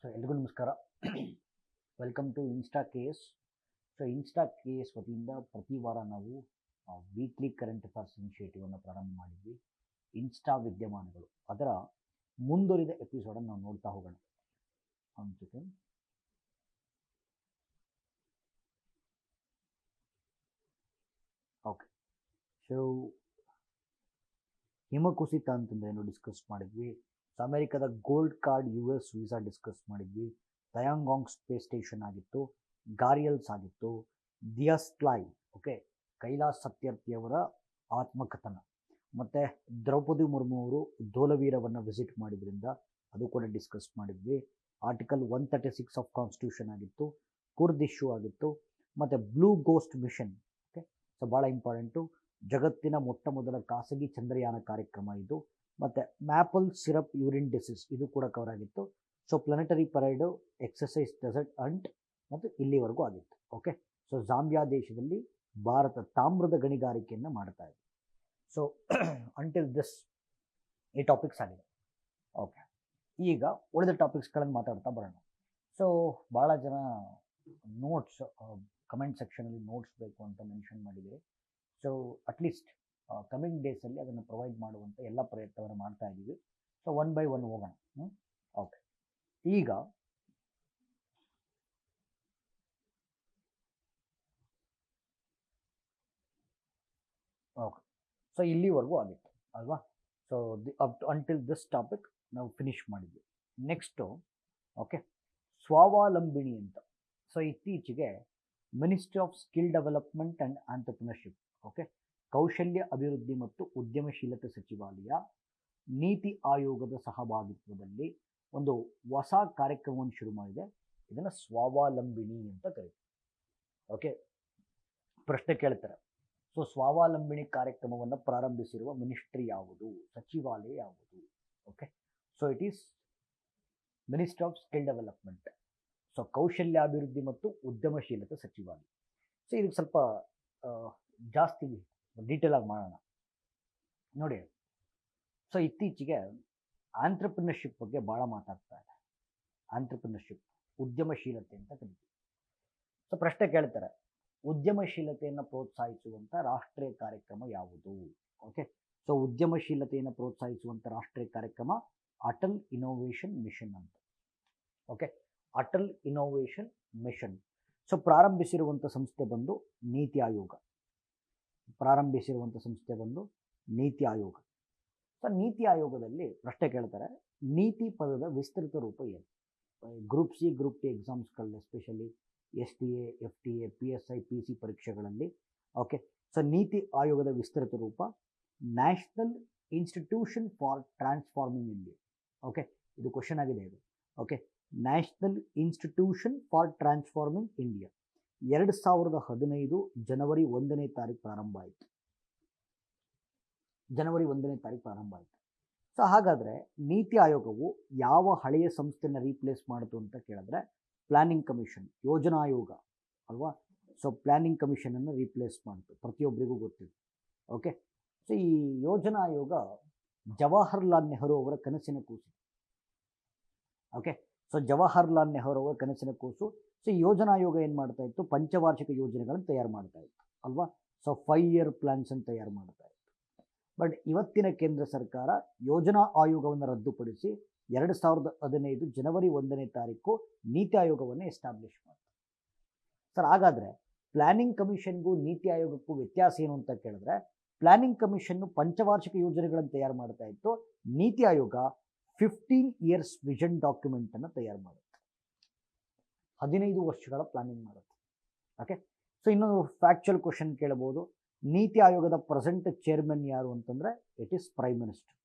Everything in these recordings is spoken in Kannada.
ಸೊ ಎಲ್ರಿಗೂ ನಮಸ್ಕಾರ. Welcome to Insta KS. So Insta KS ವತಿಯಿಂದ ಪ್ರತಿ ವಾರ ನಾವು ವೀಕ್ಲಿ ಕರೆಂಟ್ ಅಫೇರ್ಸ್ ಇನಿಷಿಯೇಟಿವನ್ನು ಪ್ರಾರಂಭ ಮಾಡಿದ್ವಿ. ಇನ್ಸ್ಟಾ ವಿದ್ಯಮಾನಗಳು ಅದರ ಮುಂದುವರಿದ ಎಪಿಸೋಡನ್ನು ನಾವು ನೋಡ್ತಾ ಹೋಗೋಣ. ಒಂದು ಸೆಕೆಂಡ್. ಓಕೆ, ಸೊ ಹಿಮಕುಸಿತ ಅಂತಂದ್ರೆ ಏನು ಡಿಸ್ಕಸ್ ಮಾಡಿದ್ವಿ. ಸೊ ಅಮೆರಿಕದ gold card US visa discuss ಮಾಡಿದ್ವಿ. ತಯಾಂಗಾಂಗ್ ಸ್ಪೇಸ್ ಸ್ಟೇಷನ್ ಆಗಿತ್ತು, ಗಾರಿಯಲ್ಸ್ ಆಗಿತ್ತು, ದಿಯಸ್ಟ್ಲೈ, ಓಕೆ, ಕೈಲಾಸ್ ಸತ್ಯಾರ್ಥಿಯವರ ಆತ್ಮಕಥನ, ಮತ್ತು ದ್ರೌಪದಿ ಮುರ್ಮು ಅವರು ಧೋಲವೀರವನ್ನು ವಿಸಿಟ್ ಮಾಡಿದ್ರಿಂದ ಅದು ಕೂಡ ಡಿಸ್ಕಸ್ ಮಾಡಿದ್ವಿ. ಆರ್ಟಿಕಲ್ 136 ಆಫ್ ಕಾನ್ಸ್ಟಿಟ್ಯೂಷನ್ ಆಗಿತ್ತು, ಕುರ್ದ್ ಇಶ್ಯೂ ಆಗಿತ್ತು, ಮತ್ತು Blue Ghost mission. Okay, so ಭಾಳ ಇಂಪಾರ್ಟೆಂಟು, ಜಗತ್ತಿನ ಮೊಟ್ಟ ಮೊದಲ ಖಾಸಗಿ ಚಂದ್ರಯಾನ ಕಾರ್ಯಕ್ರಮ ಇದು. ಮತ್ತು ಮ್ಯಾಪಲ್ ಸಿರಪ್ ಯೂರಿನ್ ಡಿಸೀಸ್ ಇದು ಕೂಡ ಕವರ್ ಆಗಿತ್ತು. ಸೊ ಪ್ಲಾನೆಟರಿ ಪರೇಡು, ಎಕ್ಸಸೈಸ್ ಡೆಸರ್ಟ್ ಅಂಟ್ ಮತ್ತು ಇಲ್ಲಿವರೆಗೂ ಆಗಿತ್ತು. ಓಕೆ, ಸೊ ಜಾಂಬಿಯಾ ದೇಶದಲ್ಲಿ ಭಾರತ ತಾಮ್ರದ ಗಣಿಗಾರಿಕೆಯನ್ನು ಮಾಡ್ತಾ ಇದೆ. ಸೊ ಅಂಟಿಲ್ ದಿಸ್ ಈ ಟಾಪಿಕ್ಸ್ ಆಗಿದೆ. ಓಕೆ, ಈಗ ಉಳಿದ ಟಾಪಿಕ್ಸ್ಗಳನ್ನು ಮಾತಾಡ್ತಾ ಬರೋಣ. ಸೊ ಭಾಳ ಜನ ನೋಟ್ಸ್ ಕಮೆಂಟ್ ಸೆಕ್ಷನಲ್ಲಿ ನೋಟ್ಸ್ ಬೇಕು ಅಂತ ಮೆನ್ಷನ್ ಮಾಡಿದ್ದೀರಿ. ಸೊ ಅಟ್ಲೀಸ್ಟ್ ಕಮಿಂಗ್ ಡೇಸಲ್ಲಿ ಅದನ್ನು ಪ್ರೊವೈಡ್ ಮಾಡುವಂಥ ಎಲ್ಲ ಪ್ರಯತ್ನವನ್ನು ಮಾಡ್ತಾ ಇದ್ದೀವಿ. ಸೊ ಒನ್ ಬೈ ಒನ್ ಹೋಗೋಣ. ಓಕೆ, ಈಗ ಓಕೆ, ಸೊ ಇಲ್ಲಿವರೆಗೂ ಆಗಿತ್ತು ಅಲ್ವಾ. ಸೊ ಅಂಟಿಲ್ ದಿಸ್ ಟಾಪಿಕ್ ನಾವು ಫಿನಿಶ್ ಮಾಡಿದ್ವಿ. ನೆಕ್ಸ್ಟು ಓಕೆ, ಸ್ವಾವಲಂಬಿನಿ ಅಂತ. ಸೊ ಇತ್ತೀಚೆಗೆ ministry of skill development and entrepreneurship, okay, ಕೌಶಲ್ಯ ಅಭಿವೃದ್ಧಿ ಮತ್ತು ಉದ್ಯಮಶೀಲತೆ ಸಚಿವಾಲಯ, ನೀತಿ ಆಯೋಗದ ಸಹಭಾಗಿತ್ವದಲ್ಲಿ ಒಂದು ಹೊಸ ಕಾರ್ಯಕ್ರಮವನ್ನು ಶುರು ಮಾಡಿದೆ. ಇದನ್ನು ಸ್ವಾವಲಂಬಿನಿ ಅಂತ ಕರೀತಾರೆ. ಓಕೆ, ಪ್ರಶ್ನೆ ಕೇಳ್ತಾರೆ, ಸೊ ಸ್ವಾವಲಂಬಿನಿ ಕಾರ್ಯಕ್ರಮವನ್ನು ಪ್ರಾರಂಭಿಸಿರುವ ಮಿನಿಸ್ಟ್ರಿ ಯಾವುದು, ಸಚಿವಾಲಯ ಯಾವುದು? Okay, so it is ministry of skill development, so ಕೌಶಲ್ಯಾಭಿವೃದ್ಧಿ ಮತ್ತು ಉದ್ಯಮಶೀಲತೆ ಸಚಿವಾಲಯ. ಸೊ ಇದಕ್ಕೆ ಸ್ವಲ್ಪ ಜಾಸ್ತಿ ಡೀಟೇಲ್ ಆಗಿ ಮಾಡೋಣ ನೋಡಿ. ಸೊ ಇತ್ತೀಚೆಗೆ ಆಂಟ್ರಪ್ರಿನರ್ಶಿಪ್ ಬಗ್ಗೆ ಭಾಳ ಮಾತಾಡ್ತಾ ಇದೆ. ಆಂಟ್ರಪ್ರಿನರ್ಶಿಪ್, ಉದ್ಯಮಶೀಲತೆ ಅಂತ ಕರಿತೀವಿ. ಸೊ ಪ್ರಶ್ನೆ ಕೇಳ್ತಾರೆ, ಉದ್ಯಮಶೀಲತೆಯನ್ನು ಪ್ರೋತ್ಸಾಹಿಸುವಂಥ ರಾಷ್ಟ್ರೀಯ ಕಾರ್ಯಕ್ರಮ ಯಾವುದು? ಓಕೆ, ಸೊ ಉದ್ಯಮಶೀಲತೆಯನ್ನು ಪ್ರೋತ್ಸಾಹಿಸುವಂಥ ರಾಷ್ಟ್ರೀಯ ಕಾರ್ಯಕ್ರಮ ಅಟಲ್ ಇನೋವೇಷನ್ ಮಿಷನ್ ಅಂತ. Okay, Atal innovation mission. So ಪ್ರಾರಂಭಿಸಿರುವಂಥ ಸಂಸ್ಥೆ ಬಂದು ನೀತಿ ಆಯೋಗ. ನೀತಿ ಆಯೋಗ. ಸೊ ನೀತಿ ಆಯೋಗದಲ್ಲಿ ಪ್ರಶ್ನೆ ಕೇಳ್ತಾರೆ, ನೀತಿ ಪದದ ವಿಸ್ತೃತ ರೂಪ ಏನು? ಗ್ರೂಪ್ ಸಿ, ಗ್ರೂಪ್ ಟಿ ಎಕ್ಸಾಮ್ಸ್ಗಳಲ್ಲಿ, especially STA, FTA, PSI, PC ಪರೀಕ್ಷೆಗಳಲ್ಲಿ. ಓಕೆ, ಸೊ ನೀತಿ ಆಯೋಗದ ವಿಸ್ತೃತ ರೂಪ national institution for transforming India. Okay, ಇದು ಕ್ವಶನ್ ಆಗಿದೆ ಇದು. Okay, national institution for transforming India 2015 ಜನವರಿ 1ನೇ ತಾರೀಕು ಪ್ರಾರಂಭ ಆಯಿತು. ಸೊ ಹಾಗಾದರೆ ನೀತಿ ಆಯೋಗವು ಯಾವ ಹಳೆಯ ಸಂಸ್ಥೆಯನ್ನು ರೀಪ್ಲೇಸ್ ಮಾಡಿತು ಅಂತ ಕೇಳಿದ್ರೆ ಪ್ಲಾನಿಂಗ್ ಕಮಿಷನ್, ಯೋಜನಾ ಆಯೋಗ ಅಲ್ವಾ. ಸೊ ಪ್ಲಾನಿಂಗ್ ಕಮಿಷನನ್ನು ರೀಪ್ಲೇಸ್ ಮಾಡಿತು, ಪ್ರತಿಯೊಬ್ಬರಿಗೂ ಗೊತ್ತಿದೆ. ಓಕೆ, ಸೊ ಈ ಯೋಜನಾ ಆಯೋಗ ಜವಾಹರ್ಲಾಲ್ ನೆಹರು ಅವರ ಕನಸಿನ ಕೂಸು. ಓಕೆ, ಸೊ ಜವಾಹರ್ಲಾಲ್ ನೆಹರು ಅವರ ಕನಸಿನ ಕೂಸು. ಸೊ ಈ ಯೋಜನಾ ಆಯೋಗ ಏನು ಮಾಡ್ತಾ ಇತ್ತು, ಪಂಚವಾರ್ಷಿಕ ಯೋಜನೆಗಳನ್ನು ತಯಾರು ಮಾಡ್ತಾ ಇತ್ತು ಅಲ್ವಾ. ಸೊ 5 year ಪ್ಲಾನ್ಸನ್ನು ತಯಾರು ಮಾಡ್ತಾ ಇತ್ತು. ಬಟ್ ಇವತ್ತಿನ ಕೇಂದ್ರ ಸರ್ಕಾರ ಯೋಜನಾ ಆಯೋಗವನ್ನು ರದ್ದುಪಡಿಸಿ 2015 ಜನವರಿ 1ನೇ ತಾರೀಕು ನೀತಿ ಆಯೋಗವನ್ನು ಎಸ್ಟಾಬ್ಲಿಷ್ ಮಾಡ್ತಾರೆ. ಸರ್ ಹಾಗಾದರೆ ಪ್ಲಾನಿಂಗ್ ಕಮಿಷನ್ಗೂ ನೀತಿ ಆಯೋಗಕ್ಕೂ ವ್ಯತ್ಯಾಸ ಏನು ಅಂತ ಕೇಳಿದ್ರೆ, ಪ್ಲಾನಿಂಗ್ ಕಮಿಷನ್ನು ಪಂಚವಾರ್ಷಿಕ ಯೋಜನೆಗಳನ್ನು ತಯಾರು ಮಾಡ್ತಾ ಇತ್ತು, ನೀತಿ ಆಯೋಗ 15 years ವಿಷನ್ ಡಾಕ್ಯುಮೆಂಟನ್ನು ತಯಾರು ಮಾಡುತ್ತೆ, 15 ವರ್ಷಗಳ ಪ್ಲಾನಿಂಗ್ ಮಾಡುತ್ತೆ. ಓಕೆ, ಸೊ ಇನ್ನೊಂದು ಫ್ಯಾಕ್ಚುಯಲ್ ಕ್ವಶನ್ ಕೇಳಬಹುದು, ನೀತಿ ಆಯೋಗದ ಪ್ರೆಸೆಂಟ್ ಚೇರ್ಮನ್ ಯಾರು ಅಂತಂದರೆ it is prime minister.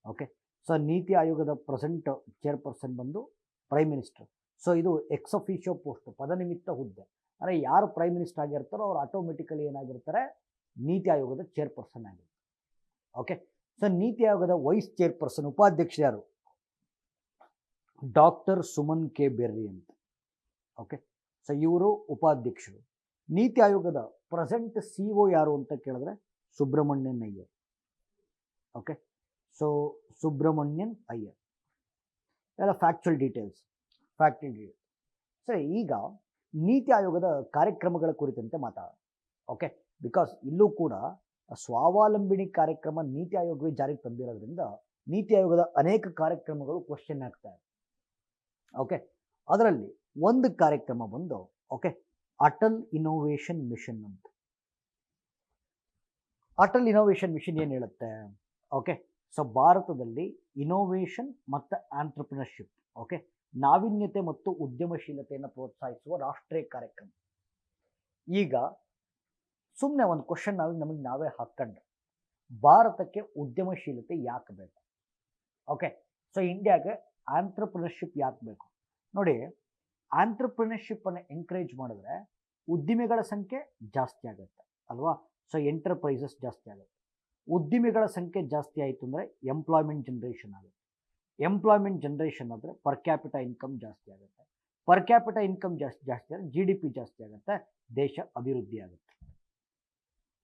Okay, so NITI ಆಯೋಗದ ಪ್ರೆಸೆಂಟ್ ಚೇರ್ಪರ್ಸನ್ ಬಂದು ಪ್ರೈಮ್ ಮಿನಿಸ್ಟರ್. ಸೊ ಇದು ಎಕ್ಸ್ ಅಫಿಷಿಯೋ ಪೋಸ್ಟ್, ಪದನಿಮಿತ್ತ ಹುದ್ದೆ. ಅಂದರೆ ಯಾರು ಪ್ರೈಮ್ ಮಿನಿಸ್ಟರ್ ಆಗಿರ್ತಾರೋ ಅವ್ರು ಆಟೋಮೆಟಿಕಲಿ ಏನಾಗಿರ್ತಾರೆ, ನೀತಿ ಆಯೋಗದ ಚೇರ್ಪರ್ಸನ್ ಆಗಿರ್ತಾರೆ. ಓಕೆ, ಸೊ ನೀತಿ ಆಯೋಗದ ವೈಸ್ ಚೇರ್ಪರ್ಸನ್, ಉಪಾಧ್ಯಕ್ಷ ಯಾರು? ಡಾಕ್ಟರ್ ಸುಮನ್ ಕೆ ಬೆರ್ರಿ ಅಂತ. ಓಕೆ, ಸೊ ಇವರು ಉಪಾಧ್ಯಕ್ಷರು. ನೀತಿ ಆಯೋಗದ ಪ್ರೆಸೆಂಟ್ CEO ಯಾರು ಅಂತ ಕೇಳಿದ್ರೆ ಸುಬ್ರಹ್ಮಣ್ಯನ್ ಅಯ್ಯರ್. Okay, so Subramanian Iyer. ಎಲ್ಲ ಫ್ಯಾಕ್ಚುಯಲ್ ಡೀಟೇಲ್ಸ್. ಸರಿ, ಈಗ ನೀತಿ ಆಯೋಗದ ಕಾರ್ಯಕ್ರಮಗಳ ಕುರಿತಂತೆ ಮಾತಾಡೋಣ. ಓಕೆ, ಬಿಕಾಸ್ ಇಲ್ಲೂ ಕೂಡ ಸ್ವಾವಲಂಬಿನಿ ಕಾರ್ಯಕ್ರಮ ನೀತಿ ಆಯೋಗವೇ ಜಾರಿಗೆ ತಂದಿರೋದ್ರಿಂದ ನೀತಿ ಆಯೋಗದ ಅನೇಕ ಕಾರ್ಯಕ್ರಮಗಳು ಕ್ವಶನ್ ಆಗ್ತಾ ಇದೆ. ಓಕೆ, ಅದರಲ್ಲಿ ಒಂದು ಕಾರ್ಯಕ್ರಮ ಬಂದು ಓಕೆ ಅಟಲ್ ಇನೋವೇಷನ್ ಮಿಷನ್ ಅಂತ. ಅಟಲ್ ಇನೋವೇಷನ್ ಮಿಷನ್ ಏನು ಹೇಳುತ್ತೆ? ಓಕೆ, ಸೊ ಭಾರತದಲ್ಲಿ ಇನೋವೇಷನ್ ಮತ್ತು ಆಂಟ್ರಪ್ರಿನರ್ಶಿಪ್, ಓಕೆ, ನಾವೀನ್ಯತೆ ಮತ್ತು ಉದ್ಯಮಶೀಲತೆಯನ್ನು ಪ್ರೋತ್ಸಾಹಿಸುವ ರಾಷ್ಟ್ರೀಯ ಕಾರ್ಯಕ್ರಮ. ಈಗ ಸುಮ್ಮನೆ ಒಂದು ಕ್ವಶನ್ ನಮಗೆ ನಾವೇ ಹಾಕ್ಕೊಂಡ್ರೆ, ಭಾರತಕ್ಕೆ ಉದ್ಯಮಶೀಲತೆ ಯಾಕೆ ಬೇಕು? ಓಕೆ, ಸೊ ಇಂಡಿಯಾಗೆ ಆಂಟ್ರಪ್ರಿನರ್ಶಿಪ್ ಯಾಕೆ ಬೇಕು? ನೋಡಿ, ಆಂಟ್ರಪ್ರಿನರ್ಶಿಪ್ಪನ್ನು ಎಂಕರೇಜ್ ಮಾಡಿದ್ರೆ ಉದ್ದಿಮೆಗಳ ಸಂಖ್ಯೆ ಜಾಸ್ತಿ ಆಗುತ್ತೆ ಅಲ್ವಾ? ಸೊ ಎಂಟರ್ಪ್ರೈಸಸ್ ಜಾಸ್ತಿ ಆಗುತ್ತೆ. ಉದ್ದಿಮೆಗಳ ಸಂಖ್ಯೆ ಜಾಸ್ತಿ ಆಯಿತು ಅಂದರೆ ಎಂಪ್ಲಾಯ್ಮೆಂಟ್ ಜನ್ರೇಷನ್ ಆಗುತ್ತೆ. ಎಂಪ್ಲಾಯ್ಮೆಂಟ್ ಜನ್ರೇಷನ್ ಆದರೆ ಪರ್ ಕ್ಯಾಪಿಟಲ್ ಇನ್ಕಮ್ ಜಾಸ್ತಿ ಆಗುತ್ತೆ. ಪರ್ ಕ್ಯಾಪಿಟಲ್ ಇನ್ಕಮ್ ಜಾಸ್ತಿ ಆದರೆ GDP ಜಾಸ್ತಿ ಆಗುತ್ತೆ, ದೇಶ ಅಭಿವೃದ್ಧಿ ಆಗುತ್ತೆ.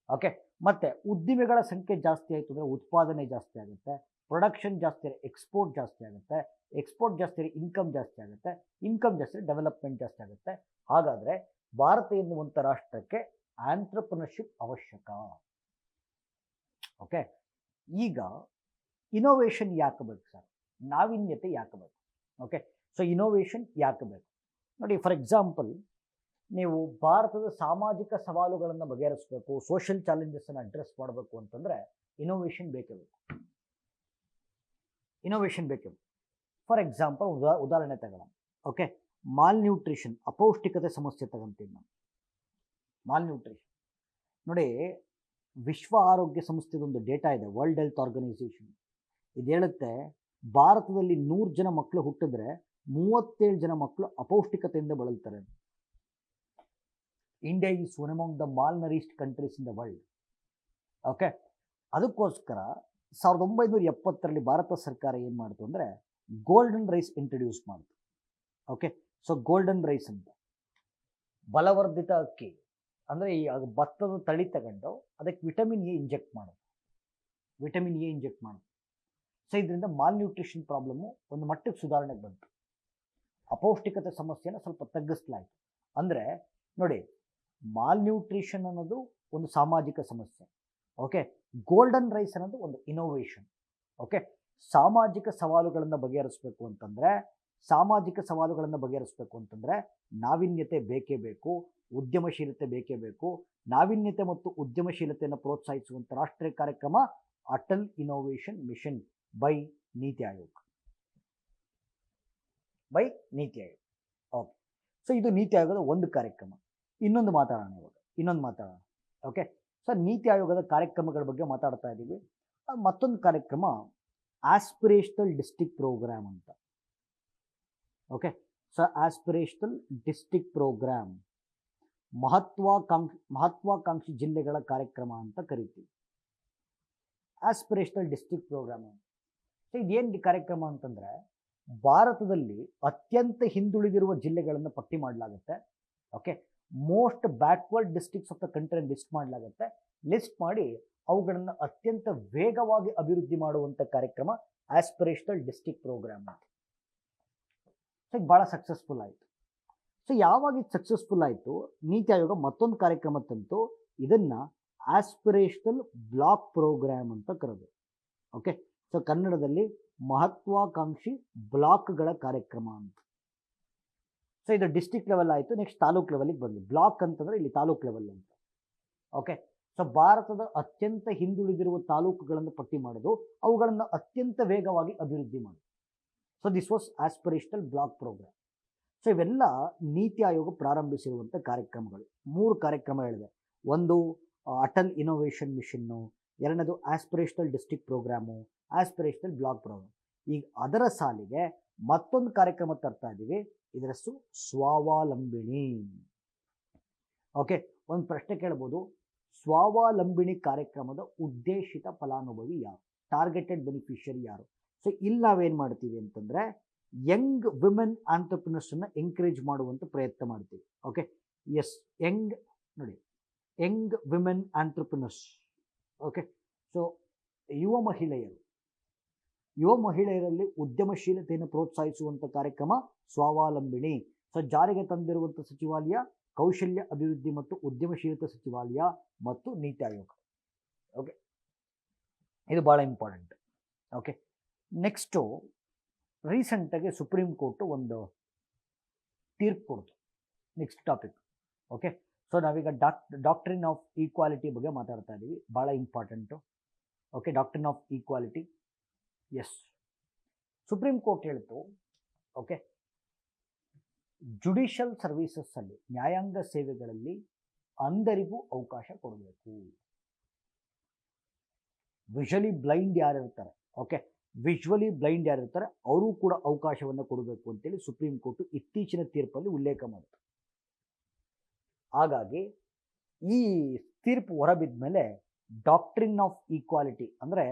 ಓಕೆ, ಮತ್ತು ಉದ್ದಿಮೆಗಳ ಸಂಖ್ಯೆ ಜಾಸ್ತಿ ಆಯಿತು ಅಂದರೆ ಉತ್ಪಾದನೆ ಜಾಸ್ತಿ ಆಗುತ್ತೆ, ಪ್ರೊಡಕ್ಷನ್ ಜಾಸ್ತಿ ಆದರೆ ಎಕ್ಸ್ಪೋರ್ಟ್ ಜಾಸ್ತಿ ಆಗುತ್ತೆ, ಎಕ್ಸ್ಪೋರ್ಟ್ ಜಾಸ್ತಿ ಆದರೆ ಇನ್ಕಮ್ ಜಾಸ್ತಿ ಆಗುತ್ತೆ, ಇನ್ಕಮ್ ಜಾಸ್ತಿ ಆದರೆ ಡೆವಲಪ್ಮೆಂಟ್ ಜಾಸ್ತಿ ಆಗುತ್ತೆ. ಹಾಗಾದರೆ ಭಾರತ ಎನ್ನುವಂಥ ರಾಷ್ಟ್ರಕ್ಕೆ ಆಂಟ್ರಪ್ರಿನರ್ಶಿಪ್ ಅವಶ್ಯಕ. ಓಕೆ, ಈಗ ಇನೋವೇಷನ್ ಯಾಕೆ ಬೇಕು ಸರ್? ನಾವೀನ್ಯತೆ ಯಾಕೆ ಬೇಕು? ಓಕೆ, ಸೊ ಇನೋವೇಷನ್ ಯಾಕೆ ಬೇಕು? ನೋಡಿ, ಫಾರ್ ಎಕ್ಸಾಂಪಲ್, ನೀವು ಭಾರತದ ಸಾಮಾಜಿಕ ಸವಾಲುಗಳನ್ನು ಬಗೆಹರಿಸಬೇಕು, ಸೋಷಿಯಲ್ ಚಾಲೆಂಜಸ್ಸನ್ನು ಅಡ್ರೆಸ್ ಮಾಡಬೇಕು ಅಂತಂದರೆ ಇನೋವೇಷನ್ ಬೇಕೇ ಬೇಕು. ಇನೋವೇಷನ್ ಬೇಕೇ ಬೇಕು. ಫಾರ್ ಎಕ್ಸಾಂಪಲ್ ಉದಾಹರಣೆ ತಗೊಳ್ಳೋಣ. ಓಕೆ, ಮಾಲ್ ನ್ಯೂಟ್ರಿಷನ್, ಅಪೌಷ್ಟಿಕತೆ ಸಮಸ್ಯೆ ತಗೊಂತೀವಿ ನಾವು. ಮಾಲ್ ನ್ಯೂಟ್ರಿಷನ್ ನೋಡಿ, ವಿಶ್ವ ಆರೋಗ್ಯ ಸಂಸ್ಥೆದೊಂದು ಡೇಟಾ ಇದೆ, ವರ್ಲ್ಡ್ ಹೆಲ್ತ್ ಆರ್ಗನೈಸೇಷನ್. ಇದು ಹೇಳುತ್ತೆ, ಭಾರತದಲ್ಲಿ 100 ಜನ ಮಕ್ಕಳು ಹುಟ್ಟಿದ್ರೆ 37 ಜನ ಮಕ್ಕಳು ಅಪೌಷ್ಟಿಕತೆಯಿಂದ ಬಳಲ್ತಾರೆ. India is one among the malnourished countries in the world. Okay, ಅದಕ್ಕೋಸ್ಕರ 1970ರಲ್ಲಿ ಭಾರತ ಸರ್ಕಾರ ಏನು ಮಾಡ್ತು ಅಂದರೆ ಗೋಲ್ಡನ್ ರೈಸ್ ಇಂಟ್ರೊಡ್ಯೂಸ್ ಮಾಡ್ತು. ಓಕೆ, ಸೊ ಗೋಲ್ಡನ್ ರೈಸ್ ಅಂತ ಬಲವರ್ಧಿತ ಅಕ್ಕಿ ಅಂದರೆ ಈ ಭತ್ತದ ತಳಿ ತಗೊಂಡು ಅದಕ್ಕೆ ವಿಟಮಿನ್ ಎ ಇಂಜೆಕ್ಟ್ ಮಾಡೋದು. ಸೊ ಇದರಿಂದ ಮಾಲ್ ನ್ಯೂಟ್ರಿಷನ್ ಪ್ರಾಬ್ಲಮ್ಮು ಒಂದು ಮಟ್ಟಕ್ಕೆ ಸುಧಾರಣೆಗೆ ಬಂತು. ಅಪೌಷ್ಟಿಕತೆ ಸಮಸ್ಯೆನ ಸ್ವಲ್ಪ ತಗ್ಗಿಸ್ಲಾಯಿತು. ಅಂದರೆ ನೋಡಿ, ಮಾಲ್ ನ್ಯೂಟ್ರಿಷನ್ ಅನ್ನೋದು ಒಂದು ಸಾಮಾಜಿಕ ಸಮಸ್ಯೆ. ಓಕೆ, ಗೋಲ್ಡನ್ ರೈಸ್ ಅನ್ನೋದು ಒಂದು ಇನೋವೇಷನ್. ಓಕೆ, ಸಾಮಾಜಿಕ ಸವಾಲುಗಳನ್ನು ಬಗೆಹರಿಸಬೇಕು ಅಂತಂದರೆ ನಾವೀನ್ಯತೆ ಬೇಕೇ ಬೇಕು, ಉದ್ಯಮಶೀಲತೆ ಬೇಕೇ ಬೇಕು. ನಾವೀನ್ಯತೆ ಮತ್ತು ಉದ್ಯಮಶೀಲತೆಯನ್ನು ಪ್ರೋತ್ಸಾಹಿಸುವಂಥ ರಾಷ್ಟ್ರೀಯ ಕಾರ್ಯಕ್ರಮ ಅಟಲ್ ಇನೋವೇಷನ್ ಮಿಷನ್ ಬೈ ನೀತಿ ಆಯೋಗ್. ಓಕೆ, ಸೊ ಇದು ನೀತಿ ಆಯೋಗದ ಒಂದು ಕಾರ್ಯಕ್ರಮ. ಇನ್ನೊಂದು ಮಾತಾಡೋಣ. ಓಕೆ, ಸೊ ನೀತಿ ಆಯೋಗದ ಕಾರ್ಯಕ್ರಮಗಳ ಬಗ್ಗೆ ಮಾತಾಡ್ತಾ ಇದ್ದೀವಿ. ಮತ್ತೊಂದು ಕಾರ್ಯಕ್ರಮ ಆಸ್ಪಿರೇಷನಲ್ ಡಿಸ್ಟ್ರಿಕ್ಟ್ ಪ್ರೋಗ್ರಾಮ್ ಅಂತ. Okay, so aspirational district programme ಮಹತ್ವಾಕಾಂಕ್ಷಿ ಜಿಲ್ಲೆಗಳ ಕಾರ್ಯಕ್ರಮ ಅಂತ ಕರಿತೀವಿ. Aspirational district program. ಸೊ ಇದೇನು ಕಾರ್ಯಕ್ರಮ ಅಂತಂದರೆ, ಭಾರತದಲ್ಲಿ ಅತ್ಯಂತ ಹಿಂದುಳಿದಿರುವ ಜಿಲ್ಲೆಗಳನ್ನು ಪಟ್ಟಿ ಮಾಡಲಾಗುತ್ತೆ. Okay, most backward districts of the country list ಮಾಡಿ ಅವುಗಳನ್ನು ಅತ್ಯಂತ ವೇಗವಾಗಿ ಅಭಿವೃದ್ಧಿ ಮಾಡುವಂಥ ಕಾರ್ಯಕ್ರಮ ಆಸ್ಪಿರೇಷನಲ್ ಡಿಸ್ಟ್ರಿಕ್ಟ್ ಪ್ರೋಗ್ರಾಮ್ ಅಂತ. ಸೊ ಇದು ಭಾಳ ಸಕ್ಸಸ್ಫುಲ್ ಆಯಿತು. ಸೊ ಯಾವಾಗ ಇದು ಸಕ್ಸಸ್ಫುಲ್ ಆಯಿತು, ನೀತಿ ಆಯೋಗ ಮತ್ತೊಂದು ಕಾರ್ಯಕ್ರಮ ತಂತು, ಇದನ್ನು ಆಸ್ಪಿರೇಷನಲ್ ಬ್ಲಾಕ್ ಪ್ರೋಗ್ರಾಮ್ ಅಂತ ಕರೆದು. ಓಕೆ, ಸೊ ಕನ್ನಡದಲ್ಲಿ ಮಹತ್ವಾಕಾಂಕ್ಷಿ ಬ್ಲಾಕ್ಗಳ ಕಾರ್ಯಕ್ರಮ ಅಂತ. ಸೊ ಇದು ಡಿಸ್ಟ್ರಿಕ್ಟ್ ಲೆವೆಲ್ ಆಯಿತು. ನೆಕ್ಸ್ಟ್ ತಾಲೂಕ್ ಲೆವೆಲಿಗೆ ಬಂದು ಬ್ಲಾಕ್ ಅಂತಂದರೆ ಇಲ್ಲಿ ತಾಲೂಕ್ ಲೆವೆಲ್ ಅಂತ. ಓಕೆ, ಸೊ ಭಾರತದ ಅತ್ಯಂತ ಹಿಂದುಳಿದಿರುವ ತಾಲೂಕುಗಳನ್ನು ಪಟ್ಟಿ ಮಾಡೋದು, ಅವುಗಳನ್ನು ಅತ್ಯಂತ ವೇಗವಾಗಿ ಅಭಿವೃದ್ಧಿ ಮಾಡೋದು. So this was aspirational block programme. So ಇವೆಲ್ಲ ನೀತಿ ಆಯೋಗ ಪ್ರಾರಂಭಿಸಿರುವಂಥ ಕಾರ್ಯಕ್ರಮಗಳು. 3 ಕಾರ್ಯಕ್ರಮ ಹೇಳಿದೆ. ಒಂದು ಅಟಲ್ ಇನೋವೇಷನ್ ಮಿಷನ್ನು, ಎರಡನೇದು aspirational district programme, aspirational block programme. ಈಗ ಅದರ ಸಾಲಿಗೆ ಮತ್ತೊಂದು ಕಾರ್ಯಕ್ರಮ ತರ್ತಾ ಇದ್ದೀವಿ, ಇದರ ಹೆಸರು ಸ್ವಾವಲಂಬಿನಿ. ಓಕೆ, ಒಂದು ಪ್ರಶ್ನೆ ಕೇಳ್ಬೋದು, ಸ್ವಾವಲಂಬಿನಿ ಕಾರ್ಯಕ್ರಮದ ಉದ್ದೇಶಿತ ಫಲಾನುಭವಿ ಯಾರು? ಟಾರ್ಗೆಟೆಡ್ ಬೆನಿಫಿಷಿಯರಿ ಯಾರು? ಸೊ ಇಲ್ಲಿ ನಾವೇನು ಮಾಡ್ತೀವಿ ಅಂತಂದರೆ ಯಂಗ್ ವಿಮೆನ್ ಆಂಟರ್ಪ್ರಿನರ್ಸನ್ನು ಎಂಕರೇಜ್ ಮಾಡುವಂಥ ಪ್ರಯತ್ನ ಮಾಡ್ತೀವಿ. Okay, yes, young women entrepreneurs. Okay, so ಯುವ ಮಹಿಳೆಯರು ಯುವ ಮಹಿಳೆಯರಲ್ಲಿ ಉದ್ಯಮಶೀಲತೆಯನ್ನು ಪ್ರೋತ್ಸಾಹಿಸುವಂಥ ಕಾರ್ಯಕ್ರಮ ಸ್ವಾವಲಂಬಿನಿ. ಸೊ ಜಾರಿಗೆ ತಂದಿರುವಂಥ ಸಚಿವಾಲಯ ಕೌಶಲ್ಯ ಅಭಿವೃದ್ಧಿ ಮತ್ತು ಉದ್ಯಮಶೀಲತೆ ಸಚಿವಾಲಯ ಮತ್ತು ನೀತಿ ಆಯೋಗ. ಓಕೆ, ಇದು ಭಾಳ ಇಂಪಾರ್ಟೆಂಟ್. ಓಕೆ, ನೆಕ್ಸ್ಟು ರೀಸೆಂಟಾಗಿ ಸುಪ್ರೀಂ ಕೋರ್ಟು ಒಂದು ತೀರ್ಪು ಕೊಡ್ತು. Next topic. ಓಕೆ, ಸೊ ನಾವೀಗ ಡಾಕ್ಟ್ರಿನ್ ಆಫ್ ಈಕ್ವಾಲಿಟಿ ಬಗ್ಗೆ ಮಾತಾಡ್ತಾ ಇದ್ದೀವಿ, ಭಾಳ important. Okay, doctrine of equality. Yes, Supreme Court ಹೇಳ್ತು, ಓಕೆ, ಜುಡಿಷಿಯಲ್ ಸರ್ವೀಸಸ್ಸಲ್ಲಿ ನ್ಯಾಯಾಂಗ ಸೇವೆಗಳಲ್ಲಿ ಅಂಧರಿಗೂ ಅವಕಾಶ ಕೊಡಬೇಕು. ವಿಷುವಲಿ ಬ್ಲೈಂಡ್ ಯಾರಿರ್ತಾರೆ, ಓಕೆ, ವಿಜುವಲಿ ಬ್ಲೈಂಡ್ ಯಾರಿರ್ತಾರೆ ಅವರು ಕೂಡ ಅವಕಾಶವನ್ನು ಕೊಡಬೇಕು ಅಂತೇಳಿ ಸುಪ್ರೀಂ ಕೋರ್ಟು ಇತ್ತೀಚಿನ ತೀರ್ಪಲ್ಲಿ ಉಲ್ಲೇಖ ಮಾಡಿತು. ಹಾಗಾಗಿ ಈ ತೀರ್ಪು ಹೊರಬಿದ್ದ ಮೇಲೆ ಡಾಕ್ಟ್ರಿನ್ ಆಫ್ ಈಕ್ವಾಲಿಟಿ ಅಂದರೆ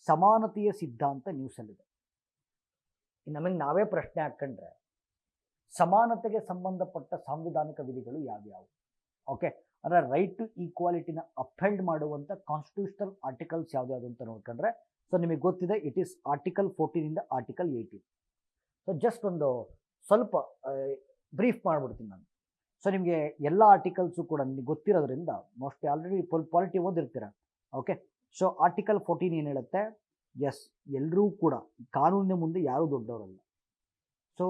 ಸಮಾನತೆಯ ಸಿದ್ಧಾಂತ ನ್ಯೂಸಲ್ಲಿದೆ. ನಮಗೆ ನಾವೇ ಪ್ರಶ್ನೆ ಹಾಕ್ಕೊಂಡ್ರೆ ಸಮಾನತೆಗೆ ಸಂಬಂಧಪಟ್ಟ ಸಾಂವಿಧಾನಿಕ ವಿಧಿಗಳು ಯಾವ್ಯಾವು? ಓಕೆ, ಅಂದರೆ ರೈಟ್ ಟು ಈಕ್ವಾಲಿಟಿನ ಅಪ್ಹೆಲ್ಡ್ ಮಾಡುವಂಥ ಕಾನ್ಸ್ಟಿಟ್ಯೂಷನಲ್ ಆರ್ಟಿಕಲ್ಸ್ ಯಾವ್ದು ಅಂತ ನೋಡ್ಕೊಂಡ್ರೆ, ಸೊ ನಿಮಗೆ ಗೊತ್ತಿದೆ, ಇಟ್ ಈಸ್ ಆರ್ಟಿಕಲ್ 14 ಇಂದ ಆರ್ಟಿಕಲ್ 18. ಸೊ ಜಸ್ಟ್ ಒಂದು ಸ್ವಲ್ಪ ಬ್ರೀಫ್ ಮಾಡಿಬಿಡ್ತೀನಿ ನಾನು. ಸೊ ನಿಮಗೆ ಎಲ್ಲ ಆರ್ಟಿಕಲ್ಸು ಕೂಡ ನಿಮಗೆ ಗೊತ್ತಿರೋದ್ರಿಂದ ಮೋಸ್ಟ್ಲಿ ಆಲ್ರೆಡಿ ಪಾಲಿಟಿ ಓದಿರ್ತೀರ. ಓಕೆ, ಸೊ ಆರ್ಟಿಕಲ್ 14 ಏನು ಹೇಳುತ್ತೆ? ಎಸ್, ಎಲ್ಲರೂ ಕೂಡ ಕಾನೂನಿನ ಮುಂದೆ ಯಾರೂ ದೊಡ್ಡವರಲ್ಲ. So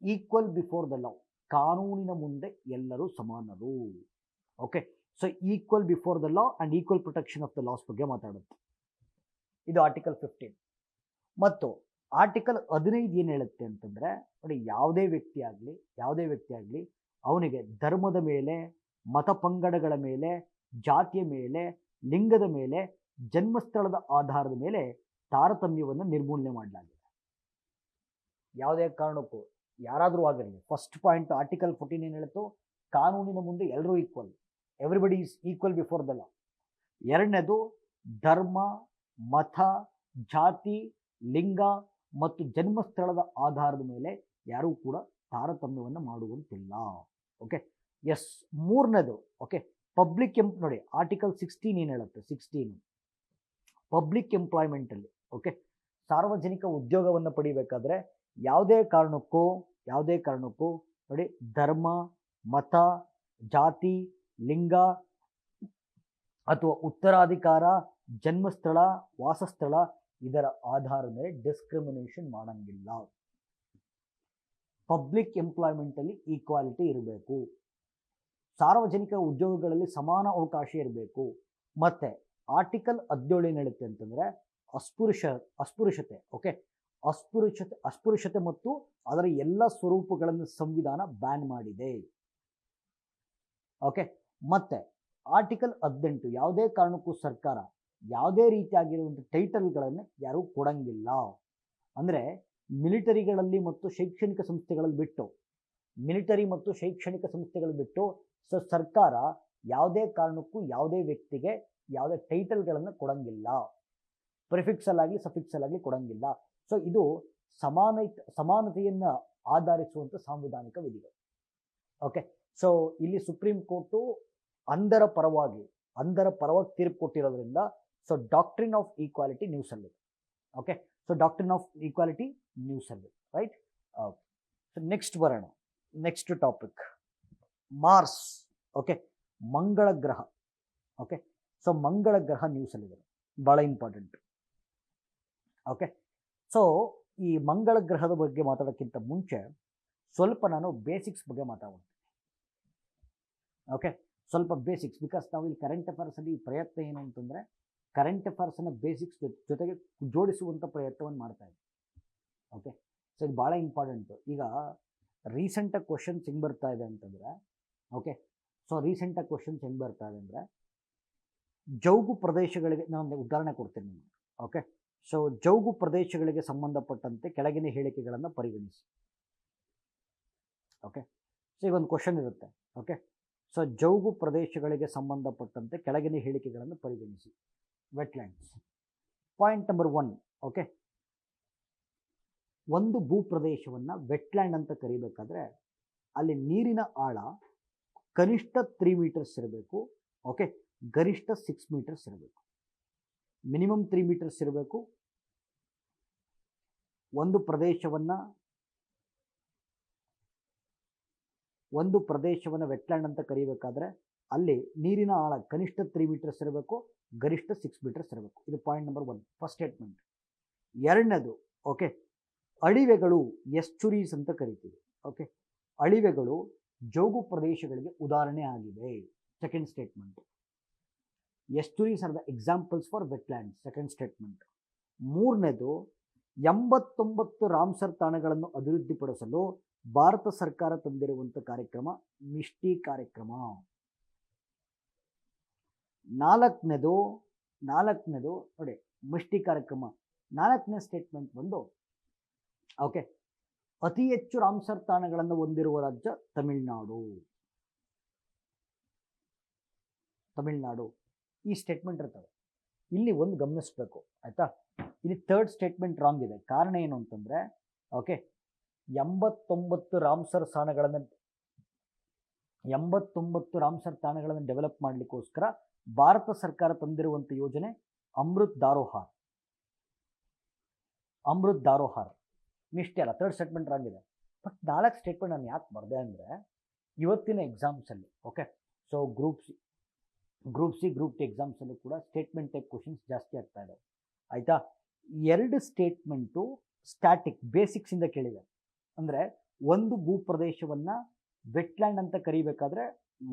equal before the law, ಕಾನೂನಿನ ಮುಂದೆ ಎಲ್ಲರೂ ಸಮಾನರು. Okay, so equal before the law and equal protection of the laws ಬಗ್ಗೆ ಮಾತಾಡುತ್ತೆ. ಇದು ಆರ್ಟಿಕಲ್ 15. ಮತ್ತು ಆರ್ಟಿಕಲ್ 15 ಏನು ಹೇಳುತ್ತೆ ಅಂತಂದರೆ, ನೋಡಿ, ಯಾವುದೇ ವ್ಯಕ್ತಿ ಆಗಲಿ ಅವನಿಗೆ ಧರ್ಮದ ಮೇಲೆ, ಮತ ಪಂಗಡಗಳ ಮೇಲೆ, ಜಾತಿಯ ಮೇಲೆ, ಲಿಂಗದ ಮೇಲೆ, ಜನ್ಮಸ್ಥಳದ ಆಧಾರದ ಮೇಲೆ ತಾರತಮ್ಯವನ್ನು ನಿರ್ಮೂಲನೆ ಮಾಡಲಾಗಿದೆ. ಯಾವುದೇ ಕಾರಣಕ್ಕೂ ಯಾರಾದರೂ ಆಗಿರಲಿ. ಫಸ್ಟ್ ಪಾಯಿಂಟ್ ಆರ್ಟಿಕಲ್ 14 ಏನು ಹೇಳುತ್ತೋ, ಕಾನೂನಿನ ಮುಂದೆ ಎಲ್ಲರೂ equal, everybody is equal before the ಲಾ. ಎರಡನೇದು, ಧರ್ಮ, ಮತ, ಜಾತಿ, ಲಿಂಗ ಮತ್ತು ಜನ್ಮಸ್ಥಳದ ಆಧಾರದ ಮೇಲೆ ಯಾರೂ ಕೂಡ ತಾರತಮ್ಯವನ್ನು ಮಾಡುವಂತಿಲ್ಲ. Okay, yes. ಮೂರನೇದು, ಓಕೆ, ಪಬ್ಲಿಕ್ ನೋಡಿ, ಆರ್ಟಿಕಲ್ 16 ಏನು ಹೇಳುತ್ತೆ? 16 ಪಬ್ಲಿಕ್ ಎಂಪ್ಲಾಯ್ಮೆಂಟಲ್ಲಿ, ಓಕೆ, ಸಾರ್ವಜನಿಕ ಉದ್ಯೋಗವನ್ನು ಪಡಿಬೇಕಾದ್ರೆ ಯಾವುದೇ ಕಾರಣಕ್ಕೂ ನೋಡಿ, ಧರ್ಮ, ಮತ, ಜಾತಿ, ಲಿಂಗ ಅಥವಾ ಉತ್ತರಾಧಿಕಾರ, ಜನ್ಮಸ್ಥಳ, ವಾಸಸ್ಥಳ ಇದರ ಆಧಾರದ ಮೇಲೆ ಡಿಸ್ಕ್ರಿಮಿನೇಷನ್ ಮಾಡಂಗಿಲ್ಲ. ಪಬ್ಲಿಕ್ ಎಂಪ್ಲಾಯ್ಮೆಂಟಲ್ಲಿ ಈಕ್ವಾಲಿಟಿ ಇರಬೇಕು. ಸಾರ್ವಜನಿಕ ಉದ್ಯೋಗಗಳಲ್ಲಿ ಸಮಾನ ಅವಕಾಶ ಇರಬೇಕು. ಮತ್ತು ಆರ್ಟಿಕಲ್ 17 ಏನು ಹೇಳುತ್ತೆ ಅಂತಂದರೆ ಅಸ್ಪೃಶ್ಯತೆ. ಓಕೆ, ಅಸ್ಪೃಶ್ಯತೆ ಮತ್ತು ಅದರ ಎಲ್ಲ ಸ್ವರೂಪಗಳನ್ನು ಸಂವಿಧಾನ ಬ್ಯಾನ್ ಮಾಡಿದೆ. ಓಕೆ, ಮತ್ತು ಆರ್ಟಿಕಲ್ 18 ಯಾವುದೇ ಕಾರಣಕ್ಕೂ ಸರ್ಕಾರ ಯಾವುದೇ ರೀತಿಯಾಗಿರುವಂಥ ಟೈಟಲ್ಗಳನ್ನು ಯಾರೂ ಕೊಡಂಗಿಲ್ಲ. ಅಂದರೆ ಮಿಲಿಟರಿಗಳಲ್ಲಿ ಮತ್ತು ಶೈಕ್ಷಣಿಕ ಸಂಸ್ಥೆಗಳಲ್ಲಿ ಬಿಟ್ಟು ಸೊ ಸರ್ಕಾರ ಯಾವುದೇ ಕಾರಣಕ್ಕೂ ಯಾವುದೇ ವ್ಯಕ್ತಿಗೆ ಯಾವುದೇ ಟೈಟಲ್ಗಳನ್ನು ಕೊಡಂಗಿಲ್ಲ. ಪ್ರಿಫಿಕ್ಸಲ್ಲಾಗಲಿ ಸಫಿಕ್ಸಲ್ಲಾಗಲಿ ಕೊಡಂಗಿಲ್ಲ. ಸೊ ಇದು ಸಮಾನತೆಯನ್ನು ಆಧರಿಸುವಂಥ ಸಾಂವಿಧಾನಿಕ ವಿಧಿಗಳು. ಓಕೆ, ಸೊ ಇಲ್ಲಿ ಸುಪ್ರೀಂ ಕೋರ್ಟು ಅಂಧರ ಪರವಾಗಿ ತೀರ್ಪು ಕೊಟ್ಟಿರೋದ್ರಿಂದ ಸೊ ಡಾಕ್ಟ್ರಿನ್ ಆಫ್ ಈಕ್ವಾಲಿಟಿ ನ್ಯೂಸಲ್ಲಿದೆ. Okay, so doctrine of equality ನ್ಯೂಸಲ್ಲಿ, ರೈಟ್? ಓಕೆ, ಸೊ ನೆಕ್ಸ್ಟ್ ಬರೋಣ. Next topic Mars. ಓಕೆ, ಮಂಗಳ ಗ್ರಹ. ಓಕೆ, ಸೊ ಮಂಗಳ ಗ್ರಹ ನ್ಯೂಸಲ್ಲಿದೆ, ಭಾಳ ಇಂಪಾರ್ಟೆಂಟ್. ಓಕೆ, ಸೊ ಈ ಮಂಗಳ ಗ್ರಹದ ಬಗ್ಗೆ ಮಾತಾಡೋಕ್ಕಿಂತ ಮುಂಚೆ ಸ್ವಲ್ಪ ನಾನು ಬೇಸಿಕ್ಸ್ ಬಗ್ಗೆ ಮಾತಾಡ್ತೀನಿ. ಓಕೆ, ಸ್ವಲ್ಪ ಬೇಸಿಕ್ಸ್, ಬಿಕಾಸ್ ನಾವು ಇಲ್ಲಿ ಕರೆಂಟ್ ಅಫೇರ್ಸಲ್ಲಿ ಪ್ರಯತ್ನ ಏನು ಅಂತಂದರೆ ಕರೆಂಟ್ ಅಫೇರ್ಸನ್ನು ಬೇಸಿಕ್ಸ್ ಜೊತೆಗೆ ಜೋಡಿಸುವಂಥ ಪ್ರಯತ್ನವನ್ನು ಮಾಡ್ತಾ ಇದ್ದೀವಿ. ಓಕೆ, ಸೊ ಇದು ಭಾಳ ಇಂಪಾರ್ಟೆಂಟು. ಈಗ ರೀಸೆಂಟಾಗಿ ಕ್ವಶನ್ಸ್ ಹೆಂಗೆ ಬರ್ತಾ ಇದೆ ಅಂತಂದರೆ, ಓಕೆ, ಸೊ ರೀಸೆಂಟಾಗಿ ಕ್ವಶನ್ಸ್ ಹೆಂಗೆ ಬರ್ತಾ ಇದೆ ಅಂದರೆ, ಜೌಗು ಪ್ರದೇಶಗಳಿಗೆ ನಾನು ಉದಾಹರಣೆ ಕೊಡ್ತೀನಿ ನಿಮಗೆ. ಓಕೆ, ಸೊ ಜೌಗು ಪ್ರದೇಶಗಳಿಗೆ ಸಂಬಂಧಪಟ್ಟಂತೆ ಕೆಳಗಿನ ಹೇಳಿಕೆಗಳನ್ನು ಪರಿಗಣಿಸಿ. ಓಕೆ, ಸೊ ಈಗ ಒಂದು ಕ್ವಶನ್ ಇರುತ್ತೆ. ಓಕೆ, ಸೊ ಜೌಗು ಪ್ರದೇಶಗಳಿಗೆ ಸಂಬಂಧಪಟ್ಟಂತೆ ಕೆಳಗಿನ ಹೇಳಿಕೆಗಳನ್ನು ಪರಿಗಣಿಸಿ. ವೆಟ್ಲ್ಯಾಂಡ್ಸ್. Point number 1. ಓಕೆ, ಒಂದು ಭೂಪ್ರದೇಶವನ್ನು ವೆಟ್ಲ್ಯಾಂಡ್ ಅಂತ ಕರಿಬೇಕಾದ್ರೆ ಅಲ್ಲಿ ನೀರಿನ ಆಳ ಕನಿಷ್ಠ 3 ಮೀಟರ್ಸ್ ಇರಬೇಕು. ಓಕೆ, ಗರಿಷ್ಠ 6 ಮೀಟರ್ಸ್ ಇರಬೇಕು. ಮಿನಿಮಮ್ 3 ಮೀಟರ್ಸ್ ಇರಬೇಕು, ಒಂದು ಪ್ರದೇಶವನ್ನು ವೆಟ್ಲ್ಯಾಂಡ್ ಅಂತ ಕರೀಬೇಕಾದ್ರೆ ಅಲ್ಲಿ ನೀರಿನ ಆಳ ಕನಿಷ್ಠ 3 ಮೀಟರ್ಸ್ ಇರಬೇಕು, ಗರಿಷ್ಠ 6 ಮೀಟರ್ಸ್ ಇರಬೇಕು. ಇದು ಪಾಯಿಂಟ್ ನಂಬರ್ 1, ಫಸ್ಟ್ ಸ್ಟೇಟ್ಮೆಂಟ್. ಎರಡನೇದು, ಓಕೆ, ಅಳಿವೆಗಳು ಎಸ್ಚುರೀಸ್ ಅಂತ ಕರಿತೀವಿ. ಓಕೆ, ಅಳಿವೆಗಳು ಜೋಗು ಪ್ರದೇಶಗಳಿಗೆ ಉದಾಹರಣೆ ಆಗಿದೆ. Second statement. Estuaries are the examples for wetland. Second statement. ಮೂರನೇದು, 89 ರಾಮ್ಸರ್ ತಾಣಗಳನ್ನು ಅಭಿವೃದ್ಧಿಪಡಿಸಲು ಭಾರತ ಸರ್ಕಾರ ತಂದಿರುವಂಥ ಕಾರ್ಯಕ್ರಮ ಮಿಷ್ಟಿ ಕಾರ್ಯಕ್ರಮ. ನಾಲ್ಕನೇದು ನೋಡಿ, ಮಿಷ್ಟಿ ಕಾರ್ಯಕ್ರಮ. ನಾಲ್ಕನೇ ಸ್ಟೇಟ್ಮೆಂಟ್ ಬಂದು, ಓಕೆ, ಅತಿ ಹೆಚ್ಚು ರಾಮ್ಸರ್ ತಾಣಗಳನ್ನು ಹೊಂದಿರುವ ರಾಜ್ಯ ತಮಿಳುನಾಡು. ಈ ಸ್ಟೇಟ್ಮೆಂಟ್ ಇರ್ತವೆ. ಇಲ್ಲಿ ಒಂದು ಗಮನಿಸಬೇಕು, ಆಯ್ತಾ? ಇಲ್ಲಿ ಥರ್ಡ್ ಸ್ಟೇಟ್ಮೆಂಟ್ ರಾಂಗ್ ಇದೆ. ಕಾರಣ ಏನು ಅಂತಂದ್ರೆ, ಓಕೆ, 89 ರಾಮ್ಸರ್ ತಾಣಗಳನ್ನು ಡೆವಲಪ್ ಮಾಡಲಿಕ್ಕೋಸ್ಕರ ಭಾರತ ಸರ್ಕಾರ ತಂದಿರುವಂಥ ಯೋಜನೆ ಅಮೃತ್ ದಾರೋಹಾರ್. ಮಿಷ್ಟೇ ಅಲ್ಲ, ಥರ್ಡ್ ಸ್ಟೇಟ್ಮೆಂಟ್ ರಾಂಗ್ ಇದೆ. ಬಟ್ 4 ಸ್ಟೇಟ್ಮೆಂಟ್ ನಾನು ಯಾಕೆ ಬರದೆ ಅಂದರೆ, ಇವತ್ತಿನ ಎಕ್ಸಾಮ್ಸಲ್ಲಿ, okay, so group C group D ಎಕ್ಸಾಮ್ಸಲ್ಲೂ ಕೂಡ ಸ್ಟೇಟ್ಮೆಂಟ್ ಟೈಪ್ ಕ್ವಶನ್ಸ್ ಜಾಸ್ತಿ ಆಗ್ತಾ ಇದೆ, ಆಯಿತಾ? 2 ಸ್ಟೇಟ್ಮೆಂಟು ಸ್ಟ್ಯಾಟಿಕ್ ಬೇಸಿಕ್ಸಿಂದ ಕೇಳಿದೆ. ಅಂದರೆ ಒಂದು ಭೂಪ್ರದೇಶವನ್ನು ವೆಟ್ಲ್ಯಾಂಡ್ ಅಂತ ಕರಿಬೇಕಾದ್ರೆ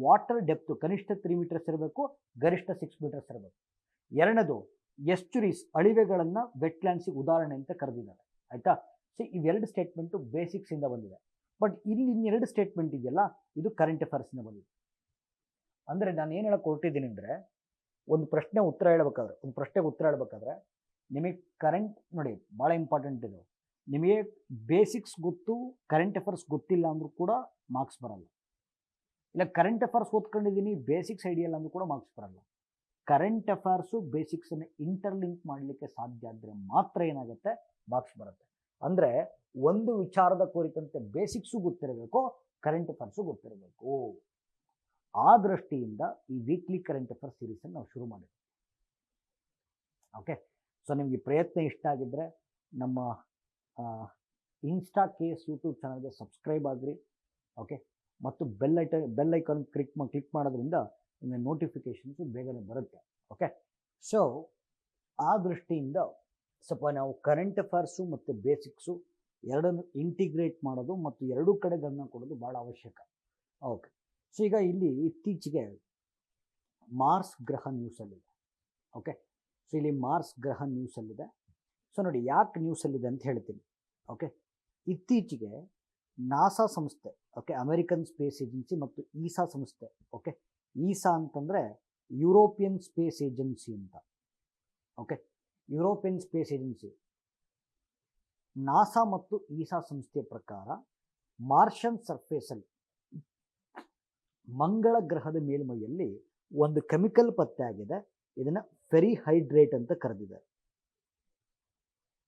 ವಾಟರ್ ಡೆಪ್ತು ಕನಿಷ್ಠ 3 ಮೀಟರ್ಸ್ ಇರಬೇಕು, ಗರಿಷ್ಠ 6 ಮೀಟರ್ಸ್ ಇರಬೇಕು. ಎರಡನೇದು, ಎಸ್ಚುರೀಸ್ ಅಳಿವೆಗಳನ್ನು ವೆಟ್ಲ್ಯಾಂಡ್ಸಿಗೆ ಉದಾಹರಣೆ ಅಂತ ಕರೆದಿದ್ದಾರೆ, ಆಯಿತಾ? ಸೊ ಇವೆರಡು ಸ್ಟೇಟ್ಮೆಂಟು ಬೇಸಿಕ್ಸಿಂದ ಬಂದಿದೆ. ಬಟ್ ಇಲ್ಲಿ ಇನ್ನೆರಡು ಸ್ಟೇಟ್ಮೆಂಟ್ ಇದೆಯಲ್ಲ, ಇದು ಕರೆಂಟ್ ಅಫೇರ್ಸ್ನ ಬಂದಿದೆ. ಅಂದರೆ ನಾನು ಏನು ಹೇಳಕ್ಕೆ ಹೊರಟಿದ್ದೀನಿ ಅಂದರೆ, ಒಂದು ಪ್ರಶ್ನೆಗೆ ಉತ್ತರ ಹೇಳಬೇಕಾದ್ರೆ ನಿಮಗೆ ಕರೆಂಟ್ ನೋಡಿ, ಭಾಳ ಇಂಪಾರ್ಟೆಂಟ್ ಇದು. ನಿಮಗೆ ಬೇಸಿಕ್ಸ್ ಗೊತ್ತು, ಕರೆಂಟ್ ಅಫೇರ್ಸ್ ಗೊತ್ತಿಲ್ಲ ಅಂದರೂ ಕೂಡ ಮಾರ್ಕ್ಸ್ ಬರಲ್ಲ. ಇಲ್ಲ ಕರೆಂಟ್ ಅಫೇರ್ಸ್ ಓದ್ಕೊಂಡಿದ್ದೀನಿ, ಬೇಸಿಕ್ಸ್ ಐಡಿಯಾ ಇಲ್ಲ ಅಂದರೂ ಕೂಡ ಮಾರ್ಕ್ಸ್ ಬರಲ್ಲ. ಕರೆಂಟ್ ಅಫೇರ್ಸು ಬೇಸಿಕ್ಸನ್ನು ಇಂಟರ್ಲಿಂಕ್ ಮಾಡಲಿಕ್ಕೆ ಸಾಧ್ಯ ಆದರೆ ಮಾತ್ರ ಏನಾಗುತ್ತೆ, ಮಾರ್ಕ್ಸ್ ಬರುತ್ತೆ. ಅಂದರೆ ಒಂದು ವಿಚಾರದ ಕುರಿತಂತೆ ಬೇಸಿಕ್ಸು ಗೊತ್ತಿರಬೇಕು, ಕರೆಂಟ್ ಅಫೇರ್ಸು ಗೊತ್ತಿರಬೇಕು. ಆ ದೃಷ್ಟಿಯಿಂದ ಈ ವೀಕ್ಲಿ ಕರೆಂಟ್ ಅಫೇರ್ಸ್ ಸೀರೀಸನ್ನು ನಾವು ಶುರು ಮಾಡಿದ್ವಿ. ಓಕೆ, ಸೊ ನಿಮಗೆ ಪ್ರಯತ್ನ ಇಷ್ಟ ಆಗಿದ್ದರೆ ನಮ್ಮ ಇನ್ಸ್ಟಾ ಕೇಸ್ ಯೂಟ್ಯೂಬ್ ಚಾನಲ್ಗೆ ಸಬ್ಸ್ಕ್ರೈಬ್ ಆಗಿರಿ, ಓಕೆ, ಮತ್ತು ಬೆಲ್ ಐಕಾನ್ ಕ್ಲಿಕ್ ಮಾಡೋದ್ರಿಂದ ನಿಮಗೆ ನೋಟಿಫಿಕೇಷನ್ಸು ಬೇಗನೆ ಬರುತ್ತೆ. ಓಕೆ, ಸೊ ಆ ದೃಷ್ಟಿಯಿಂದ ಸ್ವಲ್ಪ ನಾವು ಕರೆಂಟ್ ಅಫೇರ್ಸು ಮತ್ತು ಬೇಸಿಕ್ಸು ಎರಡನ್ನು ಇಂಟಿಗ್ರೇಟ್ ಮಾಡೋದು ಮತ್ತು ಎರಡೂ ಕಡೆ ಗಮನ ಕೊಡೋದು ಭಾಳ ಅವಶ್ಯಕ. ಓಕೆ, ಸೊ ಈಗ ಇಲ್ಲಿ ಇತ್ತೀಚೆಗೆ ಮಾರ್ಸ್ ಗ್ರಹ ನ್ಯೂಸಲ್ಲಿದೆ. ಓಕೆ, ಸೊ ಇಲ್ಲಿ ಮಾರ್ಸ್ ಗ್ರಹ ನ್ಯೂಸಲ್ಲಿದೆ. ಸೊ ನೋಡಿ ಯಾಕೆ ನ್ಯೂಸಲ್ಲಿದೆ ಅಂತ ಹೇಳ್ತೀನಿ. ಓಕೆ, ಇತ್ತೀಚೆಗೆ ನಾಸಾ ಸಂಸ್ಥೆ, ಓಕೆ, ಅಮೆರಿಕನ್ ಸ್ಪೇಸ್ ಏಜೆನ್ಸಿ ಮತ್ತು ಈಸಾ ಸಂಸ್ಥೆ, ಓಕೆ, ಈಸಾ ಅಂತಂದರೆ ಯುರೋಪಿಯನ್ ಸ್ಪೇಸ್ ಏಜೆನ್ಸಿ ಅಂತ. Okay, European space agency, NASA ಮತ್ತು ಈಸಾ ಸಂಸ್ಥೆಯ ಪ್ರಕಾರ ಮಾರ್ಷನ್ ಸರ್ಫೇಸಲ್ಲಿ, ಮಂಗಳ ಗ್ರಹದ ಮೇಲ್ಮೈಯಲ್ಲಿ ಒಂದು ಕೆಮಿಕಲ್ ಪತ್ತೆ ಆಗಿದೆ. ಇದನ್ನು ಫೆರಿಹೈಡ್ರೇಟ್ ಅಂತ ಕರೆದಿದ್ದಾರೆ.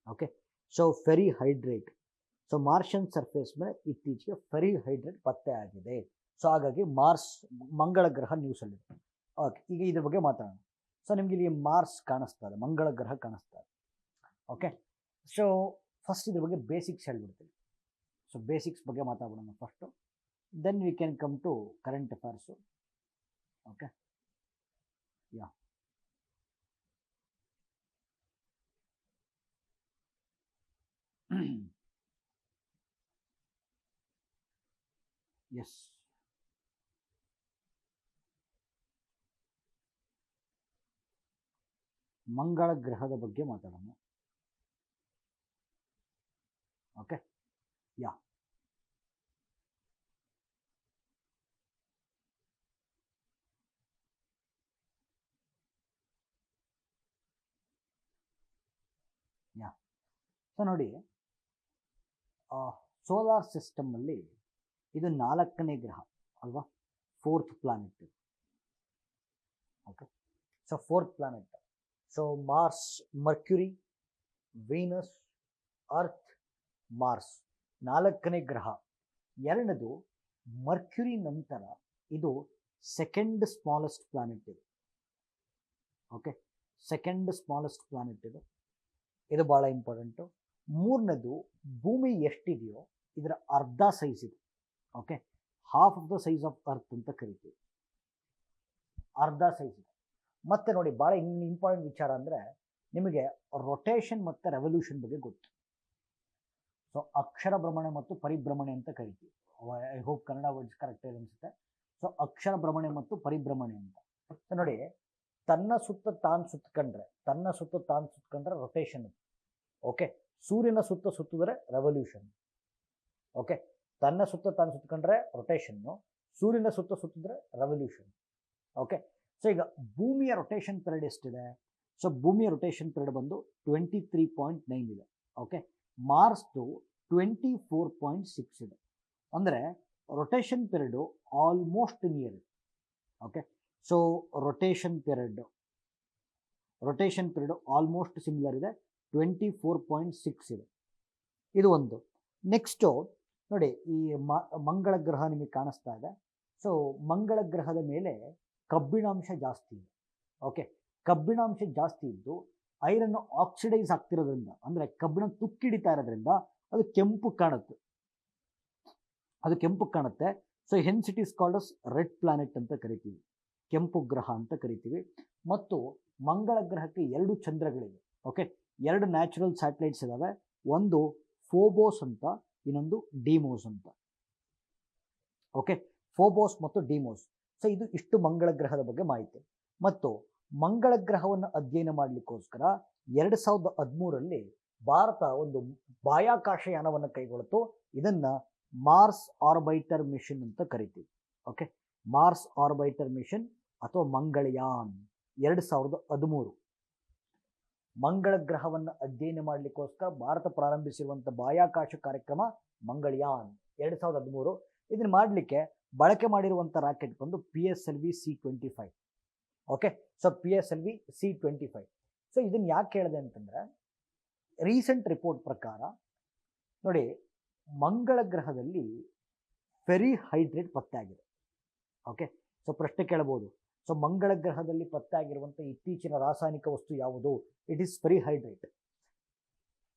ಓಕೆ, ಸೊ ಫೆರಿಹೈಡ್ರೇಟ್, ಸೊ ಮಾರ್ಷನ್ ಸರ್ಫೇಸ್ ಮೇಲೆ ಇತ್ತೀಚೆಗೆ ಫೆರಿಹೈಡ್ರೇಟ್ ಪತ್ತೆ ಆಗಿದೆ. ಸೊ ಹಾಗಾಗಿ ಮಂಗಳ ಗ್ರಹ ನ್ಯೂಸಲ್ಲಿದೆ. ಓಕೆ, ಈಗ ಇದ್ರ ಬಗ್ಗೆ ಮಾತಾಡೋಣ. ಸೊ ನಿಮ್ಗೆ ಇಲ್ಲಿ ಮಾರ್ಸ್ ಕಾಣಿಸ್ತಾ ಇದೆ, ಮಂಗಳ ಗ್ರಹ ಕಾಣಿಸ್ತಾ ಇದೆ. ಓಕೆ, ಸೊ ಫಸ್ಟ್ ಇದ್ರ ಬಗ್ಗೆ ಬೇಸಿಕ್ಸ್ ಹೇಳ್ಬಿಡ್ತೀನಿ. ಸೊ ಬೇಸಿಕ್ಸ್ ಬಗ್ಗೆ ಮಾತಾಡೋಣ first, then we can come to current affairs. Okay, yeah, yes, ಮಂಗಳ ಗ್ರಹದ ಬಗ್ಗೆ ಮಾತಾಡೋಣ. Okay, yeah, yeah. ಸೊ ನೋಡಿ, ಸೋಲಾರ್ ಸಿಸ್ಟಮಲ್ಲಿ ಇದು 4ನೇ ಗ್ರಹ ಅಲ್ವಾ, 4th ಪ್ಲಾನೆಟ್ ಇದು. Okay, so 4th planet. So Mars, Mercury, Venus, Earth, Mars 4ನೇ ಗ್ರಹ. ಎರಡನೇದು ಮರ್ಕ್ಯುರಿ ನಂತರ ಇದು ಸೆಕೆಂಡ್ ಸ್ಮಾಲೆಸ್ಟ್ ಪ್ಲಾನೆಟ್ ಇದು. ಓಕೆ, ಸೆಕೆಂಡ್ ಸ್ಮಾಲೆಸ್ಟ್ ಪ್ಲಾನೆಟ್ ಇದು ಭಾಳ ಇಂಪಾರ್ಟೆಂಟು. ಮೂರನೇದು ಭೂಮಿ ಎಷ್ಟಿದೆಯೋ ಇದರ ಅರ್ಧ ಸೈಜ್ ಇದೆ. Okay, half of the size of earth ಅಂತ ಕರಿತೀವಿ, ಅರ್ಧ ಸೈಜ್ ಇದೆ. ಮತ್ತೆ ನೋಡಿ ಭಾಳ ಇಂಪಾರ್ಟೆಂಟ್ ವಿಚಾರ ಅಂದರೆ ನಿಮಗೆ ರೊಟೇಷನ್ ಮತ್ತು ರೆವಲ್ಯೂಷನ್ ಬಗ್ಗೆ ಗೊತ್ತು. ಸೊ ಅಕ್ಷರ ಭ್ರಮಣೆ ಮತ್ತು ಪರಿಭ್ರಮಣೆ ಅಂತ ಕರಿತೀವಿ. I hope Kannada words correct ಇದೆ ಅನಿಸುತ್ತೆ. ಸೊ ಅಕ್ಷರ ಭ್ರಮಣೆ ಮತ್ತು ಪರಿಭ್ರಮಣೆ ಅಂತ. ಸೊ ನೋಡಿ, ತನ್ನ ಸುತ್ತ ತಾನು ಸುತ್ತಕೊಂಡ್ರೆ ರೊಟೇಷನ್. ಓಕೆ, ಸೂರ್ಯನ ಸುತ್ತ ಸುತ್ತಿದ್ರೆ ರೆವಲ್ಯೂಷನ್. ಓಕೆ, ತನ್ನ ಸುತ್ತ ತಾನು ಸುತ್ತಕೊಂಡ್ರೆ ರೊಟೇಷನ್ನು, ಸೂರ್ಯನ ಸುತ್ತ ಸುತ್ತಿದ್ರೆ ರೆವಲ್ಯೂಷನ್. ಓಕೆ, ಸೊ ಈಗ ಭೂಮಿಯ ರೊಟೇಷನ್ ಪೀರಿಯಡ್ ಎಷ್ಟಿದೆ? ಸೊ ಭೂಮಿಯ ರೊಟೇಷನ್ ಪೀರಿಯಡ್ ಬಂದು 23.9 ಇದೆ. ಓಕೆ, ಮಾರ್ಸ್ದು 24.6 ಇದೆ. ಅಂದರೆ ರೊಟೇಷನ್ ಪೀರಿಯಡು ಆಲ್ಮೋಸ್ಟ್ ನಿಯರ್ ಇದೆ. Okay, so rotation period almost similar ಇದೆ, 24.6 ಇದೆ. ಇದು ಒಂದು. ನೆಕ್ಸ್ಟು ನೋಡಿ, ಈ ಮಂಗಳ ಗ್ರಹ ನಿಮಗೆ ಕಾಣಿಸ್ತಾ ಇದೆ. ಸೊ ಮಂಗಳ ಗ್ರಹದ ಮೇಲೆ ಕಬ್ಬಿಣಾಂಶ ಜಾಸ್ತಿ ಇದೆ. ಓಕೆ, ಕಬ್ಬಿಣಾಂಶ ಜಾಸ್ತಿ ಇದ್ದು ಐರನ್ನು ಆಕ್ಸಿಡೈಸ್ ಆಗ್ತಿರೋದ್ರಿಂದ, ಅಂದರೆ ಕಬ್ಬಿಣ ತುಕ್ಕಿಡಿತಾ ಇರೋದ್ರಿಂದ ಅದು ಕೆಂಪು ಕಾಣುತ್ತೆ. So hence it is called as red planet ಅಂತ ಕರಿತೀವಿ, ಕೆಂಪು ಗ್ರಹ ಅಂತ ಕರಿತೀವಿ. ಮತ್ತು ಮಂಗಳ ಗ್ರಹಕ್ಕೆ 2 ಚಂದ್ರಗಳಿವೆ. ಓಕೆ, 2 ನ್ಯಾಚುರಲ್ ಸ್ಯಾಟಲೈಟ್ಸ್ ಇದ್ದಾವೆ. ಒಂದು ಫೋಬೋಸ್ ಅಂತ, ಇನ್ನೊಂದು ಡಿಮೋಸ್ ಅಂತ. ಓಕೆ, ಫೋಬೋಸ್ ಮತ್ತು ಡಿಮೋಸ್. ಸೊ ಇದು ಇಷ್ಟು ಮಂಗಳ ಗ್ರಹದ ಬಗ್ಗೆ ಮಾಹಿತಿ. ಮತ್ತು ಮಂಗಳ ಗ್ರಹವನ್ನು ಅಧ್ಯಯನ ಮಾಡಲಿಕ್ಕೋಸ್ಕರ 2013ರಲ್ಲಿ ಭಾರತ ಒಂದು ಬಾಹ್ಯಾಕಾಶ ಯಾನವನ್ನು ಕೈಗೊಳ್ಳಿತು. ಇದನ್ನು ಮಾರ್ಸ್ ಆರ್ಬೈಟರ್ ಮಿಷನ್ ಅಂತ ಕರಿತೀವಿ. ಓಕೆ, ಮಾರ್ಸ್ ಆರ್ಬೈಟರ್ ಮಿಷನ್ ಅಥವಾ ಮಂಗಳಯಾನ್ 2013 ಮಂಗಳ ಗ್ರಹವನ್ನು ಅಧ್ಯಯನ ಮಾಡಲಿಕ್ಕೋಸ್ಕರ ಭಾರತ ಪ್ರಾರಂಭಿಸಿರುವಂಥ ಬಾಹ್ಯಾಕಾಶ ಕಾರ್ಯಕ್ರಮ ಮಂಗಳಯಾನ್ 2013. ಇದನ್ನು ಮಾಡಲಿಕ್ಕೆ ಬಳಕೆ ಮಾಡಿರುವಂಥ ರಾಕೆಟ್ ಬಂದು PSLV C-25. Okay, so PSLV C-25. So ಇದನ್ನು ಯಾಕೆ ಹೇಳಿದೆ ಅಂತಂದರೆ, ರೀಸೆಂಟ್ ರಿಪೋರ್ಟ್ ಪ್ರಕಾರ ನೋಡಿ, ಮಂಗಳ ಗ್ರಹದಲ್ಲಿ ಫೆರಿಹೈಡ್ರೇಟ್ ಪತ್ತೆ ಆಗಿದೆ. ಓಕೆ, ಸೊ ಪ್ರಶ್ನೆ ಕೇಳಬಹುದು, ಸೊ ಮಂಗಳ ಗ್ರಹದಲ್ಲಿ ಪತ್ತೆ ಆಗಿರುವಂಥ ಇತ್ತೀಚಿನ ರಾಸಾಯನಿಕ ವಸ್ತು ಯಾವುದು? It is ferrihydrate.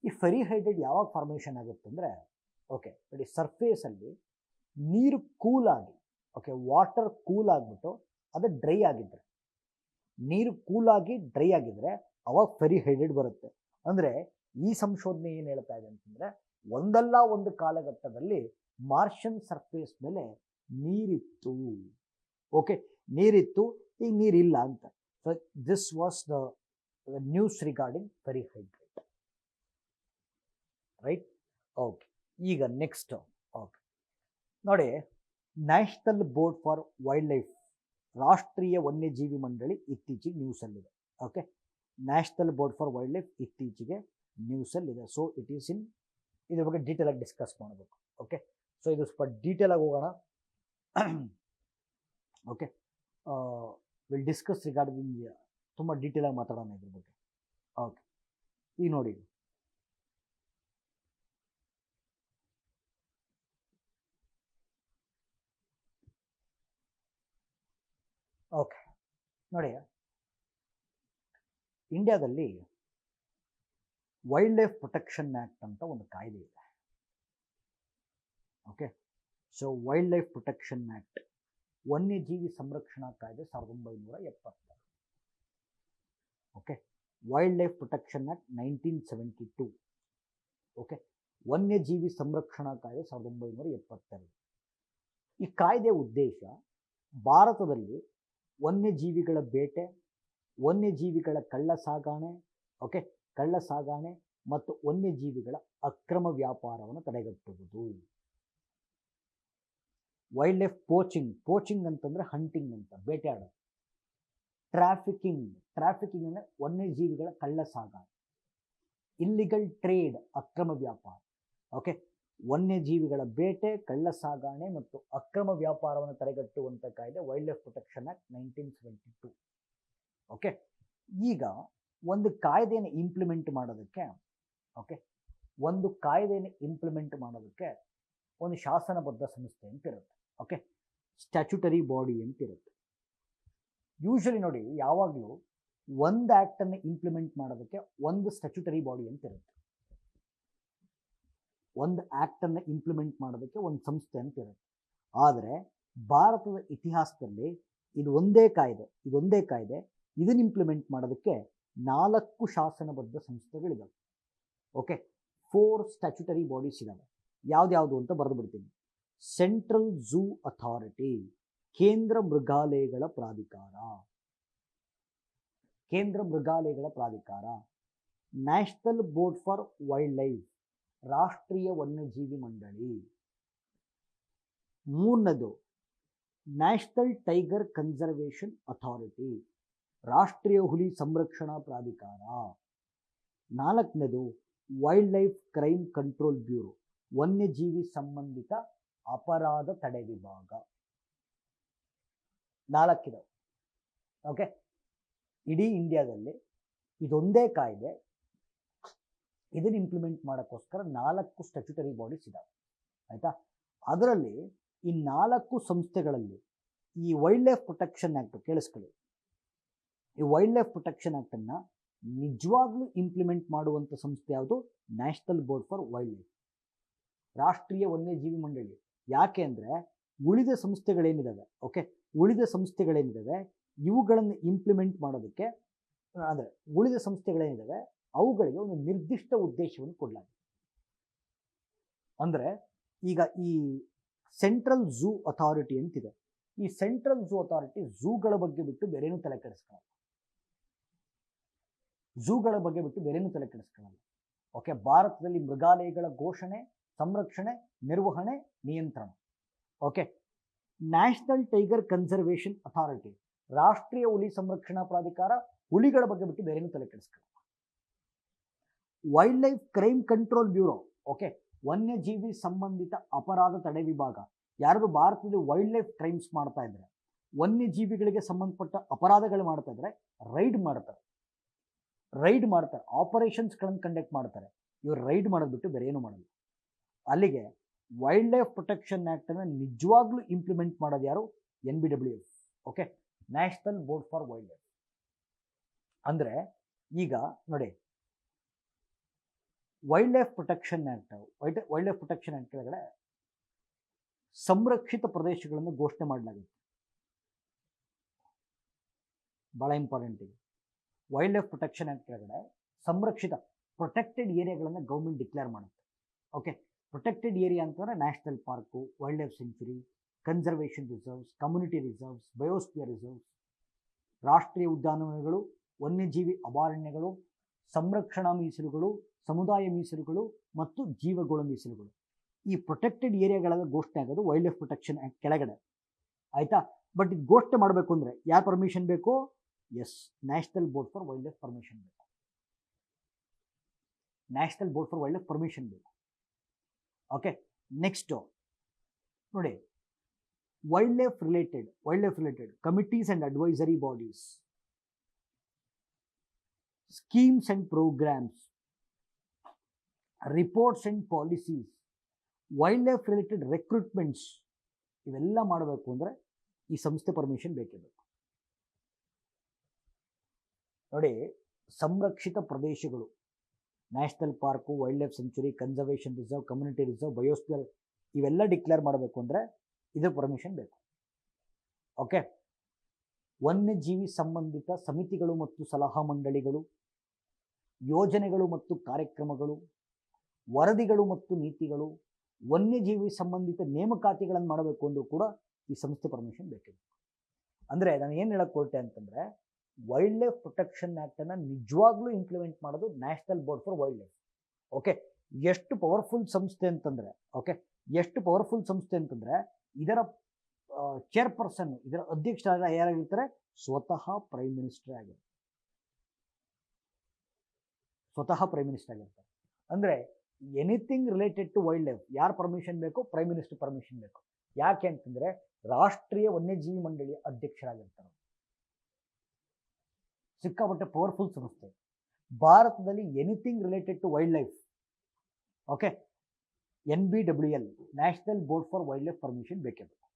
ಈ ಫೆರಿಹೈಡ್ರೇಟ್ ಯಾವಾಗ ಫಾರ್ಮೇಷನ್ ಆಗುತ್ತೆ ಅಂದರೆ, ಓಕೆ ನೋಡಿ, ಸರ್ಫೇಸಲ್ಲಿ ನೀರು ಕೂಲಾಗಿ, ಓಕೆ ವಾಟರ್ ಕೂಲ್ ಆಗಿಬಿಟ್ಟು ಅದು ಡ್ರೈ ಆಗಿದ್ದರೆ, ನೀರು ಕೂಲಾಗಿ ಡ್ರೈ ಆಗಿದ್ರೆ ಅವಾಗ ಫೆರಿಹೈಡ್ರೇಟ್ ಬರುತ್ತೆ. ಅಂದರೆ ಈ ಸಂಶೋಧನೆ ಏನು ಹೇಳ್ತಾ ಇದೆ ಅಂತಂದರೆ, ಒಂದಲ್ಲ ಒಂದು ಕಾಲಘಟ್ಟದಲ್ಲಿ ಮಾರ್ಷನ್ ಸರ್ಫೇಸ್ ಮೇಲೆ ನೀರಿತ್ತು. ಓಕೆ, ನೀರಿತ್ತು, ಈಗ ನೀರಿಲ್ಲ ಅಂತ. So this was the news regarding ferrihydrite. Right? Okay, ಈಗ ನೆಕ್ಸ್ಟ್. ಓಕೆ ನೋಡಿ, national board for wildlife, ರಾಷ್ಟ್ರೀಯ ವನ್ಯಜೀವಿ ಮಂಡಳಿ ಇತ್ತೀಚೆಗೆ ನ್ಯೂಸಲ್ಲಿದೆ. Okay, national board for wildlife ಇತ್ತೀಚೆಗೆ ನ್ಯೂಸಲ್ಲಿದೆ. ಸೊ ಇಟ್ ಈಸ್ ಇನ್, ಇದ್ರ ಬಗ್ಗೆ ಡೀಟೇಲ್ ಆಗಿ ಡಿಸ್ಕಸ್ ಮಾಡಬೇಕು. ಓಕೆ, ಸೊ ಇದು ಸ್ವಲ್ಪ ಡೀಟೇಲ್ ಆಗಿ ಹೋಗೋಣ. ಓಕೆ, ವಿಲ್ ಡಿಸ್ಕಸ್ ರಿಗಾರ್ಡಿಂಗ್, ತುಂಬ ಡೀಟೇಲ್ ಆಗಿ ಮಾತಾಡೋಣ ಇದ್ರ ಬಗ್ಗೆ. ಓಕೆ, ಈಗ ನೋಡಿ, ಓಕೆ ನೋಡಿ, ಇಂಡಿಯಾದಲ್ಲಿ ವೈಲ್ಡ್ ಲೈಫ್ ಪ್ರೊಟೆಕ್ಷನ್ ಆ್ಯಕ್ಟ್ ಅಂತ ಒಂದು ಕಾಯ್ದೆ ಇದೆ. Okay, so wild life protection act, ವನ್ಯಜೀವಿ ಸಂರಕ್ಷಣಾ ಕಾಯ್ದೆ 1970. Okay, wild life protection act 1972. Okay, ವನ್ಯಜೀವಿ ಸಂರಕ್ಷಣಾ ಕಾಯ್ದೆ 1972. ಈ ಕಾಯ್ದೆ ಉದ್ದೇಶ ಭಾರತದಲ್ಲಿ ವನ್ಯಜೀವಿಗಳ ಬೇಟೆ, ವನ್ಯಜೀವಿಗಳ ಕಳ್ಳಸಾಗಣೆ, ಓಕೆ ಕಳ್ಳಸಾಗಣೆ ಮತ್ತು ವನ್ಯಜೀವಿಗಳ ಅಕ್ರಮ ವ್ಯಾಪಾರವನ್ನು ತಡೆಗಟ್ಟುವುದು. ವೈಲ್ಡ್ ಲೈಫ್ ಪೋಚಿಂಗ್ ಅಂತಂದರೆ ಹಂಟಿಂಗ್ ಅಂತ, ಬೇಟೆಯಾಡೋದು. ಟ್ರಾಫಿಕಿಂಗ್ ಅಂದರೆ ವನ್ಯಜೀವಿಗಳ ಕಳ್ಳಸಾಗಣೆ. ಇಲ್ಲಿಗಲ್ ಟ್ರೇಡ್, ಅಕ್ರಮ ವ್ಯಾಪಾರ. ಓಕೆ, ವನ್ಯಜೀವಿಗಳ ಬೇಟೆ, ಕಳ್ಳಸಾಗಣೆ ಮತ್ತು ಅಕ್ರಮ ವ್ಯಾಪಾರವನ್ನು ತಡೆಗಟ್ಟುವಂಥ ಕಾಯ್ದೆ wild life protection act 1972. Okay, ಈಗ ಒಂದು ಕಾಯ್ದೆಯನ್ನು ಇಂಪ್ಲಿಮೆಂಟ್ ಮಾಡೋದಕ್ಕೆ, ಓಕೆ ಒಂದು ಕಾಯ್ದೆಯನ್ನು ಇಂಪ್ಲಿಮೆಂಟ್ ಮಾಡೋದಕ್ಕೆ ಒಂದು ಶಾಸನಬದ್ಧ ಸಂಸ್ಥೆ ಅಂತಿರುತ್ತೆ. ಓಕೆ, ಸ್ಟ್ಯಾಚ್ಯುಟರಿ ಬಾಡಿ ಅಂತಿರುತ್ತೆ. ಯೂಶಲಿ ನೋಡಿ, ಯಾವಾಗಲೂ ಒಂದು ಆ್ಯಕ್ಟನ್ನು ಇಂಪ್ಲಿಮೆಂಟ್ ಮಾಡೋದಕ್ಕೆ ಒಂದು ಸ್ಟ್ಯಾಚ್ಯುಟರಿ ಬಾಡಿ ಅಂತಿರುತ್ತೆ. ಒಂದು ಆ್ಯಕ್ಟನ್ನು ಇಂಪ್ಲಿಮೆಂಟ್ ಮಾಡೋದಕ್ಕೆ ಒಂದು ಸಂಸ್ಥೆ ಅಂತ ಇರುತ್ತೆ. ಆದರೆ ಭಾರತದ ಇತಿಹಾಸದಲ್ಲಿ ಇದೊಂದೇ ಕಾಯ್ದೆ ಇದನ್ನು ಇಂಪ್ಲಿಮೆಂಟ್ ಮಾಡೋದಕ್ಕೆ 4 ಶಾಸನಬದ್ಧ ಸಂಸ್ಥೆಗಳಿದ್ದಾವೆ. ಓಕೆ, 4 ಸ್ಟ್ಯಾಚ್ಯುಟರಿ ಬಾಡೀಸ್ ಇದ್ದಾವೆ. ಯಾವ್ದ್ಯಾವುದು ಅಂತ ಬರೆದು ಬಿಡ್ತೀನಿ. ಸೆಂಟ್ರಲ್ ಝೂ ಅಥಾರಿಟಿ, ಕೇಂದ್ರ ಮೃಗಾಲಯಗಳ ಪ್ರಾಧಿಕಾರ, national board for wildlife, ರಾಷ್ಟ್ರೀಯ ವನ್ಯಜೀವಿ ಮಂಡಳಿ. 3ನೇದು ನ್ಯಾಷನಲ್ ಟೈಗರ್ ಕನ್ಸರ್ವೇಷನ್ ಅಥಾರಿಟಿ, ರಾಷ್ಟ್ರೀಯ ಹುಲಿ ಸಂರಕ್ಷಣಾ ಪ್ರಾಧಿಕಾರ. 4ನೇದು wildlife crime control bureau, ವನ್ಯಜೀವಿ ಸಂಬಂಧಿತ ಅಪರಾಧ ತಡೆ ವಿಭಾಗ. 4 ಇದಾವೆ. ಓಕೆ, ಇಡೀ ಇಂಡಿಯಾದಲ್ಲಿ ಇದೊಂದೇ ಕಾಯ್ದೆ, ಇದನ್ನು ಇಂಪ್ಲಿಮೆಂಟ್ ಮಾಡೋಕ್ಕೋಸ್ಕರ 4 ಸ್ಟ್ಯಾಚ್ಯುಟರಿ ಬಾಡೀಸ್ ಇದಾವೆ. ಆಯಿತಾ? ಅದರಲ್ಲಿ ಈ 4 ಸಂಸ್ಥೆಗಳಲ್ಲಿ ಈ ವೈಲ್ಡ್ ಲೈಫ್ ಪ್ರೊಟೆಕ್ಷನ್ ಆ್ಯಕ್ಟ್, ಕೇಳಿಸ್ಕೊಳ್ಳಿ, ಈ ವೈಲ್ಡ್ ಲೈಫ್ ಪ್ರೊಟೆಕ್ಷನ್ ಆ್ಯಕ್ಟನ್ನು ನಿಜವಾಗ್ಲೂ ಇಂಪ್ಲಿಮೆಂಟ್ ಮಾಡುವಂಥ ಸಂಸ್ಥೆ ಯಾವುದು? National board for wildlife, ರಾಷ್ಟ್ರೀಯ ವನ್ಯಜೀವಿ ಮಂಡಳಿ. ಯಾಕೆ ಅಂದರೆ ಉಳಿದ ಸಂಸ್ಥೆಗಳೇನಿದ್ದಾವೆ, ಇವುಗಳನ್ನು ಇಂಪ್ಲಿಮೆಂಟ್ ಮಾಡೋದಕ್ಕೆ, ಅಂದರೆ ಉಳಿದ ಸಂಸ್ಥೆಗಳೇನಿದ್ದಾವೆ ಅವುಗಳಿಗೆ ಒಂದು ನಿರ್ದಿಷ್ಟ ಉದ್ದೇಶವನ್ನು ಕೊಡಲಾಗಿದೆ. ಅಂದರೆ ಈಗ ಈ ಸೆಂಟ್ರಲ್ ಝೂ ಅಥಾರಿಟಿ ಅಂತಿದೆ. ಈ ಸೆಂಟ್ರಲ್ ಝೂ ಅಥಾರಿಟಿ ಝೂಗಳ ಬಗ್ಗೆ ಬಿಟ್ಟು ಬೇರೇನೂ ತಲೆ ಕೆಡಿಸ್ಕೊಳ್ಳಲ್ಲ. ಓಕೆ, ಭಾರತದಲ್ಲಿ ಮೃಗಾಲಯಗಳ ಘೋಷಣೆ, ಸಂರಕ್ಷಣೆ, ನಿರ್ವಹಣೆ, ನಿಯಂತ್ರಣ. Okay, national tiger conservation authority, ರಾಷ್ಟ್ರೀಯ ಹುಲಿ ಸಂರಕ್ಷಣಾ ಪ್ರಾಧಿಕಾರ, ಹುಲಿಗಳ ಬಗ್ಗೆ ಬಿಟ್ಟು ಬೇರೇನೂ ತಲೆ ಕೆಡಿಸ್ಕೊಳ್ಳಲ್ಲ. Wildlife crime control bureau, okay, ವನ್ಯಜೀವಿ ಸಂಬಂಧಿತ ಅಪರಾಧ ತಡೆ ವಿಭಾಗ. ಯಾರಾದರೂ ಭಾರತದಲ್ಲಿ ವೈಲ್ಡ್ ಲೈಫ್ ಕ್ರೈಮ್ಸ್ ಮಾಡ್ತಾ ಇದ್ರೆ, ವನ್ಯಜೀವಿಗಳಿಗೆ ಸಂಬಂಧಪಟ್ಟ ಅಪರಾಧಗಳು ಮಾಡ್ತಾ ಇದ್ರೆ ರೈಡ್ ಮಾಡ್ತಾರೆ, ಆಪರೇಷನ್ಸ್ಗಳನ್ನು ಕಂಡಕ್ಟ್ ಮಾಡ್ತಾರೆ. ಇವರು ರೈಡ್ ಮಾಡೋದು ಬಿಟ್ಟು ಬೇರೆ ಏನು ಮಾಡಲ್ಲ. ಅಲ್ಲಿಗೆ ವೈಲ್ಡ್ ಲೈಫ್ ಪ್ರೊಟೆಕ್ಷನ್ ಆ್ಯಕ್ಟನ್ನು ನಿಜವಾಗ್ಲೂ ಇಂಪ್ಲಿಮೆಂಟ್ ಮಾಡೋದು ಯಾರು? NBWF, okay, national board for wild life. ಅಂದರೆ ಈಗ ನೋಡಿ, ವೈಲ್ಡ್ ಲೈಫ್ ಪ್ರೊಟೆಕ್ಷನ್ ಆ್ಯಕ್ಟ್ ಕೆಳಗಡೆ ಸಂರಕ್ಷಿತ ಪ್ರದೇಶಗಳನ್ನು ಘೋಷಣೆ ಮಾಡಲಾಗುತ್ತೆ. ಬಹಳ ಇಂಪಾರ್ಟೆಂಟ್ ಇದೆ. ವೈಲ್ಡ್ ಲೈಫ್ ಪ್ರೊಟೆಕ್ಷನ್ ಆ್ಯಕ್ಟ್ ಕೆಳಗಡೆ ಸಂರಕ್ಷಿತ ಪ್ರೊಟೆಕ್ಟೆಡ್ ಏರಿಯಾಗಳನ್ನು ಗೌರ್ಮೆಂಟ್ ಡಿಕ್ಲೇರ್ ಮಾಡುತ್ತೆ. ಓಕೆ, ಪ್ರೊಟೆಕ್ಟೆಡ್ ಏರಿಯಾ ಅಂತಂದರೆ national park, wild life century, conservation reserves, community reserves, biosphere reserves, ರಾಷ್ಟ್ರೀಯ ಉದ್ಯಾನವನಗಳು, ವನ್ಯಜೀವಿ ಅಭಯಾರಣ್ಯಗಳು, ಸಂರಕ್ಷಣಾ ಮೀಸಲುಗಳು, ಸಮುದಾಯ ಮೀಸಲುಗಳು ಮತ್ತು ಜೀವಗೋಳ ಮೀಸಲುಗಳು. ಈ ಪ್ರೊಟೆಕ್ಟೆಡ್ ಏರಿಯಾಗಳೆಲ್ಲ ಘೋಷಣೆ ಆಗೋದು ವೈಲ್ಡ್ ಲೈಫ್ ಪ್ರೊಟೆಕ್ಷನ್ ಆ್ಯಕ್ಟ್ ಕೆಳಗಡೆ. ಆಯಿತಾ? ಬಟ್ ಇದು ಘೋಷಣೆ ಮಾಡಬೇಕು ಅಂದರೆ ಯಾರು ಪರ್ಮಿಷನ್ ಬೇಕು? Yes, national board for wild life permission ಬೇಕು. ಓಕೆ, ನೆಕ್ಸ್ಟು ನೋಡಿ, wildlife related committees and advisory bodies, schemes and programmes, reports and policies, wildlife related recruitments, ಇವೆಲ್ಲ ಮಾಡಬೇಕು ಅಂದರೆ ಈ ಸಂಸ್ಥೆ ಪರ್ಮಿಷನ್ ಬೇಕೇ ಬೇಕು. ನೋಡಿ, ಸಂರಕ್ಷಿತ ಪ್ರದೇಶಗಳು, national park, wild life century, conservation reserve, community reserve, biosphere, ಇವೆಲ್ಲ ಡಿಕ್ಲೇರ್ ಮಾಡಬೇಕು ಅಂದರೆ ಇದರ ಪರ್ಮಿಷನ್ ಬೇಕು. ಓಕೆ, ವನ್ಯಜೀವಿ ಸಂಬಂಧಿತ ಸಮಿತಿಗಳು ಮತ್ತು ಸಲಹಾ ಮಂಡಳಿಗಳು, ಯೋಜನೆಗಳು ಮತ್ತು ಕಾರ್ಯಕ್ರಮಗಳು, ವರದಿಗಳು ಮತ್ತು ನೀತಿಗಳು, ವನ್ಯಜೀವಿ ಸಂಬಂಧಿತ ನೇಮಕಾತಿಗಳನ್ನು ಮಾಡಬೇಕು ಅಂದರೂ ಕೂಡ ಈ ಸಂಸ್ಥೆ ಪರ್ಮಿಷನ್ ಬೇಕೇ ಬೇಕು. ಅಂದರೆ ನಾನು ಏನು ಹೇಳಕ್ಕೆ ಹೊರಟೆ ಅಂತಂದರೆ, ವೈಲ್ಡ್ ಲೈಫ್ ಪ್ರೊಟೆಕ್ಷನ್ ಆ್ಯಕ್ಟನ್ನು ನಿಜವಾಗ್ಲೂ ಇಂಪ್ಲಿಮೆಂಟ್ ಮಾಡೋದು national board for wildlife. Okay, ಎಷ್ಟು ಪವರ್ಫುಲ್ ಸಂಸ್ಥೆ ಅಂತಂದರೆ, ಇದರ ಚೇರ್ಪರ್ಸನ್, ಇದರ ಅಧ್ಯಕ್ಷರಾದ ಯಾರಾಗಿರ್ತಾರೆ? ಸ್ವತಃ ಪ್ರೈಮ್ ಮಿನಿಸ್ಟರ್ ಆಗಿರ್ತಾರೆ. ಅಂದರೆ anything related to wildlife ಯಾರು ಪರ್ಮಿಷನ್ ಬೇಕು? ಪ್ರೈಮ್ ಮಿನಿಸ್ಟರ್ ಪರ್ಮಿಷನ್ ಬೇಕು. ಯಾಕೆ ಅಂತಂದರೆ ರಾಷ್ಟ್ರೀಯ ವನ್ಯಜೀವಿ ಮಂಡಳಿಯ ಅಧ್ಯಕ್ಷರಾಗಿರ್ತಾರೆ. ಸಿಕ್ಕಾಪಟ್ಟೆ ಪವರ್ಫುಲ್ ಸಂಸ್ಥೆ. ಭಾರತದಲ್ಲಿ anything related to wildlife, okay, NBWL, National board for wild life permission ಬೇಕೇ ಬೇಕು.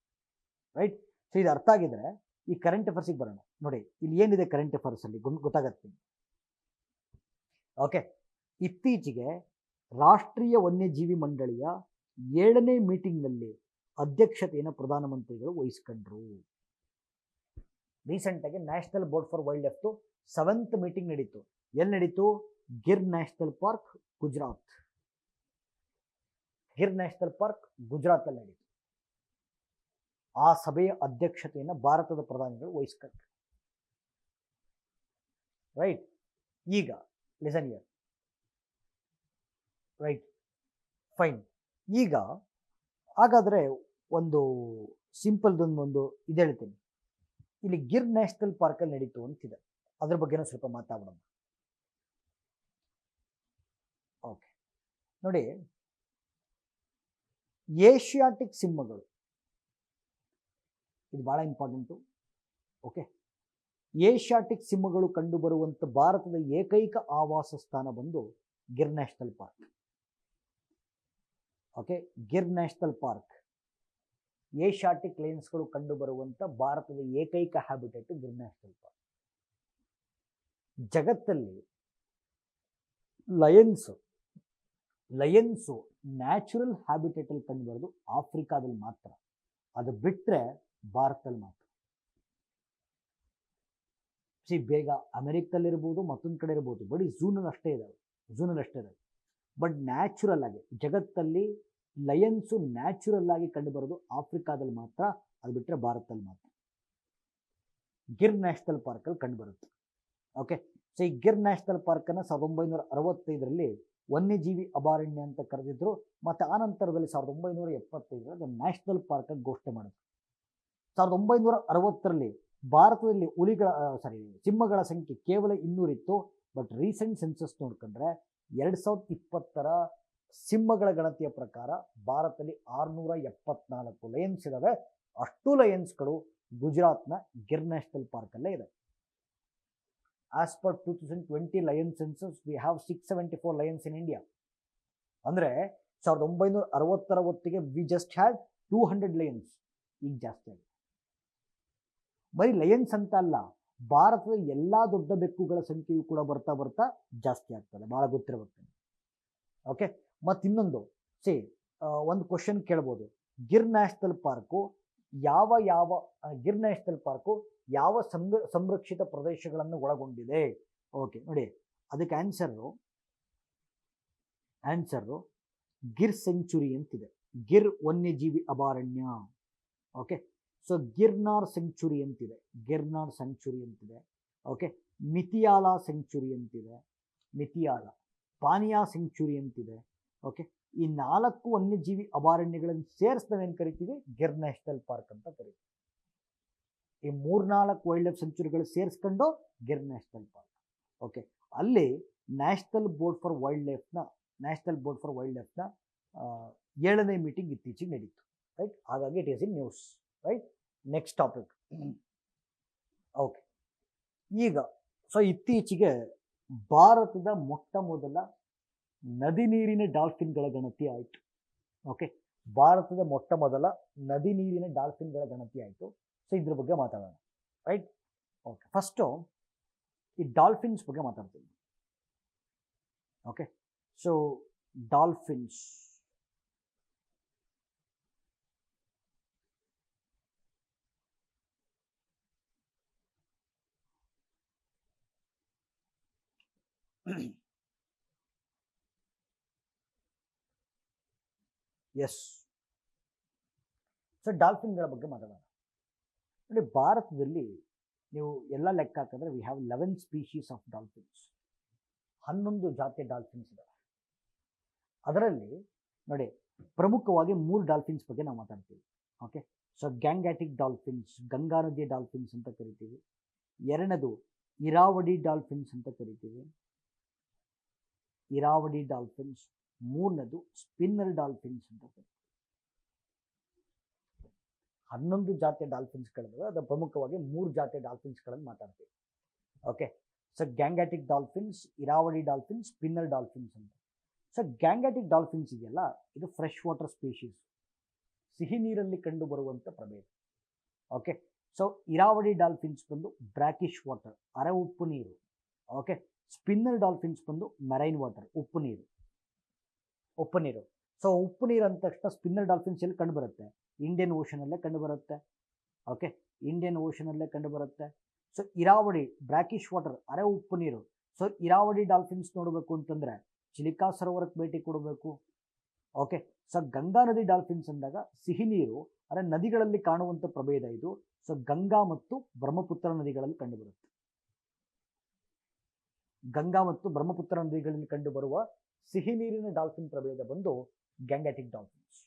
ರೈಟ್? ಸೊ ಇದು ಅರ್ಥ ಆಗಿದ್ರೆ ಈ ಕರೆಂಟ್ ಅಫೇರ್ಸಿಗೆ ಬರೋಣ. ನೋಡಿ, ಇಲ್ಲಿ ಏನಿದೆ ಕರೆಂಟ್ ಅಫೇರ್ಸಲ್ಲಿ ಗೊತ್ತಾಗತ್ತೆ. ಓಕೆ, ಇತ್ತೀಚೆಗೆ ರಾಷ್ಟ್ರೀಯ ವನ್ಯಜೀವಿ ಮಂಡಳಿಯ 7ನೇ ಮೀಟಿಂಗ್ನಲ್ಲಿ ಅಧ್ಯಕ್ಷತೆಯನ್ನು ಪ್ರಧಾನಮಂತ್ರಿಗಳು ವಹಿಸ್ಕೊಂಡ್ರು. ರೀಸೆಂಟಾಗಿ ನ್ಯಾಷನಲ್ ಬೋರ್ಡ್ ಫಾರ್ ವೈಲ್ಡ್ ಲೈಫ್ದು 7th ಮೀಟಿಂಗ್ ನಡೀತು. ಎಲ್ಲಿ ನಡೀತು? Gir national park, Gujarat. Gir national park ಗುಜರಾತಲ್ಲಿ ನಡೀತು. ಆ ಸಭೆಯ ಅಧ್ಯಕ್ಷತೆಯನ್ನು ಭಾರತದ ಪ್ರಧಾನಿಗಳು ವಹಿಸ್ಕೊಂಡ್ರು. ರೈಟ್. ಈಗ ಲಿಸನ್ ಹಿಯರ್. Right, fine. ಈಗ ಹಾಗಾದರೆ ಒಂದು ಸಿಂಪಲ್ದೊಂದು ಇದು ಹೇಳ್ತೀನಿ. ಇಲ್ಲಿ ಗಿರ್ ನ್ಯಾಷನಲ್ ಪಾರ್ಕಲ್ಲಿ ನಡೀತು ಅಂತಿದೆ, ಅದ್ರ ಬಗ್ಗೆನೂ ಸ್ವಲ್ಪ ಮಾತಾಡೋಣ. ಓಕೆ, ನೋಡಿ, ಏಷಿಯಾಟಿಕ್ ಸಿಂಹಗಳು, ಇದು ಬಹಳ ಇಂಪಾರ್ಟೆಂಟು. ಓಕೆ, ಏಷಿಯಾಟಿಕ್ ಸಿಂಹಗಳು ಕಂಡುಬರುವಂಥ ಭಾರತದ ಏಕೈಕ ಆವಾಸ ಸ್ಥಾನ ಬಂದು Gir national park. Okay, Gir national park, Asiatic ಲಯನ್ಸ್ಗಳು ಕಂಡುಬರುವಂಥ ಭಾರತದ ಏಕೈಕ ಹ್ಯಾಬಿಟೇಟ್ ಗಿರ್ ನ್ಯಾಷನಲ್ ಪಾರ್ಕ್. ಜಗತ್ತಲ್ಲಿ ಲಯನ್ಸು ನ್ಯಾಚುರಲ್ ಹ್ಯಾಬಿಟೇಟಲ್ಲಿ ಕಂಡುಬರೋದು ಆಫ್ರಿಕಾದಲ್ಲಿ ಮಾತ್ರ. ಅದು ಬಿಟ್ಟರೆ ಭಾರತದಲ್ಲಿ ಮಾತ್ರ. ಬೇಗ ಅಮೆರಿಕದಲ್ಲಿರ್ಬೋದು, ಮತ್ತೊಂದು ಕಡೆ ಇರ್ಬೋದು, ಬರೀ ಝೂನಲ್ಲಿ ಅಷ್ಟೇ ಇದಾವೆ. ಬಟ್ ನ್ಯಾಚುರಲ್ ಆಗಿ ಜಗತ್ತಲ್ಲಿ ಲಯನ್ಸು ನ್ಯಾಚುರಲ್ ಆಗಿ ಕಂಡುಬರೋದು ಆಫ್ರಿಕಾದಲ್ಲಿ ಮಾತ್ರ, ಅದು ಬಿಟ್ಟರೆ ಭಾರತದಲ್ಲಿ ಮಾತ್ರ. ಗಿರ್ ನ್ಯಾಷನಲ್ ಪಾರ್ಕಲ್ಲಿ ಕಂಡುಬರುತ್ತೆ. ಓಕೆ, ಸೊ ಈ ಗಿರ್ ನ್ಯಾಷನಲ್ ಪಾರ್ಕನ್ನು 1965ರಲ್ಲಿ ವನ್ಯಜೀವಿ ಅಭಯಾರಣ್ಯ ಅಂತ ಕರೆದಿದ್ರು. ಮತ್ತು ಆ ನಂತರದಲ್ಲಿ 1975ರಲ್ಲಿ ನ್ಯಾಷನಲ್ ಪಾರ್ಕಾಗಿ ಘೋಷಣೆ ಮಾಡಿದ್ರು. 1960ರಲ್ಲಿ ಭಾರತದಲ್ಲಿ ಸಿಂಹಗಳ ಸಂಖ್ಯೆ ಕೇವಲ 200 ಇತ್ತು. ಬಟ್ ರೀಸೆಂಟ್ ಸೆನ್ಸಸ್ ನೋಡ್ಕೊಂಡ್ರೆ 2020ರ ಸಿಂಹಗಳ ಗಣತಿಯ ಪ್ರಕಾರ ಭಾರತದಲ್ಲಿ 674 ಲಯನ್ಸ್ ಇದಾವೆ. ಅಷ್ಟು ಲಯನ್ಸ್ಗಳು ಗುಜರಾತ್ನ ಗಿರ್ ನ್ಯಾಷನಲ್ ಪಾರ್ಕಲ್ಲೇ ಇದೆ. As per 2020 lion census we have 674 lions in India. ಅಂದರೆ 1960ರ ಹೊತ್ತಿಗೆ ವಿ ಜಸ್ಟ್ ಹ್ಯಾಡ್ 200 ಲಯನ್ಸ್. ಈಗ ಜಾಸ್ತಿ ಆಗಿದೆ. ಬರೀ ಲಯನ್ಸ್ ಅಂತ ಅಲ್ಲ, ಭಾರತದ ಎಲ್ಲ ದೊಡ್ಡ ಬೆಕ್ಕುಗಳ ಸಂಖ್ಯೆಯು ಕೂಡ ಬರ್ತಾ ಬರ್ತಾ ಜಾಸ್ತಿ ಆಗ್ತದೆ. ಭಾಳ ಗೊತ್ತಿರಬೇಕು. ಓಕೆ, ಮತ್ತು ಇನ್ನೊಂದು ಒಂದು ಕ್ವಶನ್ ಕೇಳ್ಬೋದು. ಗಿರ್ ನ್ಯಾಷನಲ್ ಪಾರ್ಕು ಯಾವ ಸಂರಕ್ಷಿತ ಪ್ರದೇಶಗಳನ್ನು ಒಳಗೊಂಡಿದೆ? ಓಕೆ, ನೋಡಿ, ಅದಕ್ಕೆ ಆನ್ಸರು ಗಿರ್ ಸೆಂಚುರಿ ಅಂತಿದೆ. ಗಿರ್ ವನ್ಯಜೀವಿ ಅಭಯಾರಣ್ಯ. ಓಕೆ, ಸೊ ಗಿರ್ನಾರ್ ಸೆಂಚುರಿ ಅಂತಿದೆ. ಓಕೆ, ಮಿತಿಯಾಲ ಸೆಂಚುರಿ ಅಂತಿದೆ. ಪಾನಿಯಾ ಸೆಂಚುರಿ ಅಂತಿದೆ. ಓಕೆ, ಈ 4 ವನ್ಯಜೀವಿ ಅಭಯಾರಣ್ಯಗಳನ್ನು ಸೇರಿಸಿ ನಾವೇನು ಕರಿತೀವಿ? ಗಿರ್ ನ್ಯಾಷನಲ್ ಪಾರ್ಕ್ ಅಂತ ಕರಿತೀವಿ. ಈ 3-4 ವೈಲ್ಡ್ ಲೈಫ್ ಸೆಂಚುರಿಗಳು ಸೇರಿಸ್ಕೊಂಡು ಗಿರ್ ನ್ಯಾಷನಲ್ ಪಾರ್ಕ್. ಓಕೆ, ಅಲ್ಲಿ ನ್ಯಾಷನಲ್ ಬೋರ್ಡ್ ಫಾರ್ ವೈಲ್ಡ್ ಲೈಫ್ನ 7ನೇ ಮೀಟಿಂಗ್ ಇತ್ತೀಚೆಗೆ ನಡೀತು. ರೈಟ್, ಹಾಗಾಗಿ it is in news. Right, next topic. Okay, ಈಗ ಇತ್ತೀಚೆಗೆ ಭಾರತದ ಮೊಟ್ಟ ಮೊದಲ ನದಿ ನೀರಿನ ಡಾಲ್ಫಿನ್ಗಳ ಗಣತಿ ಆಯಿತು. ಓಕೆ, ಭಾರತದ ಮೊಟ್ಟ ಮೊದಲ ನದಿ ನೀರಿನ ಡಾಲ್ಫಿನ್ಗಳ ಗಣತಿ ಆಯಿತು. ಸೊ ಇದ್ರ ಬಗ್ಗೆ ಮಾತಾಡೋಣ. ರೈಟ್, ಓಕೆ, ಫಸ್ಟು ಈ ಡಾಲ್ಫಿನ್ಸ್ ಬಗ್ಗೆ ಮಾತಾಡ್ತೀನಿ. Okay, so dolphins. Yes, so ಡಾಲ್ಫಿನ್ಗಳ ಬಗ್ಗೆ ಮಾತಾಡೋಣ. ನೋಡಿ, ಭಾರತದಲ್ಲಿ ನೀವು ಎಲ್ಲ ಲೆಕ್ಕ ಹಾಕಿದ್ರೆ we have 11 species of dolphins. 11 ಜಾತಿಯ ಡಾಲ್ಫಿನ್ಸ್ ಇದಾವೆ. ಅದರಲ್ಲಿ ನೋಡಿ, ಪ್ರಮುಖವಾಗಿ 3 ಡಾಲ್ಫಿನ್ಸ್ ಬಗ್ಗೆ ನಾವು ಮಾತಾಡ್ತೀವಿ. Okay, so Gangetic dolphins, Ganga ನದಿಯ ಡಾಲ್ಫಿನ್ಸ್ ಅಂತ ಕರಿತೀವಿ. ಎರಡನೇದು ಇರಾವಡಿ ಡಾಲ್ಫಿನ್ಸ್ ಅಂತ ಕರಿತೀವಿ. ಮೂರನೇದು ಸ್ಪಿನ್ನರ್ ಡಾಲ್ಫಿನ್ಸ್ ಅಂತ ಕರಿತೀವಿ. 11 ಜಾತಿಯ ಡಾಲ್ಫಿನ್ಸ್ಗಳಿವೆ. ಅದು ಪ್ರಮುಖವಾಗಿ 3 ಜಾತಿಯ ಡಾಲ್ಫಿನ್ಸ್ಗಳನ್ನು ಮಾತಾಡ್ತೀವಿ. Okay, so Gangetic dolphins, Irrawaddy dolphins, spinner dolphins ಅಂತ. ಸೊ ಗ್ಯಾಂಗ್ಯಾಟಿಕ್ ಡಾಲ್ಫಿನ್ಸ್ ಇದೆಯಲ್ಲ, ಇದು ಫ್ರೆಶ್ ವಾಟರ್ ಸ್ಪೀಶೀಸ್, ಸಿಹಿ ನೀರಲ್ಲಿ ಕಂಡು ಬರುವಂಥ ಪ್ರಭೇದ. ಓಕೆ, ಸೊ ಇರಾವಡಿ ಡಾಲ್ಫಿನ್ಸ್ ಬಂದು ಬ್ರಾಕಿಶ್ ವಾಟರ್, ಅರೆ ಉಪ್ಪು ನೀರು. ಓಕೆ, ಸ್ಪಿನ್ನರ್ ಡಾಲ್ಫಿನ್ಸ್ ಬಂದು ಮೆರೈನ್ ವಾಟರ್, ಉಪ್ಪು ನೀರು. ಉಪ್ಪು ನೀರು. ಸೊ ಉಪ್ಪು ನೀರು ಅಂದ ತಕ್ಷಣ ಸ್ಪಿನ್ನರ್ ಡಾಲ್ಫಿನ್ಸ್ ಎಲ್ಲಿ ಕಂಡು ಬರುತ್ತೆ? ಇಂಡಿಯನ್ ಓಷನಲ್ಲೇ ಕಂಡು ಬರುತ್ತೆ. ಓಕೆ, ಇಂಡಿಯನ್ ಓಷನಲ್ಲೇ ಕಂಡು ಬರುತ್ತೆ. ಸೊ ಇರಾವಡಿ ಬ್ರಾಕಿಶ್ ವಾಟರ್, ಅರೆ ಉಪ್ಪು ನೀರು. ಸೊ ಇರಾವಡಿ ಡಾಲ್ಫಿನ್ಸ್ ನೋಡಬೇಕು ಅಂತಂದರೆ ಚಿಲಿಕಾ ಸರೋವರಕ್ಕೆ ಭೇಟಿ ಕೊಡಬೇಕು. ಓಕೆ, ಸೊ ಗಂಗಾ ನದಿ ಡಾಲ್ಫಿನ್ಸ್ ಅಂದಾಗ ಸಿಹಿ ನೀರು, ಅಂದರೆ ನದಿಗಳಲ್ಲಿ ಕಾಣುವಂಥ ಪ್ರಭೇದ ಇದು. ಸೊ ಗಂಗಾ ಮತ್ತು ಬ್ರಹ್ಮಪುತ್ರ ನದಿಗಳಲ್ಲಿ ಕಂಡುಬರುತ್ತೆ. ಗಂಗಾ ಮತ್ತು ಬ್ರಹ್ಮಪುತ್ರ ನದಿಗಳಲ್ಲಿ ಕಂಡುಬರುವ ಸಿಹಿ ನೀರಿನ ಡಾಲ್ಫಿನ್ ಪ್ರಭೇದ ಬಂದು ಗ್ಯಾಂಗ್ಯಾಟಿಕ್ ಡಾಲ್ಫಿನ್ಸ್.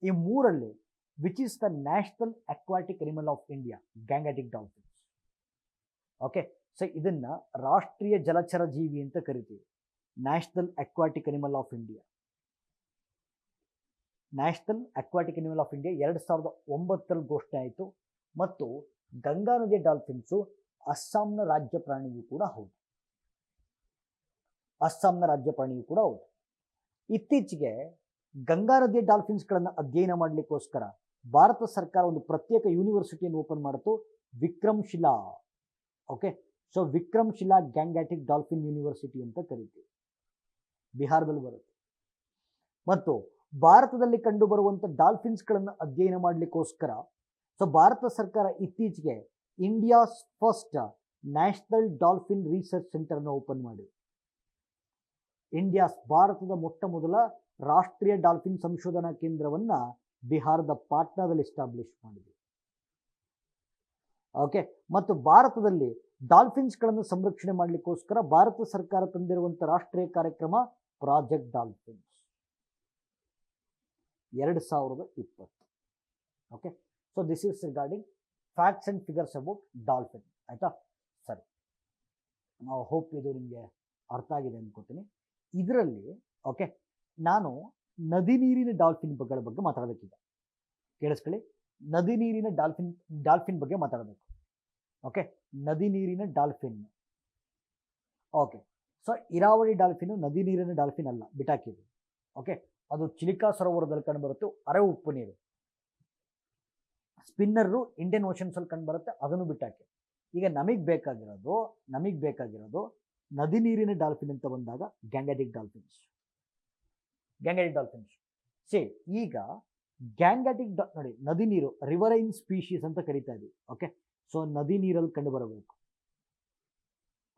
ಈ ಮೂರಲ್ಲಿ which is the national aquatic animal of India? Gangetic dolphins. Okay, so ಇದನ್ನ ರಾಷ್ಟ್ರೀಯ ಜಲಚರ ಜೀವಿ ಅಂತ ಕರಿತೀವಿ. National aquatic animal of India. National aquatic animal of India 2009ರಲ್ಲಿ ಘೋಷಣೆ ಆಯಿತು. ಮತ್ತು ಗಂಗಾ ನದಿಯ ಡಾಲ್ಫಿನ್ಸು ಅಸ್ಸಾಂನ ರಾಜ್ಯ ಪ್ರಾಣಿಯೂ ಕೂಡ ಹೌದು. ಅಸ್ಸಾಂನ ರಾಜ್ಯ ಪ್ರಾಣಿಯೂ ಕೂಡ ಹೌದು. ಇತ್ತೀಚೆಗೆ ಗಂಗಾ ನದಿಯ ಡಾಲ್ಫಿನ್ಸ್ಗಳನ್ನು ಅಧ್ಯಯನ ಮಾಡಲಿಕ್ಕೋಸ್ಕರ ಭಾರತ ಸರ್ಕಾರ ಒಂದು ಪ್ರತ್ಯೇಕ ಯೂನಿವರ್ಸಿಟಿಯನ್ನು ಓಪನ್ ಮಾಡಿತು, Vikramshila. Okay, so Vikramshila Gangetic dolphin university ಅಂತ ಕರಿತೀವಿ. ಬಿಹಾರದಲ್ಲಿ ಬರುತ್ತೆ. ಮತ್ತು ಭಾರತದಲ್ಲಿ ಕಂಡು ಬರುವಂಥ ಡಾಲ್ಫಿನ್ಸ್ಗಳನ್ನು ಅಧ್ಯಯನ ಮಾಡಲಿಕ್ಕೋಸ್ಕರ ಸೊ ಭಾರತ ಸರ್ಕಾರ ಇತ್ತೀಚೆಗೆ India's first national dolphin research ಸೆಂಟರ್ನ ಓಪನ್ ಮಾಡಿ, ಭಾರತದ ಮೊಟ್ಟ ಮೊದಲ ರಾಷ್ಟ್ರೀಯ ಡಾಲ್ಫಿನ್ ಸಂಶೋಧನಾ ಕೇಂದ್ರವನ್ನು ಬಿಹಾರದ ಪಾಟ್ನಾದಲ್ಲಿ ಎಸ್ಟಾಬ್ಲಿಷ್ ಮಾಡಿದೆ. ಓಕೆ, ಮತ್ತು ಭಾರತದಲ್ಲಿ ಡಾಲ್ಫಿನ್ಸ್ಗಳನ್ನು ಸಂರಕ್ಷಣೆ ಮಾಡಲಿಕ್ಕೋಸ್ಕರ ಭಾರತ ಸರ್ಕಾರ ತಂದಿರುವಂಥ ರಾಷ್ಟ್ರೀಯ ಕಾರ್ಯಕ್ರಮ project dolphins 2020. Okay, so this is regarding facts and figures about dolphin. ಆಯಿತಾ? ಸರಿ, ನಾವು ಹೋಪ್ ಇದು ನಿಮಗೆ ಅರ್ಥ ಆಗಿದೆ ಅಂದ್ಕೋತೀನಿ. ಇದರಲ್ಲಿ ಓಕೆ, ನಾನು ನದಿ ನೀರಿನ ಡಾಲ್ಫಿನ್ಗಳ ಬಗ್ಗೆ ಮಾತಾಡಬೇಕೀಗ. ಕೇಳಿಸ್ಕೊಳ್ಳಿ, ನದಿ ನೀರಿನ ಡಾಲ್ಫಿನ್ ಬಗ್ಗೆ ಮಾತಾಡಬೇಕು. ಓಕೆ, ನದಿ ನೀರಿನ ಡಾಲ್ಫಿನ್. ಓಕೆ, ಸೊ ಇರಾವಳಿ ಡಾಲ್ಫಿನ್ ನದಿ ನೀರಿನ ಡಾಲ್ಫಿನ್ ಅಲ್ಲ, ಬಿಟಾಕಿದೆ. ಓಕೆ, ಅದು ಚಿಲಿಕಾ ಸರೋವರದಲ್ಲಿ ಕಂಡು ಬರುತ್ತೆ, ಅರೆ ಉಪ್ಪು ನೀರು. ಸ್ಪಿನ್ನರು ಇಂಡಿಯನ್ ಓಷನ್ಸಲ್ಲಿ ಕಂಡು ಬರುತ್ತೆ, ಅದನ್ನು ಬಿಟ್ಟಾಕಿ. ಈಗ ನಮಗೆ ಬೇಕಾಗಿರೋದು ನದಿ ನೀರಿನ ಡಾಲ್ಫಿನ್ ಅಂತ ಬಂದಾಗ ಗ್ಯಾಂಗ್ಯಾಟಿಕ್ ಡಾಲ್ಫಿನ್ಸ್. ಸಿ ಈಗ ಗ್ಯಾಂಗ್ಯಾಟಿಕ್ ನೋಡಿ, ನದಿ ನೀರು ರಿವರೈನ್ ಸ್ಪೀಶೀಸ್ ಅಂತ ಕರಿತಾ ಇದ್ದೀವಿ. ಓಕೆ, ಸೊ ನದಿ ನೀರಲ್ಲಿ ಕಂಡು ಬರಬೇಕು.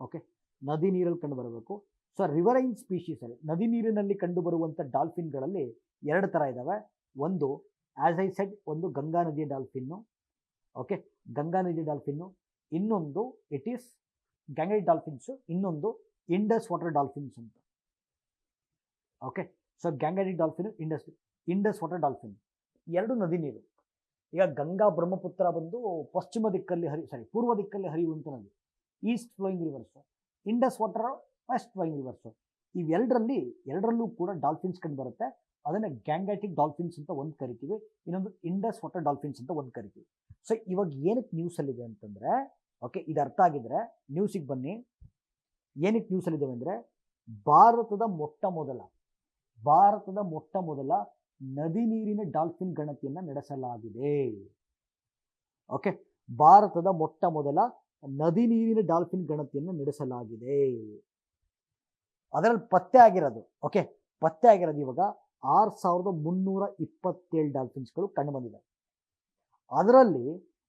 ಓಕೆ, ನದಿ ನೀರಲ್ಲಿ ಕಂಡು ಬರಬೇಕು. ಸೊ ರಿವರೈನ್ ಸ್ಪೀಶೀಸಲ್ಲಿ ನದಿ ನೀರಿನಲ್ಲಿ ಕಂಡು ಬರುವಂಥ ಡಾಲ್ಫಿನ್ಗಳಲ್ಲಿ 2 ಥರ ಇದ್ದಾವೆ. ಒಂದು ಆಸ್ ಐ ಸೆಡ್, ಒಂದು ಗಂಗಾ ನದಿಯ ಡಾಲ್ಫಿನ್ನು. ಓಕೆ, ಗಂಗಾ ನದಿಯ ಡಾಲ್ಫಿನ್ನು. ಇನ್ನೊಂದು ಇಟ್ ಈಸ್ ಗ್ಯಾಂಗ್ಯಾಟಿಕ್ ಡಾಲ್ಫಿನ್ಸು, ಇನ್ನೊಂದು ಇಂಡಸ್ ವಾಟರ್ ಡಾಲ್ಫಿನ್ಸ್ ಅಂತ. Okay, so Gangetic dolphin, Indus water dolphin 2 ನದಿ ನೀರು. ಈಗ ಗಂಗಾ ಬ್ರಹ್ಮಪುತ್ರ ಬಂದು ಪೂರ್ವ ದಿಕ್ಕಲ್ಲಿ ಹರಿಯುವಂಥ ನದಿ, east flowing rivers. Indus water west flowing rivers. ಇವೆರಡರಲ್ಲೂ ಕೂಡ ಡಾಲ್ಫಿನ್ಸ್ ಕಂಡು ಬರುತ್ತೆ. ಅದನ್ನು ಗ್ಯಾಂಗ್ಯಾಟಿಕ್ ಡಾಲ್ಫಿನ್ಸ್ ಅಂತ ಒಂದು ಕರಿತೀವಿ, ಇನ್ನೊಂದು ಇಂಡಸ್ ವಾಟರ್ ಡಾಲ್ಫಿನ್ಸ್ ಅಂತ ಒಂದು ಕರಿತೀವಿ. ಸೊ ಇವಾಗ ಏನಕ್ಕೆ ನ್ಯೂಸಲ್ಲಿದೆ ಅಂತಂದರೆ, ಓಕೆ, ಇದು ಅರ್ಥ ಆಗಿದ್ರೆ ನ್ಯೂಸಿಗೆ ಬನ್ನಿ. ಏನಕ್ಕೆ ನ್ಯೂಸಲ್ಲಿದ್ದಾವೆ ಅಂದರೆ, ಭಾರತದ ಮೊಟ್ಟ ಮೊದಲ ನದಿ ನೀರಿನ ಡಾಲ್ಫಿನ್ ಗಣತಿಯನ್ನು ನಡೆಸಲಾಗಿದೆ. ಓಕೆ, ಭಾರತದ ಮೊಟ್ಟ ಮೊದಲ ನದಿ ನೀರಿನ ಡಾಲ್ಫಿನ್ ಗಣತಿಯನ್ನು ನಡೆಸಲಾಗಿದೆ. ಅದರಲ್ಲಿ ಪತ್ತೆ ಆಗಿರೋದು ಇವಾಗ 6327 ಡಾಲ್ಫಿನ್ಸ್ಗಳು ಕಂಡು ಬಂದಿದೆ. ಅದರಲ್ಲಿ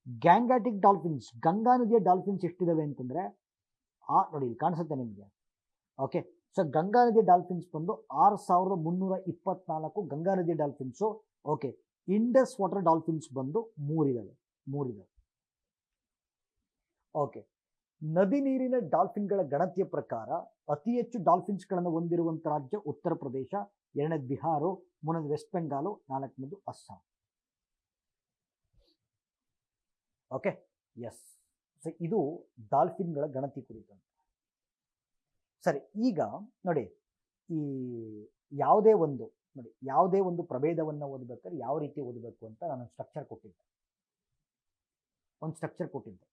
ಗ್ಯಾಂಗ್ಯಾಟಿಕ್ ಡಾಲ್ಫಿನ್ಸ್, ಗಂಗಾ ನದಿಯ ಡಾಲ್ಫಿನ್ಸ್ ಎಷ್ಟಿದಾವೆ ಅಂತಂದರೆ, ನೋಡಿ ಇಲ್ಲಿ ಕಾಣಿಸುತ್ತೆ ನಿಮಗೆ. ಓಕೆ, ಸೊ ಗಂಗಾ ನದಿಯ ಡಾಲ್ಫಿನ್ಸ್ ಬಂದು 6324 ಗಂಗಾ ನದಿಯ dolphins. Okay, Indus water dolphins ಬಂದು 3 ಇದಾವೆ. ಓಕೆ, ನದಿ ನೀರಿನ ಡಾಲ್ಫಿನ್ಗಳ ಗಣತಿಯ ಪ್ರಕಾರ ಅತಿ ಹೆಚ್ಚು ಡಾಲ್ಫಿನ್ಸ್ಗಳನ್ನು ಹೊಂದಿರುವಂಥ ರಾಜ್ಯ ಉತ್ತರ ಪ್ರದೇಶ, 2ನೇದು ಬಿಹಾರ, 3ನೇದು ವೆಸ್ಟ್ ಬೆಂಗಾಲು, 4ನೇದು ಅಸ್ಸಾಂ. Okay, yes. ಸೊ ಇದು ಡಾಲ್ಫಿನ್ಗಳ ಗಣತಿ ಕುರಿತಂತೆ. ಸರಿ, ಈಗ ನೋಡಿ, ಈ ಯಾವುದೇ ಒಂದು ಪ್ರಭೇದವನ್ನು ಓದಬೇಕಾದ್ರೆ ಯಾವ ರೀತಿ ಓದಬೇಕು ಅಂತ ನಾನು ಸ್ಟ್ರಕ್ಚರ್ ಕೊಟ್ಟಿದ್ದೆ.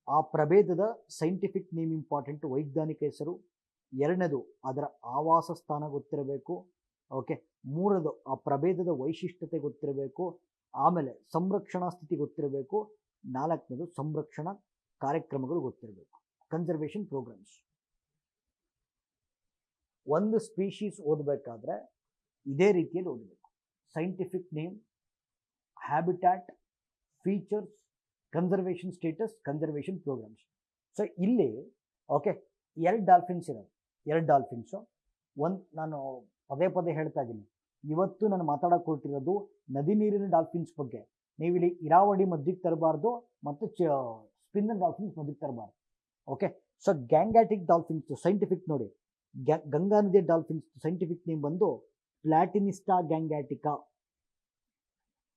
ಆ ಪ್ರಭೇದದ ಸೈಂಟಿಫಿಕ್ ನೇಮ್ ಇಂಪಾರ್ಟೆಂಟ್, ವೈಜ್ಞಾನಿಕ ಹೆಸರು. 2ನೇದು ಅದರ ಆವಾಸ ಸ್ಥಾನ ಗೊತ್ತಿರಬೇಕು. ಓಕೆ, 3ನೇದು ಆ ಪ್ರಭೇದದ ವೈಶಿಷ್ಟ್ಯತೆ ಗೊತ್ತಿರಬೇಕು. ಆಮೇಲೆ ಸಂರಕ್ಷಣಾ ಸ್ಥಿತಿ ಗೊತ್ತಿರಬೇಕು. 4ನೇದು ಸಂರಕ್ಷಣಾ ಕಾರ್ಯಕ್ರಮಗಳು ಗೊತ್ತಿರಬೇಕು, ಕನ್ಸರ್ವೇಷನ್ ಪ್ರೋಗ್ರಾಮ್ಸ್. ಒಂದು ಸ್ಪೀಶೀಸ್ ಓದಬೇಕಾದ್ರೆ ಇದೇ ರೀತಿಯಲ್ಲಿ ಓದಬೇಕು. Scientific name, habitat, features, conservation status, conservation programmes. So ಇಲ್ಲಿ ಓಕೆ 2 ಡಾಲ್ಫಿನ್ಸ್ ಇರೋದು, 2 ಡಾಲ್ಫಿನ್ಸು. ನಾನು ಪದೇ ಪದೇ ಹೇಳ್ತಾ ಇದ್ದೀನಿ, ಇವತ್ತು ನಾನು ಮಾತಾಡಕ್ಕೆ ಹೊರಟಿರೋದು ನದಿ ನೀರಿನ ಡಾಲ್ಫಿನ್ಸ್ ಬಗ್ಗೆ. ನೀವು ಇಲ್ಲಿ ಇರಾವಳಿ ಮಧ್ಯಕ್ಕೆ ತರಬಾರ್ದು ಮತ್ತು ಸ್ಪಿನ್ನರ್ ಡಾಲ್ಫಿನ್ಸ್ ಮಧ್ಯಕ್ಕೆ ತರಬಾರ್ದು. Okay, so Gangetic dolphins scientific ನೋಡಿ, ಗಂಗಾ ನದಿಯ ಡಾಲ್ಫಿನ್ಸ್ ಸೈಂಟಿಫಿಕ್ ನೇಮ್ ಬಂದು Platanista gangetica.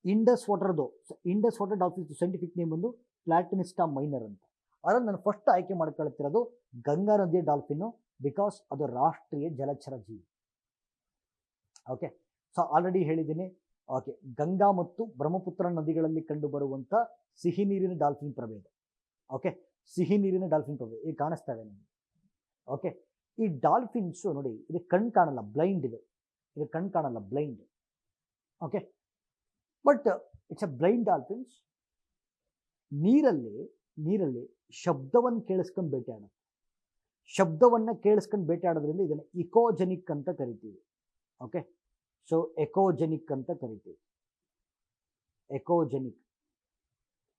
Indus water dolphins scientific name ಬಂದು ಪ್ಲಾಟಿನಿಸ್ಟಾ ಮೈನರ್ ಅಂತ. ಅದನ್ನು ನಾನು ಫಸ್ಟ್ ಆಯ್ಕೆ ಮಾಡ್ಕೊಳ್ತಿರೋದು ಗಂಗಾ ನದಿಯ ಡಾಲ್ಫಿನ್ನು, ಬಿಕಾಸ್ ಅದು ರಾಷ್ಟ್ರೀಯ ಜಲಚರ ಜೀವಿ. ಓಕೆ, ಸೊ ಆಲ್ರೆಡಿ ಹೇಳಿದ್ದೀನಿ. ಓಕೆ, ಗಂಗಾ ಮತ್ತು ಬ್ರಹ್ಮಪುತ್ರ ನದಿಗಳಲ್ಲಿ ಕಂಡು ಬರುವಂಥ ಸಿಹಿ ನೀರಿನ ಡಾಲ್ಫಿನ್ ಪ್ರಭೇದ. ಓಕೆ, ಸಿಹಿ ನೀರಿನ ಡಾಲ್ಫಿನ್ ಪ್ರಭೇದ ಈಗ ಕಾಣಿಸ್ತಾ ಇದೆ ನಿಮಗೆ. ಓಕೆ, ಈ ಡಾಲ್ಫಿನ್ಸು ನೋಡಿ, ಇದು ಕಣ್ಣು ಕಾಣಲ್ಲ, ಬ್ಲೈಂಡ್ ಇದೆ. ಇದು ಕಣ್ಣು ಕಾಣಲ್ಲ, blind. Okay, but it's a blind dolphins. ನೀರಲ್ಲಿ ಶಬ್ದವನ್ನು ಕೇಳಿಸ್ಕೊಂಡು ಬೇಟೆಯಾಡುತ್ತೆ. ಶಬ್ದವನ್ನು ಕೇಳಿಸ್ಕೊಂಡು ಬೇಟೆಯಾಡೋದ್ರಿಂದ ಇದನ್ನು ಇಕೋಜೆನಿಕ್ ಅಂತ ಕರಿತೀವಿ. ಓಕೆ, ಸೊ ಎಕೋಜೆನಿಕ್ ಅಂತ ಕರಿತೀವಿ, ಎಕೋಜೆನಿಕ್.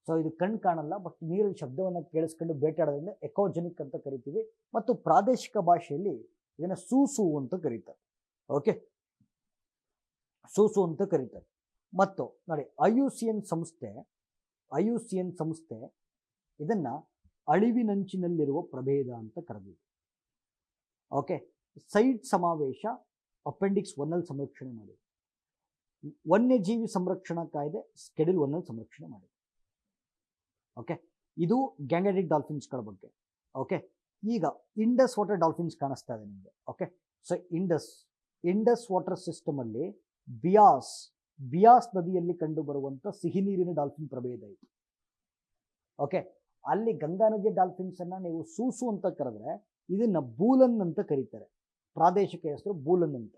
ಸೊ ಇದು ಕಣ್ಣು ಕಾಣಲ್ಲ, ಬಟ್ ನೀರಲ್ಲಿ ಶಬ್ದವನ್ನು ಕೇಳಿಸ್ಕೊಂಡು ಬೇಟೆಯಾಡೋದ್ರಿಂದ ಎಕೋಜೆನಿಕ್ ಅಂತ ಕರಿತೀವಿ. ಮತ್ತು ಪ್ರಾದೇಶಿಕ ಭಾಷೆಯಲ್ಲಿ ಇದನ್ನು ಸೂಸು ಅಂತ ಕರೀತಾರೆ. ಓಕೆ, ಸೂಸು ಅಂತ ಕರೀತಾರೆ. ಮತ್ತು ನೋಡಿ, ಐಯುಸಿಎನ್ ಸಂಸ್ಥೆ ಇದನ್ನು ಅಳಿವಿನಂಚಿನಲ್ಲಿರುವ ಪ್ರಭೇದ ಅಂತ ಕರೆದಿದೆ. ಓಕೆ, ಸೈಟ್ ಸಮಾವೇಶ ಅಪೆಂಡಿಕ್ಸ್ 1 ಸಂರಕ್ಷಣೆ ಮಾಡಿದೆ. ವನ್ಯಜೀವಿ ಸಂರಕ್ಷಣಾ ಕಾಯ್ದೆ ಸ್ಕೆಡ್ಯೂಲ್ 1 ಸಂರಕ್ಷಣೆ ಮಾಡಿದೆ. ಓಕೆ, ಇದು ಗ್ಯಾಂಗ್ಯಾಟಿಕ್ ಡಾಲ್ಫಿನ್ಸ್ಗಳ ಬಗ್ಗೆ. ಓಕೆ, ಈಗ ಇಂಡಸ್ ವಾಟರ್ ಡಾಲ್ಫಿನ್ಸ್ ಕಾಣಿಸ್ತಾ ಇದೆ ನಿಮಗೆ. ಓಕೆ, ಸೊ ಇಂಡಸ್ ವಾಟರ್ ಸಿಸ್ಟಮಲ್ಲಿ ಬಿಯಾಸ್ ನದಿಯಲ್ಲಿ ಕಂಡು ಬರುವಂಥ ಸಿಹಿ ನೀರಿನ ಡಾಲ್ಫಿನ್ ಪ್ರಭೇದ ಇದೆ. ಓಕೆ, ಅಲ್ಲಿ ಗಂಗಾ ನದಿಯ ಡಾಲ್ಫಿನ್ಸ್ ಅನ್ನ ನೀವು ಸೂಸು ಅಂತ ಕರೆದ್ರೆ ಇದನ್ನ ಬೂಲನ್ ಅಂತ ಕರೀತಾರೆ. ಪ್ರಾದೇಶಿಕ ಹೆಸರು ಬೂಲನ್ ಅಂತ.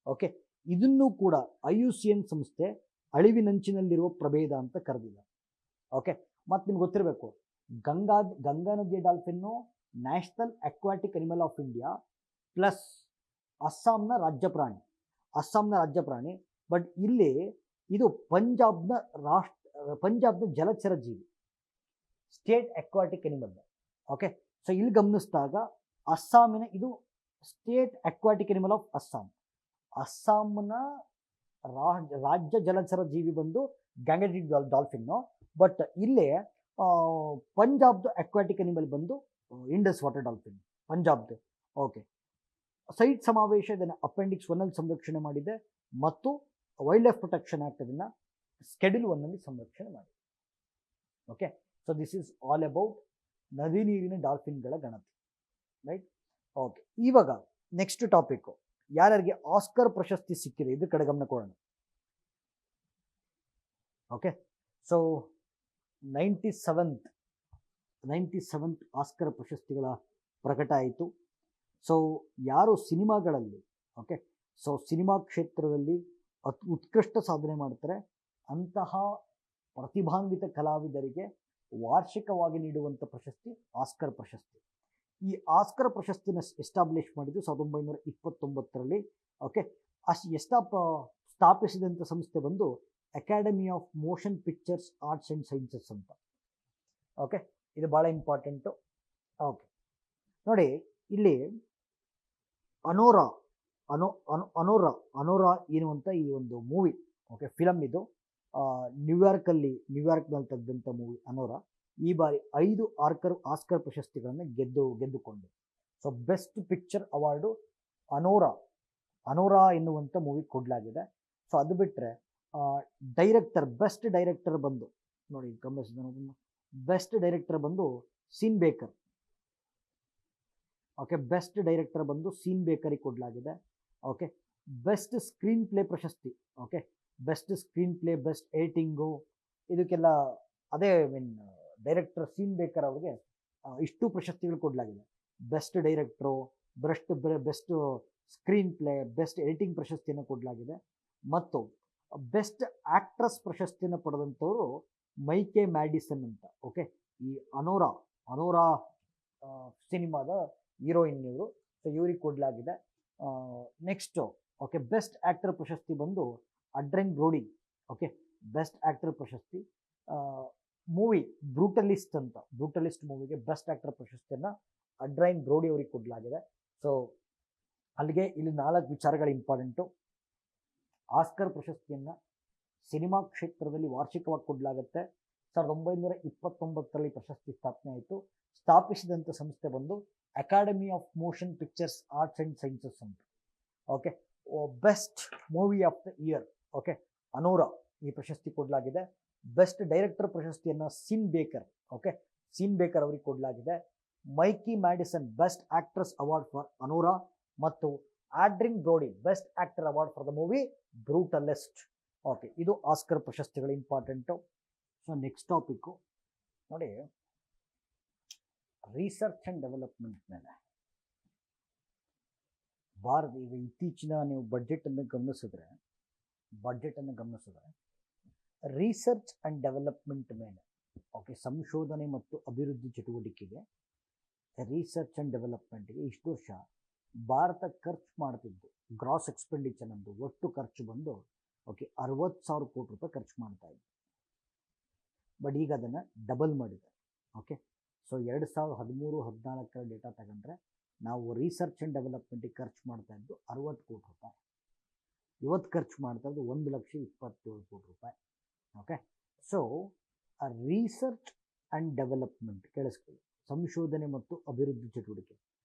ಓಕೆ, ಇದನ್ನು ಕೂಡ ಐಯುಸಿಎನ್ ಸಂಸ್ಥೆ ಅಳಿವಿನಂಚಿನಲ್ಲಿರುವ ಪ್ರಭೇದ ಅಂತ ಕರೆದಿದೆ. ಓಕೆ, ಮತ್ತು ನಿಮ್ಗೆ ಗೊತ್ತಿರಬೇಕು, ಗಂಗಾ ನದಿಯ dolphin national aquatic animal of India plus ಅಸ್ಸಾಂನ ರಾಜ್ಯ ಪ್ರಾಣಿ. ಬಟ್ ಇಲ್ಲಿ ಇದು ಪಂಜಾಬ್ನ ಜಲಚರ ಜೀವಿ, state aquatic animal. Okay, so ಇಲ್ಲಿ ಗಮನಿಸಿದಾಗ ಅಸ್ಸಾಮಿನ ಇದು ಸ್ಟೇಟ್ ಅಕ್ವಾಟಿಕ್ ಅನಿಮಲ್ ಆಫ್ ಅಸ್ಸಾಂನ ರಾಜ್ಯ ಜಲಚರ ಜೀವಿ ಬಂದು ಗ್ಯಾಂಗ್ಯಾಟಿಕ್ ಡಾಲ್ಫಿನ್ನು. ಬಟ್ ಇಲ್ಲೇ ಪಂಜಾಬ್ದು ಅಕ್ವಾಟಿಕ್ ಅನಿಮಲ್ ಬಂದು ಇಂಡಸ್ ವಾಟರ್ ಡಾಲ್ಫಿನ್, ಪಂಜಾಬ್ದು. ಓಕೆ, ಸೈಟ್ ಸಮಾವೇಶ ಇದನ್ನು ಅಪೆಂಡಿಕ್ಸ್ 1 ಸಂರಕ್ಷಣೆ ಮಾಡಿದೆ ಮತ್ತು ವೈಲ್ಡ್ ಲೈಫ್ ಪ್ರೊಟೆಕ್ಷನ್ ಆಕ್ಟ್ ಇದನ್ನು ಸ್ಕೆಡ್ಯೂಲ್ 1 ಸಂರಕ್ಷಣೆ ಮಾಡಿದೆ. Okay, so this is all about ನದಿ ನೀರಿನ ಡಾಲ್ಫಿನ್ಗಳ ಗಣತಿ, ರೈಟ್? ಓಕೆ, ಇವಾಗ ನೆಕ್ಸ್ಟ್ ಟಾಪಿಕ್ಕು, ಯಾರ್ಯಾರಿಗೆ ಆಸ್ಕರ್ ಪ್ರಶಸ್ತಿ ಸಿಕ್ಕಿದೆ ಇದ್ರ ಕಡೆ ಗಮನ ಕೊಡೋಣ. ಓಕೆ, ಸೊ 97th ಆಸ್ಕರ್ ಪ್ರಶಸ್ತಿಗಳ ಪ್ರಕಟ ಆಯಿತು. ಸೊ ಯಾರು ಸಿನಿಮಾಗಳಲ್ಲಿ, ಓಕೆ, ಸೊ ಸಿನಿಮಾ ಕ್ಷೇತ್ರದಲ್ಲಿ ಉತ್ಕೃಷ್ಟ ಸಾಧನೆ ಮಾಡ್ತಾರೆ ಅಂತಹ ಪ್ರತಿಭಾನ್ವಿತ ಕಲಾವಿದರಿಗೆ ವಾರ್ಷಿಕವಾಗಿ ನೀಡುವಂಥ ಪ್ರಶಸ್ತಿ ಆಸ್ಕರ್ ಪ್ರಶಸ್ತಿ. ಈ ಆಸ್ಕರ್ ಪ್ರಶಸ್ತಿನ ಎಸ್ಟಾಬ್ಲಿಷ್ ಮಾಡಿದ್ದು 1929ರಲ್ಲಿ. ಓಕೆ, ಸ್ಥಾಪಿಸಿದಂಥ ಸಂಸ್ಥೆ ಬಂದು academy of motion pictures arts and sciences ಅಂತ. ಓಕೆ, ಇದು ಭಾಳ ಇಂಪಾರ್ಟೆಂಟು. ಓಕೆ, ನೋಡಿ ಇಲ್ಲಿ ಅನೋರಾ ಎನ್ನುವಂಥ ಈ ಒಂದು ಮೂವಿ, ಓಕೆ, ಫಿಲಮ್ ಇದು ನ್ಯೂಯಾರ್ಕ್ನಲ್ಲಿ ತೆಗೆದಂಥ ಮೂವಿ ಅನೋರಾ. ಈ ಬಾರಿ 5 ಆಸ್ಕರ್ ಪ್ರಶಸ್ತಿಗಳನ್ನು ಗೆದ್ದುಕೊಂಡು. ಸೊ ಬೆಸ್ಟ್ ಪಿಕ್ಚರ್ ಅವಾರ್ಡು ಅನೋರಾ ಎನ್ನುವಂಥ ಮೂವಿ ಕೊಡಲಾಗಿದೆ. ಸೊ ಅದು ಬಿಟ್ಟರೆ ಬೆಸ್ಟ್ ಡೈರೆಕ್ಟರ್ ಬಂದು ನೋಡಿ, ಬೆಸ್ಟ್ ಡೈರೆಕ್ಟರ್ ಬಂದು Sean Baker. Okay, best director ಬಂದು ಸೀನ್ ಬೇಕರಿಗೆ ಕೊಡಲಾಗಿದೆ. ಓಕೆ, ಬೆಸ್ಟ್ ಸ್ಕ್ರೀನ್ ಪ್ಲೇ ಪ್ರಶಸ್ತಿ, okay, best screenplay, best editing, ಇದಕ್ಕೆಲ್ಲ ಅದೇ ಡೈರೆಕ್ಟರ್ ಸೀನ್ ಬೇಕರ್ ಅವ್ರಿಗೆ ಇಷ್ಟು ಪ್ರಶಸ್ತಿಗಳು ಕೊಡಲಾಗಿದೆ. Best director, best screenplay, best editing ಪ್ರಶಸ್ತಿಯನ್ನು ಕೊಡಲಾಗಿದೆ. ಮತ್ತು ಬೆಸ್ಟ್ ಆಕ್ಟ್ರೆಸ್ ಪ್ರಶಸ್ತಿಯನ್ನು ಪಡೆದಂಥವರು ಮೈಕೆ ಮ್ಯಾಡಿಸನ್ ಅಂತ. ಓಕೆ, ಈ ಅನೋರಾ ಸಿನಿಮಾದ ಹೀರೋಯಿನ್ ಇವರು. ಸೊ ಇವ್ರಿಗೆ ಕೊಡಲಾಗಿದೆ. ನೆಕ್ಸ್ಟು ಓಕೆ, ಬೆಸ್ಟ್ ಆ್ಯಕ್ಟರ್ ಪ್ರಶಸ್ತಿ ಬಂದು ಅಡ್ರಿನ್ ಬ್ರೋಡಿ. ಓಕೆ, ಬೆಸ್ಟ್ ಆ್ಯಕ್ಟರ್ ಪ್ರಶಸ್ತಿ. ಮೂವಿ ಬ್ರೂಟಲಿಸ್ಟ್ ಅಂತ, ಬ್ರೂಟಲಿಸ್ಟ್ ಮೂವಿಗೆ ಬೆಸ್ಟ್ ಆ್ಯಕ್ಟರ್ ಪ್ರಶಸ್ತಿಯನ್ನು ಅಡ್ರಿನ್ ಬ್ರೋಡಿ ಅವರಿಗೆ ಕೊಡಲಾಗಿದೆ. ಸೊ ಅಲ್ಲಿಗೆ ಇಲ್ಲಿ 4 ವಿಚಾರಗಳು ಇಂಪಾರ್ಟೆಂಟು. ಆಸ್ಕರ್ ಪ್ರಶಸ್ತಿಯನ್ನು ಸಿನಿಮಾ ಕ್ಷೇತ್ರದಲ್ಲಿ ವಾರ್ಷಿಕವಾಗಿ ಕೊಡಲಾಗುತ್ತೆ. 1929ರಲ್ಲಿ ಪ್ರಶಸ್ತಿ ಸ್ಥಾಪನೆ ಆಯಿತು. ಸ್ಥಾಪಿಸಿದಂಥ ಸಂಸ್ಥೆ ಬಂದು academy of motion pictures arts and sciences ಅಂತ. Okay, best movie of the year, okay, Anora ಈ ಪ್ರಶಸ್ತಿ ಕೊಡಲಾಗಿದೆ. ಬೆಸ್ಟ್ ಡೈರೆಕ್ಟರ್ ಪ್ರಶಸ್ತಿಯನ್ನು Sean Baker, okay, Sean Baker ಅವರಿಗೆ ಕೊಡಲಾಗಿದೆ. Mikey Madison best actress award for Anora ಮತ್ತು Adrien Brody best actor award for the movie Brutalist. Okay, ಇದು ಆಸ್ಕರ್ ಪ್ರಶಸ್ತಿಗಳು ಇಂಪಾರ್ಟೆಂಟು. ಸೊ ನೆಕ್ಸ್ಟ್ ಟಾಪಿಕ್ಕು ನೋಡಿ, ರಿಸರ್ಚ್ ಆ್ಯಂಡ್ ಡೆವಲಪ್ಮೆಂಟ್ ಮೇಲೆ ಭಾರತ ಈಗ ಇತ್ತೀಚಿನ ನೀವು ಬಡ್ಜೆಟನ್ನು ಗಮನಿಸಿದ್ರೆ ರಿಸರ್ಚ್ ಆ್ಯಂಡ್ ಡೆವಲಪ್ಮೆಂಟ್ ಮೇಲೆ, ಓಕೆ, ಸಂಶೋಧನೆ ಮತ್ತು ಅಭಿವೃದ್ಧಿ ಚಟುವಟಿಕೆಗೆ, ರಿಸರ್ಚ್ ಆ್ಯಂಡ್ ಡೆವಲಪ್ಮೆಂಟ್ಗೆ ಇಷ್ಟು ವರ್ಷ ಭಾರತ ಖರ್ಚು ಮಾಡ್ತಿದ್ದು ಗ್ರಾಸ್ ಎಕ್ಸ್ಪೆಂಡಿಚರ್ ಅಂದು ಒಟ್ಟು ಖರ್ಚು ಬಂದು ಓಕೆ 60,000 ಕೋಟಿ ರೂಪಾಯಿ ಖರ್ಚು ಮಾಡ್ತಾ ಇದ್ದೆ. ಬಟ್ ಈಗ ಅದನ್ನು ಡಬಲ್ ಮಾಡಿದ್ದಾರೆ. ಓಕೆ, ಸೊ 2013-14 ಡೇಟಾ ತಗೊಂಡ್ರೆ ನಾವು ರಿಸರ್ಚ್ ಆ್ಯಂಡ್ ಡೆವಲಪ್ಮೆಂಟಿಗೆ ಖರ್ಚು ಮಾಡ್ತಾ ಇದ್ದು 60 ಕೋಟಿ ರೂಪಾಯಿ. ಇವತ್ತು ಖರ್ಚು ಮಾಡ್ತಾ ಇದ್ದು 1,27,000 ಕೋಟಿ ರೂಪಾಯಿ. ಓಕೆ, ಸೊ ಆ ರಿಸರ್ಚ್ ಆ್ಯಂಡ್ ಡೆವಲಪ್ಮೆಂಟ್ ಕೇಳಿಸ್ಕೊಳ್ಳಿ, ಸಂಶೋಧನೆ ಮತ್ತು ಅಭಿವೃದ್ಧಿ ಚಟುವಟಿಕೆ.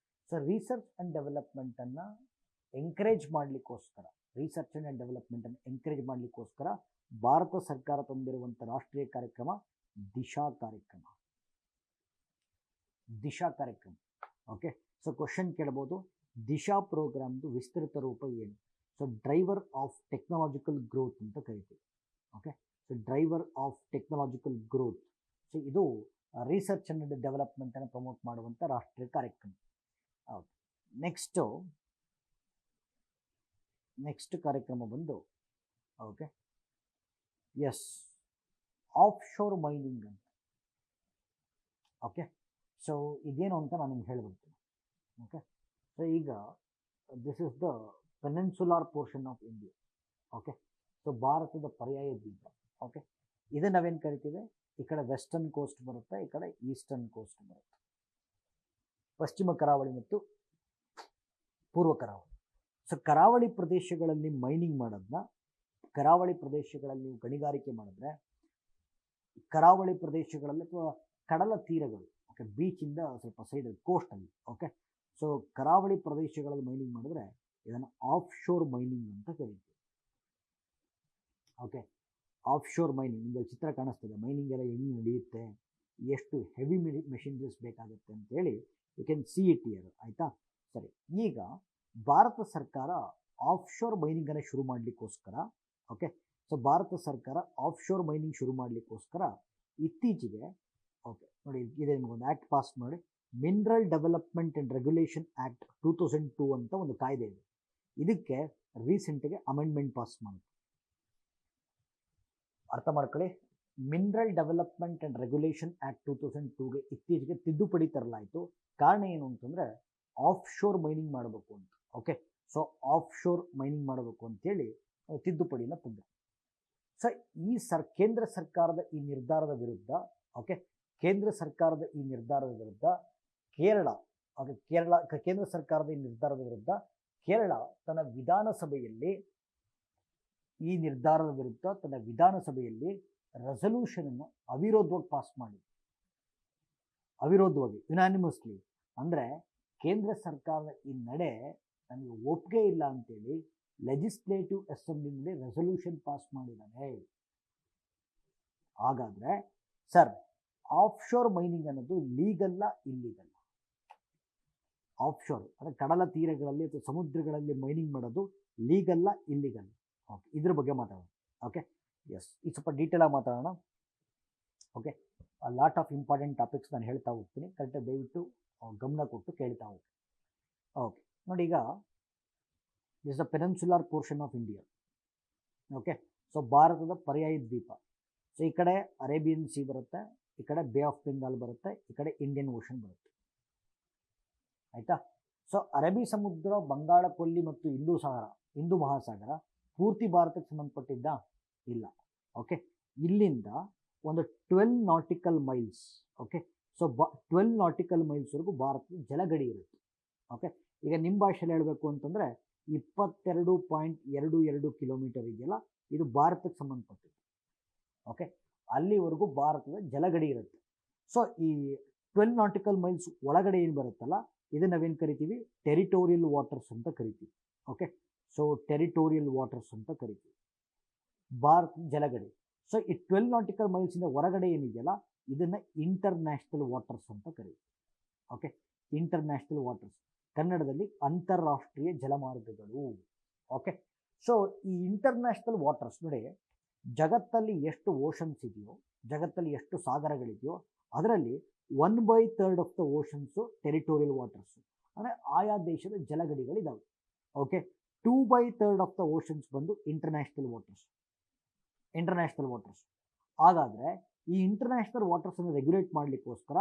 ಸೊ ರಿಸರ್ಚ್ ಆ್ಯಂಡ್ ಡೆವಲಪ್ಮೆಂಟನ್ನು ಎಂಕರೇಜ್ ಮಾಡಲಿಕ್ಕೋಸ್ಕರ, ರಿಸರ್ಚ್ ಆ್ಯಂಡ್ ಡೆವಲಪ್ಮೆಂಟನ್ನು ಎಂಕರೇಜ್ ಮಾಡಲಿಕ್ಕೋಸ್ಕರ ಭಾರತ ಸರ್ಕಾರ ತಂದಿರುವಂಥ ರಾಷ್ಟ್ರೀಯ ಕಾರ್ಯಕ್ರಮ ದಿಶಾ ಕಾರ್ಯಕ್ರಮ. ಓಕೆ, ಸೊ ಕ್ವಶನ್ ಕೇಳ್ಬೋದು, ದಿಶಾ ಪ್ರೋಗ್ರಾಮ್ದು ವಿಸ್ತೃತ ರೂಪ ಏನು? So driver of technological growth ಅಂತ ಕರಿತೀವಿ. Okay, so driver of technological growth. So ಇದು ರಿಸರ್ಚ್ ಆ್ಯಂಡ್ ಡೆವಲಪ್ಮೆಂಟನ್ನು ಪ್ರಮೋಟ್ ಮಾಡುವಂಥ ರಾಷ್ಟ್ರೀಯ ಕಾರ್ಯಕ್ರಮ. ಹೌದು. ನೆಕ್ಸ್ಟ್ ಕಾರ್ಯಕ್ರಮ ಬಂದು ಓಕೆ ಆಫ್ ಶೋರ್ ಮೈನಿಂಗ್ ಅಂತ. ಓಕೆ, ಸೊ ಇದೇನು ಅಂತ ನಾನು ನಿಮ್ಗೆ ಹೇಳ್ಬಿಡ್ತೀನಿ. ಓಕೆ, ಸೊ ಈಗ this is the peninsular portion of India. Okay, so ಭಾರತದ ಪರ್ಯಾಯ ದ್ವೀಪ. ಓಕೆ, ಇದನ್ನು ನಾವೇನು ಕರಿತೀವಿ, ಈ ಕಡೆ ವೆಸ್ಟರ್ನ್ ಕೋಸ್ಟ್ ಬರುತ್ತೆ, ಈ ಕಡೆ ಈಸ್ಟರ್ನ್ ಕೋಸ್ಟ್ ಬರುತ್ತೆ, ಪಶ್ಚಿಮ ಕರಾವಳಿ ಮತ್ತು ಪೂರ್ವ ಕರಾವಳಿ. ಸೊ ಕರಾವಳಿ ಪ್ರದೇಶಗಳಲ್ಲಿ ಮೈನಿಂಗ್ ಮಾಡೋದನ್ನ, ಕರಾವಳಿ ಪ್ರದೇಶಗಳಲ್ಲಿ ಗಣಿಗಾರಿಕೆ ಮಾಡಿದ್ರೆ, ಕರಾವಳಿ ಪ್ರದೇಶಗಳಲ್ಲಿ ಅಥವಾ ಕಡಲ ತೀರಗಳು, ಓಕೆ, ಬೀಚಿಂದ ಸ್ವಲ್ಪ ಸೈಡ್ ಕೋಸ್ಟಲ್ಲಿ, ಓಕೆ, ಸೊ ಕರಾವಳಿ ಪ್ರದೇಶಗಳಲ್ಲಿ ಮೈನಿಂಗ್ ಮಾಡಿದ್ರೆ ಇದನ್ನು ಆಫ್ ಶೋರ್ ಮೈನಿಂಗ್ ಅಂತ ಕರೀತೀವಿ. ಓಕೆ, ಆಫ್ ಶೋರ್ ಮೈನಿಂಗ್, ನಿಮಗೆ ಚಿತ್ರ ಕಾಣಿಸ್ತದೆ, ಮೈನಿಂಗ್ ಎಲ್ಲ ಹೆಂಗೆ ನಡೆಯುತ್ತೆ, ಎಷ್ಟು ಹೆವಿ ಮೆಷಿನರೀಸ್ ಬೇಕಾಗುತ್ತೆ ಅಂತೇಳಿ you can see it here. ಆಯಿತಾ? ಸರಿ, ಈಗ ಭಾರತ ಸರ್ಕಾರ ಆಫ್ ಶೋರ್ ಮೈನಿಂಗನ್ನು ಶುರು ಮಾಡಲಿಕ್ಕೋಸ್ಕರ, ಓಕೆ, ಸೊ ಭಾರತ ಸರ್ಕಾರ ಆಫ್ ಶೋರ್ ಮೈನಿಂಗ್ ಶುರು ಮಾಡಲಿಕ್ಕೋಸ್ಕರ ಇತ್ತೀಚೆಗೆ, ಓಕೆ ನೋಡಿ, ಇದೆ ನಿಮಗೊಂದು ಆ್ಯಕ್ಟ್ ಪಾಸ್ ಮಾಡಿ, mineral development and regulation act 2002 ಅಂತ ಒಂದು ಕಾಯ್ದೆ ಇದೆ. ಇದಕ್ಕೆ ರೀಸೆಂಟಿಗೆ ಅಮೆಂಡ್ಮೆಂಟ್ ಪಾಸ್ ಮಾಡಿತು. ಅರ್ಥ ಮಾಡ್ಕೊಳ್ಳಿ, mineral development and regulation act 2002ಗೆ ಇತ್ತೀಚೆಗೆ ತಿದ್ದುಪಡಿ ತರಲಾಯಿತು. ಕಾರಣ ಏನು ಅಂತಂದರೆ ಆಫ್ ಶೋರ್ ಮೈನಿಂಗ್ ಮಾಡಬೇಕು ಅಂತ. Okay, so of sure mining ಮಾಡಬೇಕು ಅಂತೇಳಿ ತಿದ್ದುಪಡಿನ ತಂದರು. ಸೊ ಈ ಕೇಂದ್ರ ಸರ್ಕಾರದ ಈ ನಿರ್ಧಾರದ ವಿರುದ್ಧ, ಓಕೆ, ಕೇಂದ್ರ ಸರ್ಕಾರದ ಈ ನಿರ್ಧಾರದ ವಿರುದ್ಧ ಕೇರಳ, ಓಕೆ, ಕೇಂದ್ರ ಸರ್ಕಾರದ ಈ ನಿರ್ಧಾರದ ವಿರುದ್ಧ ಕೇರಳ ತನ್ನ ವಿಧಾನಸಭೆಯಲ್ಲಿ ಈ ನಿರ್ಧಾರದ ವಿರುದ್ಧ ತನ್ನ ವಿಧಾನಸಭೆಯಲ್ಲಿ ರೆಸಲ್ಯೂಷನನ್ನು ಅವಿರೋಧವಾಗಿ ಪಾಸ್ ಮಾಡಿ, ಅವಿರೋಧವಾಗಿ, ಯುನಾನಿಮಸ್ಲಿ, ಅಂದರೆ ಕೇಂದ್ರ ಸರ್ಕಾರದ ಈ ನಡೆ ನನಗೆ ಒಪ್ಪಿಗೆ ಇಲ್ಲ ಅಂತೇಳಿ ಲೆಜಿಸ್ಲೇಟಿವ್ ಅಸೆಂಬ್ಲಿನಲ್ಲಿ ರೆಸಲ್ಯೂಷನ್ ಪಾಸ್ ಮಾಡಿದ್ದಾನೆ. ಹಾಗಾದರೆ ಸರ್, ಆಫ್ ಶೋರ್ ಮೈನಿಂಗ್ ಅನ್ನೋದು ಲೀಗಲ್ಲ, ಇಲ್ಲೀಗಲ್ಲ? ಆಫ್ ಶೋರ್ ಅಂದರೆ ಕಡಲ ತೀರಗಳಲ್ಲಿ ಅಥವಾ ಸಮುದ್ರಗಳಲ್ಲಿ ಮೈನಿಂಗ್ ಮಾಡೋದು ಲೀಗಲ್ಲ, ಇಲ್ಲೀಗಲ್ಲ? ಓಕೆ, ಇದ್ರ ಬಗ್ಗೆ ಮಾತಾಡೋಣ. ಓಕೆ, ಇದು ಸ್ವಲ್ಪ ಡೀಟೇಲಾಗಿ ಮಾತಾಡೋಣ. Okay, lot of important topics ನಾನು ಹೇಳ್ತಾ ಹೋಗ್ತೀನಿ, ಕರೆಕ್ಟಾಗಿ ದಯವಿಟ್ಟು ಗಮನ ಕೊಟ್ಟು ಕೇಳ್ತಾ ಹೋಗಿ. ಓಕೆ, ನೋಡಿ, ಈಗ this the peninsular portion of India. Okay, so ಭಾರತದ ಪರ್ಯಾಯ ದ್ವೀಪ. ಸೊ ಈ ಕಡೆ ಅರೇಬಿಯನ್ ಸಿ ಬರುತ್ತೆ, ಈ ಕಡೆ ಬೇ ಆಫ್ ಬೆಂಗಾಲ್ ಬರುತ್ತೆ, ಈ ಕಡೆ ಇಂಡಿಯನ್ ಓಷನ್ ಬರುತ್ತೆ. ಆಯಿತಾ? ಸೊ ಅರಬ್ಬಿ ಸಮುದ್ರ, ಬಂಗಾಳ ಕೊಲ್ಲಿ ಮತ್ತು ಹಿಂದೂ ಮಹಾಸಾಗರ ಪೂರ್ತಿ ಭಾರತಕ್ಕೆ ಸಂಬಂಧಪಟ್ಟಿದ್ದ ಇಲ್ಲ. ಓಕೆ, ಇಲ್ಲಿಂದ ಒಂದು 12 nautical miles. Okay, so 12 nautical ಮೈಲ್ಸ್ವರೆಗೂ ಭಾರತದ ಜಲಗಡಿ ಇರುತ್ತೆ. ಓಕೆ, ಈಗ ನಿಮ್ಮ ಭಾಷೆಯಲ್ಲಿ ಹೇಳಬೇಕು ಅಂತಂದರೆ 22.22 ಕಿಲೋಮೀಟರ್ ಇದೆಯಲ್ಲ, ಇದು ಭಾರತಕ್ಕೆ ಸಂಬಂಧಪಟ್ಟಿದ್ದು. ಓಕೆ, ಅಲ್ಲಿವರೆಗೂ ಭಾರತದ ಜಲಗಡಿ ಇರುತ್ತೆ. ಸೊ ಈ 12 ನಾಟಿಕಲ್ ಮೈಲ್ಸ್ ಒಳಗಡೆ ಏನು ಬರುತ್ತಲ್ಲ, ಇದನ್ನು ನಾವೇನು ಕರಿತೀವಿ, ಟೆರಿಟೋರಿಯಲ್ ವಾಟರ್ಸ್ ಅಂತ ಕರಿತೀವಿ. ಓಕೆ, ಸೊ ಟೆರಿಟೋರಿಯಲ್ ವಾಟರ್ಸ್ ಅಂತ ಕರಿತೀವಿ ಭಾರತದ ಜಲಗಡಿ. ಸೊ ಈ 12 ನಾಟಿಕಲ್ ಮೈಲ್ಸಿಂದ ಹೊರಗಡೆ ಏನಿದೆಯಲ್ಲ, ಇದನ್ನು ಇಂಟರ್ನ್ಯಾಷನಲ್ ವಾಟರ್ಸ್ ಅಂತ ಕರೀತೀವಿ. ಓಕೆ, ಇಂಟರ್ನ್ಯಾಷನಲ್ ವಾಟರ್ಸ್, ಕನ್ನಡದಲ್ಲಿ ಅಂತಾರಾಷ್ಟ್ರೀಯ ಜಲಮಾರ್ಗಗಳು. ಓಕೆ, ಸೊ ಈ ಇಂಟರ್ನ್ಯಾಷನಲ್ ವಾಟರ್ಸ್ ನೋಡಿ, ಜಗತ್ತಲ್ಲಿ ಎಷ್ಟು ಓಷನ್ಸ್ ಇದೆಯೋ, ಜಗತ್ತಲ್ಲಿ ಎಷ್ಟು ಸಾಗರಗಳಿದೆಯೋ, ಅದರಲ್ಲಿ 1/3 ಆಫ್ ದ ಓಷನ್ಸು ಟೆರಿಟೋರಿಯಲ್ ವಾಟರ್ಸು, ಅಂದರೆ ಆಯಾ ದೇಶದ ಜಲಗಡಿಗಳಿದ್ದಾವೆ. ಓಕೆ, 2/3 ಆಫ್ ದ ಓಷನ್ಸ್ ಬಂದು ಇಂಟರ್ನ್ಯಾಷನಲ್ ವಾಟರ್ಸ್. ಹಾಗಾದರೆ ಈ ಇಂಟರ್ನ್ಯಾಷನಲ್ ವಾಟರ್ಸನ್ನು ರೆಗ್ಯುಲೇಟ್ ಮಾಡಲಿಕ್ಕೋಸ್ಕರ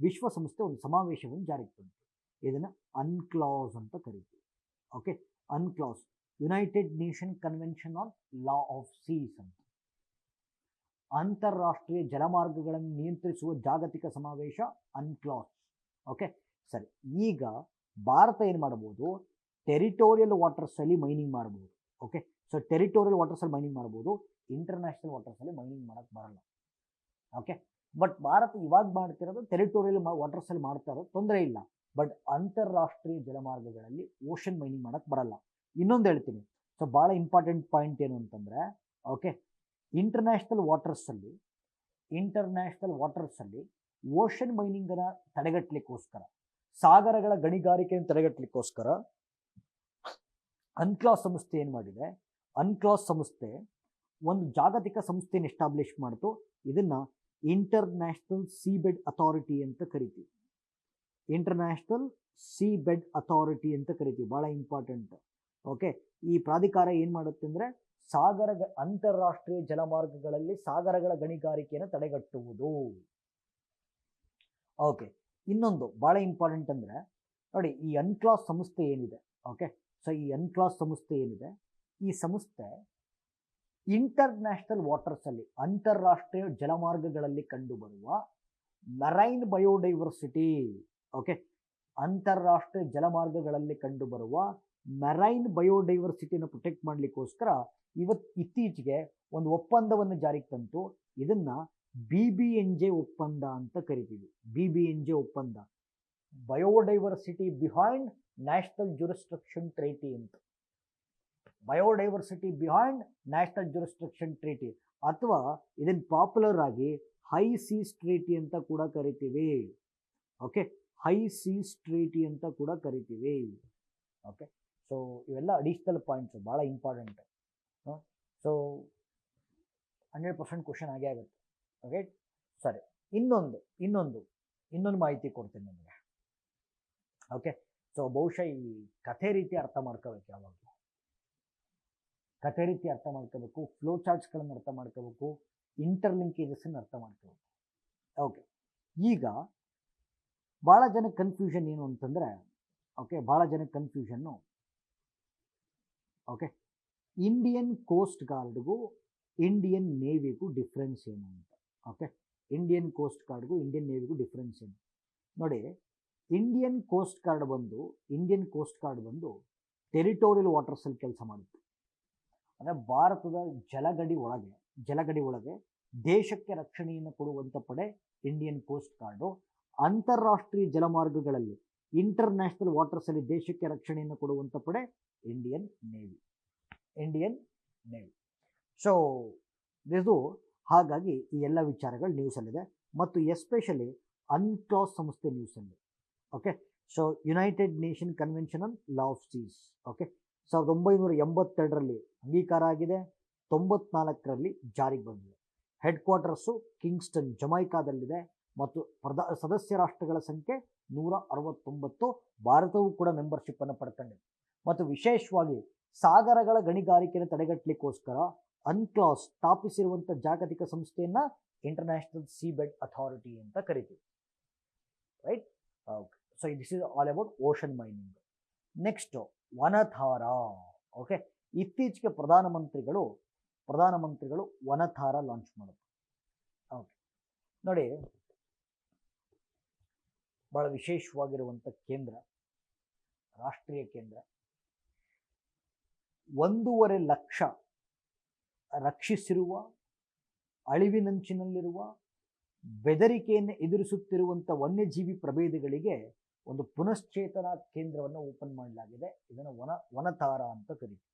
ವಿಶ್ವಸಂಸ್ಥೆ ಒಂದು ಸಮಾವೇಶವನ್ನು ಜಾರಿಗೆ ತಂತು. ಇದನ್ನು ಅನ್ಕ್ಲಾಸ್ ಅಂತ ಕರಿತೀವಿ. Okay, UNCLOS, United Nation convention on law of seas ಅಂತ. ಅಂತಾರಾಷ್ಟ್ರೀಯ ಜಲಮಾರ್ಗಗಳನ್ನು ನಿಯಂತ್ರಿಸುವ ಜಾಗತಿಕ ಸಮಾವೇಶ ಅನ್ಕ್ಲಾಸ್. ಓಕೆ, ಸರಿ. ಈಗ ಭಾರತ ಏನು ಮಾಡಬಹುದು, ಟೆರಿಟೋರಿಯಲ್ ವಾಟರ್ಸಲ್ಲಿ ಮೈನಿಂಗ್ ಮಾಡ್ಬೋದು. ಓಕೆ, ಸೊ ಟೆರಿಟೋರಿಯಲ್ ವಾಟರ್ಸಲ್ಲಿ ಮೈನಿಂಗ್ ಮಾಡ್ಬೋದು, ಇಂಟರ್ನ್ಯಾಷನಲ್ ವಾಟರ್ಸಲ್ಲಿ ಮೈನಿಂಗ್ ಮಾಡೋಕ್ಕೆ ಬರಲ್ಲ. ಓಕೆ, ಬಟ್ ಭಾರತ ಇವಾಗ ಮಾಡ್ತಿರೋದು ಟೆರಿಟೋರಿಯಲ್ ವಾಟರ್ಸಲ್ಲಿ ಮಾಡ್ತಾ ಇರೋದು, ತೊಂದರೆ ಇಲ್ಲ. ಬಟ್ ಅಂತಾರಾಷ್ಟ್ರೀಯ ಜಲಮಾರ್ಗಗಳಲ್ಲಿ ಓಷನ್ ಮೈನಿಂಗ್ ಮಾಡೋಕ್ಕೆ ಬರಲ್ಲ. ಇನ್ನೊಂದು ಹೇಳ್ತೀನಿ, ಸೊ ಭಾಳ ಇಂಪಾರ್ಟೆಂಟ್ ಪಾಯಿಂಟ್ ಏನು ಅಂತಂದರೆ, ಓಕೆ, ಇಂಟರ್ನ್ಯಾಷನಲ್ ವಾಟರ್ಸಲ್ಲಿ ಓಷನ್ ಮೈನಿಂಗನ್ನು ತಡೆಗಟ್ಟಲಿಕ್ಕೋಸ್ಕರ, ಸಾಗರಗಳ ಗಣಿಗಾರಿಕೆಯನ್ನು ತಡೆಗಟ್ಟಲಿಕ್ಕೋಸ್ಕರ ಅನ್ಕ್ಲಾಸ್ ಸಂಸ್ಥೆ ಏನು ಮಾಡಿದೆ, ಅನ್ಕ್ಲಾಸ್ ಸಂಸ್ಥೆ ಒಂದು ಜಾಗತಿಕ ಸಂಸ್ಥೆಯನ್ನು ಎಸ್ಟಾಬ್ಲಿಷ್ ಮಾಡ್ತು. ಇದನ್ನು ಇಂಟರ್ನ್ಯಾಷನಲ್ ಸೀಬೆಡ್ ಅಥಾರಿಟಿ ಅಂತ ಕರಿತೀವಿ. ಇಂಟರ್ನ್ಯಾಷನಲ್ ಸೀಬೆಡ್ ಅಥಾರಿಟಿ ಅಂತ ಕರಿತೀವಿ, ಭಾಳ ಇಂಪಾರ್ಟೆಂಟ್. ಓಕೆ, ಈ ಪ್ರಾಧಿಕಾರ ಏನು ಮಾಡುತ್ತೆ ಅಂದರೆ, ಅಂತಾರಾಷ್ಟ್ರೀಯ ಜಲಮಾರ್ಗಗಳಲ್ಲಿ ಸಾಗರಗಳ ಗಣಿಗಾರಿಕೆಯನ್ನು ತಡೆಗಟ್ಟುವುದು. ಓಕೆ, ಇನ್ನೊಂದು ಭಾಳ ಇಂಪಾರ್ಟೆಂಟ್ ಅಂದರೆ ನೋಡಿ, ಈ ಅನ್ಕ್ಲಾಸ್ ಸಂಸ್ಥೆ ಏನಿದೆ, ಓಕೆ, ಸೊ ಈ ಅನ್ಕ್ಲಾಸ್ ಸಂಸ್ಥೆ ಏನಿದೆ, ಈ ಸಂಸ್ಥೆ ಇಂಟರ್ನ್ಯಾಷನಲ್ ವಾಟರ್ಸಲ್ಲಿ, ಅಂತಾರಾಷ್ಟ್ರೀಯ ಜಲಮಾರ್ಗಗಳಲ್ಲಿ ಕಂಡುಬರುವ ಮರೈನ್ ಬಯೋಡೈವರ್ಸಿಟಿ, ಓಕೆ, ಅಂತಾರಾಷ್ಟ್ರೀಯ ಜಲಮಾರ್ಗಗಳಲ್ಲಿ ಕಂಡುಬರುವ ಮರೈನ್ ಬಯೋಡೈವರ್ಸಿಟಿಯನ್ನು ಪ್ರೊಟೆಕ್ಟ್ ಮಾಡಲಿಕ್ಕೋಸ್ಕರ ಇತ್ತೀಚೆಗೆ ಒಂದು ಒಪ್ಪಂದವನ್ನು ಜಾರಿಗೆ ತಂತು. ಇದನ್ನು BBNJ ಒಪ್ಪಂದ ಅಂತ ಕರಿತೀವಿ. BBNJ ಒಪ್ಪಂದ, biodiversity behind national jurisdiction treaty ಅಂತ. Biodiversity behind national jurisdiction treaty, ಅಥವಾ ಇದನ್ನು ಪಾಪ್ಯುಲರ್ ಆಗಿ ಹೈ ಸೀಸ್ ಟ್ರೀಟಿ ಅಂತ ಕೂಡ ಕರಿತೀವಿ. ಓಕೆ, ಹೈ ಸೀಸ್ ಟ್ರೀಟಿ ಅಂತ ಕೂಡ ಕರಿತೀವಿ. ಓಕೆ, ಸೊ ಇವೆಲ್ಲ ಅಡಿಷನಲ್ ಪಾಯಿಂಟ್ಸು, ಭಾಳ ಇಂಪಾರ್ಟೆಂಟ್. ಸೊ 100% ಕ್ವಶನ್ ಆಗೇ ಆಗುತ್ತೆ. ಓಕೆ, ಸರಿ. ಇನ್ನೊಂದು ಮಾಹಿತಿ ಕೊಡ್ತೀನಿ ನಿಮಗೆ. ಓಕೆ, ಸೊ ಬಹುಶಃ ಈ ಕಥೆ ರೀತಿ ಅರ್ಥ ಮಾಡ್ಕೋಬೇಕು, ಯಾವಾಗಲೂ ಕಥೆ ರೀತಿ ಅರ್ಥ ಮಾಡ್ಕೋಬೇಕು, ಫ್ಲೋ ಚಾರ್ಟ್ಸ್ಗಳನ್ನು ಅರ್ಥ ಮಾಡ್ಕೋಬೇಕು, ಇಂಟರ್ಲಿಂಕೇಜಸ್ಸನ್ನು ಅರ್ಥ ಮಾಡ್ಕೋಬೇಕು. ಓಕೆ, ಈಗ ಭಾಳ ಜನಕ್ಕೆ ಕನ್ಫ್ಯೂಷನ್ ಏನು ಅಂತಂದರೆ, ಓಕೆ, ಭಾಳ ಜನಕ್ಕೆ ಕನ್ಫ್ಯೂಷನ್ನು, ಓಕೆ, ಇಂಡಿಯನ್ ಕೋಸ್ಟ್ ಗಾರ್ಡ್ಗೂ ಇಂಡಿಯನ್ ನೇವಿಗೂ ಡಿಫ್ರೆನ್ಸ್ ಏನು ಅಂತ. ಓಕೆ, ಇಂಡಿಯನ್ ಕೋಸ್ಟ್ ಗಾರ್ಡ್ಗೂ ಇಂಡಿಯನ್ ನೇವಿಗೂ ಡಿಫ್ರೆನ್ಸ್ ಏನು ನೋಡಿ. ಇಂಡಿಯನ್ ಕೋಸ್ಟ್ ಗಾರ್ಡ್ ಬಂದು ಟೆರಿಟೋರಿಯಲ್ ವಾಟರ್ಸಲ್ಲಿ ಕೆಲಸ ಮಾಡುತ್ತೆ. ಅಂದರೆ ಭಾರತದ ಜಲಗಡಿ ಒಳಗೆ ದೇಶಕ್ಕೆ ರಕ್ಷಣೆಯನ್ನು ಕೊಡುವಂಥ ಪಡೆ ಇಂಡಿಯನ್ ಕೋಸ್ಟ್ ಗಾರ್ಡು. ಅಂತಾರಾಷ್ಟ್ರೀಯ ಜಲಮಾರ್ಗಗಳಲ್ಲಿ, ಇಂಟರ್ನ್ಯಾಷನಲ್ ವಾಟರ್ಸಲ್ಲಿ ದೇಶಕ್ಕೆ ರಕ್ಷಣೆಯನ್ನು ಕೊಡುವಂಥ ಪಡೆ ಇಂಡಿಯನ್ ನೇವಿ. ಸೊ ಇದು ಹಾಗಾಗಿ ಈ ಎಲ್ಲ ವಿಚಾರಗಳು ನ್ಯೂಸಲ್ಲಿದೆ, ಮತ್ತು ಎಸ್ಪೆಷಲಿ ಅನ್ಕ್ಲಾಸ್ ಸಂಸ್ಥೆ ನ್ಯೂಸಲ್ಲಿ. Okay, so United Nation convention on law of seas, okay, 1982ರಲ್ಲಿ ಅಂಗೀಕಾರ ಆಗಿದೆ, 94ರಲ್ಲಿ ಜಾರಿಗೆ ಬಂದಿದೆ. ಹೆಡ್ ಕ್ವಾರ್ಟರ್ಸು ಕಿಂಗ್ಸ್ಟನ್, ಜಮೈಕಾದಲ್ಲಿದೆ, ಮತ್ತು ಸದಸ್ಯ ರಾಷ್ಟ್ರಗಳ ಸಂಖ್ಯೆ 169. ಭಾರತವೂ ಕೂಡ ಮೆಂಬರ್ಶಿಪ್ಪನ್ನು ಪಡ್ಕೊಂಡಿದೆ. ಮತ್ತು ವಿಶೇಷವಾಗಿ ಸಾಗರಗಳ ಗಣಿಗಾರಿಕೆಯನ್ನು ತಡೆಗಟ್ಟಲಿಕ್ಕೋಸ್ಕರ ಅನ್ಕ್ಲಾಸ್ ಸ್ಥಾಪಿಸಿರುವಂಥ ಜಾಗತಿಕ ಸಂಸ್ಥೆಯನ್ನು ಇಂಟರ್ನ್ಯಾಷನಲ್ ಸೀಬೆಡ್ ಅಥಾರಿಟಿ ಅಂತ ಕರಿತೀವಿ. Right? Okay, so this is all about ocean mining. Next Vantara. Okay, ಇತ್ತೀಚೆಗೆ ಪ್ರಧಾನಮಂತ್ರಿಗಳು ವನಧಾರ ಲಾಂಚ್ ಮಾಡೋದು. ಓಕೆ, ನೋಡಿ, ಬಹಳ ವಿಶೇಷವಾಗಿರುವಂಥ ಕೇಂದ್ರ, ರಾಷ್ಟ್ರೀಯ ಕೇಂದ್ರ. 1.5 ಲಕ್ಷ ರಕ್ಷಿಸಿರುವ, ಅಳಿವಿನಂಚಿನಲ್ಲಿರುವ, ಬೆದರಿಕೆಯನ್ನು ಎದುರಿಸುತ್ತಿರುವಂಥ ವನ್ಯಜೀವಿ ಪ್ರಭೇದಗಳಿಗೆ ಒಂದು ಪುನಶ್ಚೇತನ ಕೇಂದ್ರವನ್ನು ಓಪನ್ ಮಾಡಲಾಗಿದೆ. ಇದನ್ನು ವನಧಾರ ಅಂತ ಕರೀತೀವಿ.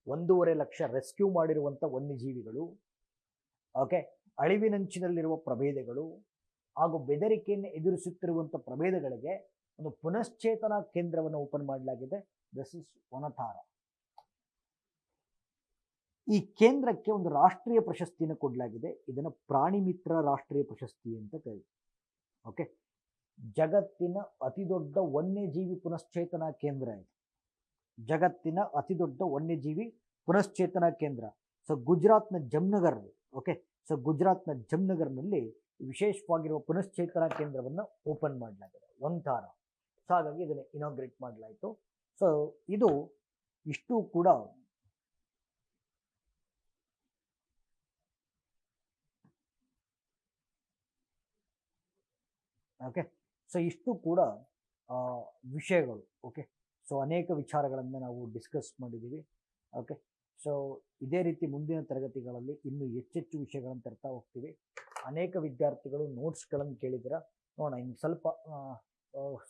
1.5 ಲಕ್ಷ ರೆಸ್ಕ್ಯೂ ಮಾಡಿರುವಂಥ ವನ್ಯಜೀವಿಗಳು, ಓಕೆ, ಅಳಿವಿನಂಚಿನಲ್ಲಿರುವ ಪ್ರಭೇದಗಳು ಹಾಗೂ ಬೆದರಿಕೆಯನ್ನು ಎದುರಿಸುತ್ತಿರುವಂಥ ಪ್ರಭೇದಗಳಿಗೆ ಒಂದು ಪುನಶ್ಚೇತನ ಕೇಂದ್ರವನ್ನು ಓಪನ್ ಮಾಡಲಾಗಿದೆ. This is Vantara. ಈ ಕೇಂದ್ರಕ್ಕೆ ಒಂದು ರಾಷ್ಟ್ರೀಯ ಪ್ರಶಸ್ತಿಯನ್ನು ಕೊಡಲಾಗಿದೆ. ಇದನ್ನು ಪ್ರಾಣಿ ಮಿತ್ರ ರಾಷ್ಟ್ರೀಯ ಪ್ರಶಸ್ತಿ ಅಂತ ಕರೀತೀವಿ. ಓಕೆ, ಜಗತ್ತಿನ ಅತಿದೊಡ್ಡ ವನ್ಯಜೀವಿ ಪುನಶ್ಚೇತನ ಕೇಂದ್ರ ಇದು. ಜಗತ್ತಿನ ಅತಿದೊಡ್ಡ ವನ್ಯಜೀವಿ ಪುನಶ್ಚೇತನ ಕೇಂದ್ರ. ಸೊ ಗುಜರಾತ್ನ ಜಮ್ನಗರ್. ಓಕೆ, ಸೊ ಗುಜರಾತ್ನ ಜಮ್ನಗರ್ನಲ್ಲಿ ವಿಶೇಷವಾಗಿರುವ ಪುನಶ್ಚೇತನ ಕೇಂದ್ರವನ್ನು ಓಪನ್ ಮಾಡಲಾಗಿದೆ, ವನಧಾರ. ಸೊ ಹಾಗಾಗಿ ಇದನ್ನು ಇನಾಗ್ರೇಟ್ ಮಾಡಲಾಯಿತು. ಸೊ ಇದು ಇಷ್ಟು ಕೂಡ ಓಕೆ, ಸೊ ಇಷ್ಟು ಕೂಡ ವಿಷಯಗಳು. ಓಕೆ, ಸೊ ಅನೇಕ ವಿಚಾರಗಳನ್ನು ನಾವು ಡಿಸ್ಕಸ್ ಮಾಡಿದ್ದೀವಿ. ಓಕೆ, ಸೊ ಇದೇ ರೀತಿ ಮುಂದಿನ ತರಗತಿಗಳಲ್ಲಿ ಇನ್ನೂ ಹೆಚ್ಚೆಚ್ಚು ವಿಷಯಗಳನ್ನು ತರ್ತಾ ಹೋಗ್ತೀವಿ. ಅನೇಕ ವಿದ್ಯಾರ್ಥಿಗಳು ನೋಟ್ಸ್ಗಳನ್ನು ಕೇಳಿದ್ದೀರಾ. ನೋಡೋಣ, ಇನ್ನು ಸ್ವಲ್ಪ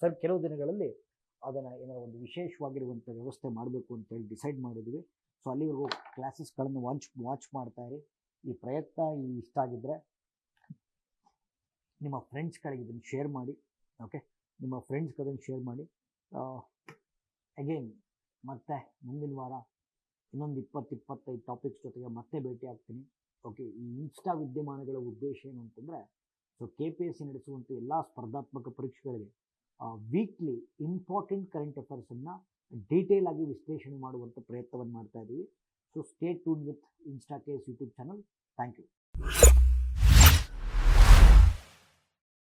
ಸರ್ ಕೆಲವು ದಿನಗಳಲ್ಲಿ ಅದನ್ನು ಏನಾದ್ರು ಒಂದು ವಿಶೇಷವಾಗಿರುವಂಥ ವ್ಯವಸ್ಥೆ ಮಾಡಬೇಕು ಅಂತೇಳಿ ಡಿಸೈಡ್ ಮಾಡಿದ್ದೀವಿ. ಸೊ ಅಲ್ಲಿವರೆಗೂ ಕ್ಲಾಸಸ್ಗಳನ್ನು ವಾಚ್ ಮಾಡ್ತಾಯಿರಿ. ಈ ಪ್ರಯತ್ನ ಇಷ್ಟ ಆಗಿದ್ದರೆ ನಿಮ್ಮ ಫ್ರೆಂಡ್ಸ್ಗಳಿಗೆ ಇದನ್ನು ಶೇರ್ ಮಾಡಿ. ಓಕೆ, ನಿಮ್ಮ ಫ್ರೆಂಡ್ಸ್ಗೆ ಅದನ್ನು ಶೇರ್ ಮಾಡಿ. ಅಗೇನ್ ಮತ್ತೆ ಮುಂದಿನ ವಾರ ಇನ್ನೊಂದು 20-25 ಟಾಪಿಕ್ಸ್ ಜೊತೆಗೆ ಮತ್ತೆ ಭೇಟಿ ಆಗ್ತೀನಿ. ಓಕೆ, ಈ ಇನ್ಸ್ಟಾ ವಿದ್ಯಮಾನಗಳ ಉದ್ದೇಶ ಏನು ಅಂತಂದರೆ, ಸೊ KPSC ನಡೆಸುವಂಥ ಎಲ್ಲ ಸ್ಪರ್ಧಾತ್ಮಕ ಪರೀಕ್ಷೆಗಳಿಗೆ ವೀಕ್ಲಿ ಇಂಪಾರ್ಟೆಂಟ್ ಕರೆಂಟ್ ಅಫೇರ್ಸನ್ನು ಡೀಟೇಲ್ ಆಗಿ ವಿಶ್ಲೇಷಣೆ ಮಾಡುವಂಥ ಪ್ರಯತ್ನವನ್ನು ಮಾಡ್ತಾ ಇದ್ದೀವಿ. So stay tune with Insta KS YouTube channel. Thank you.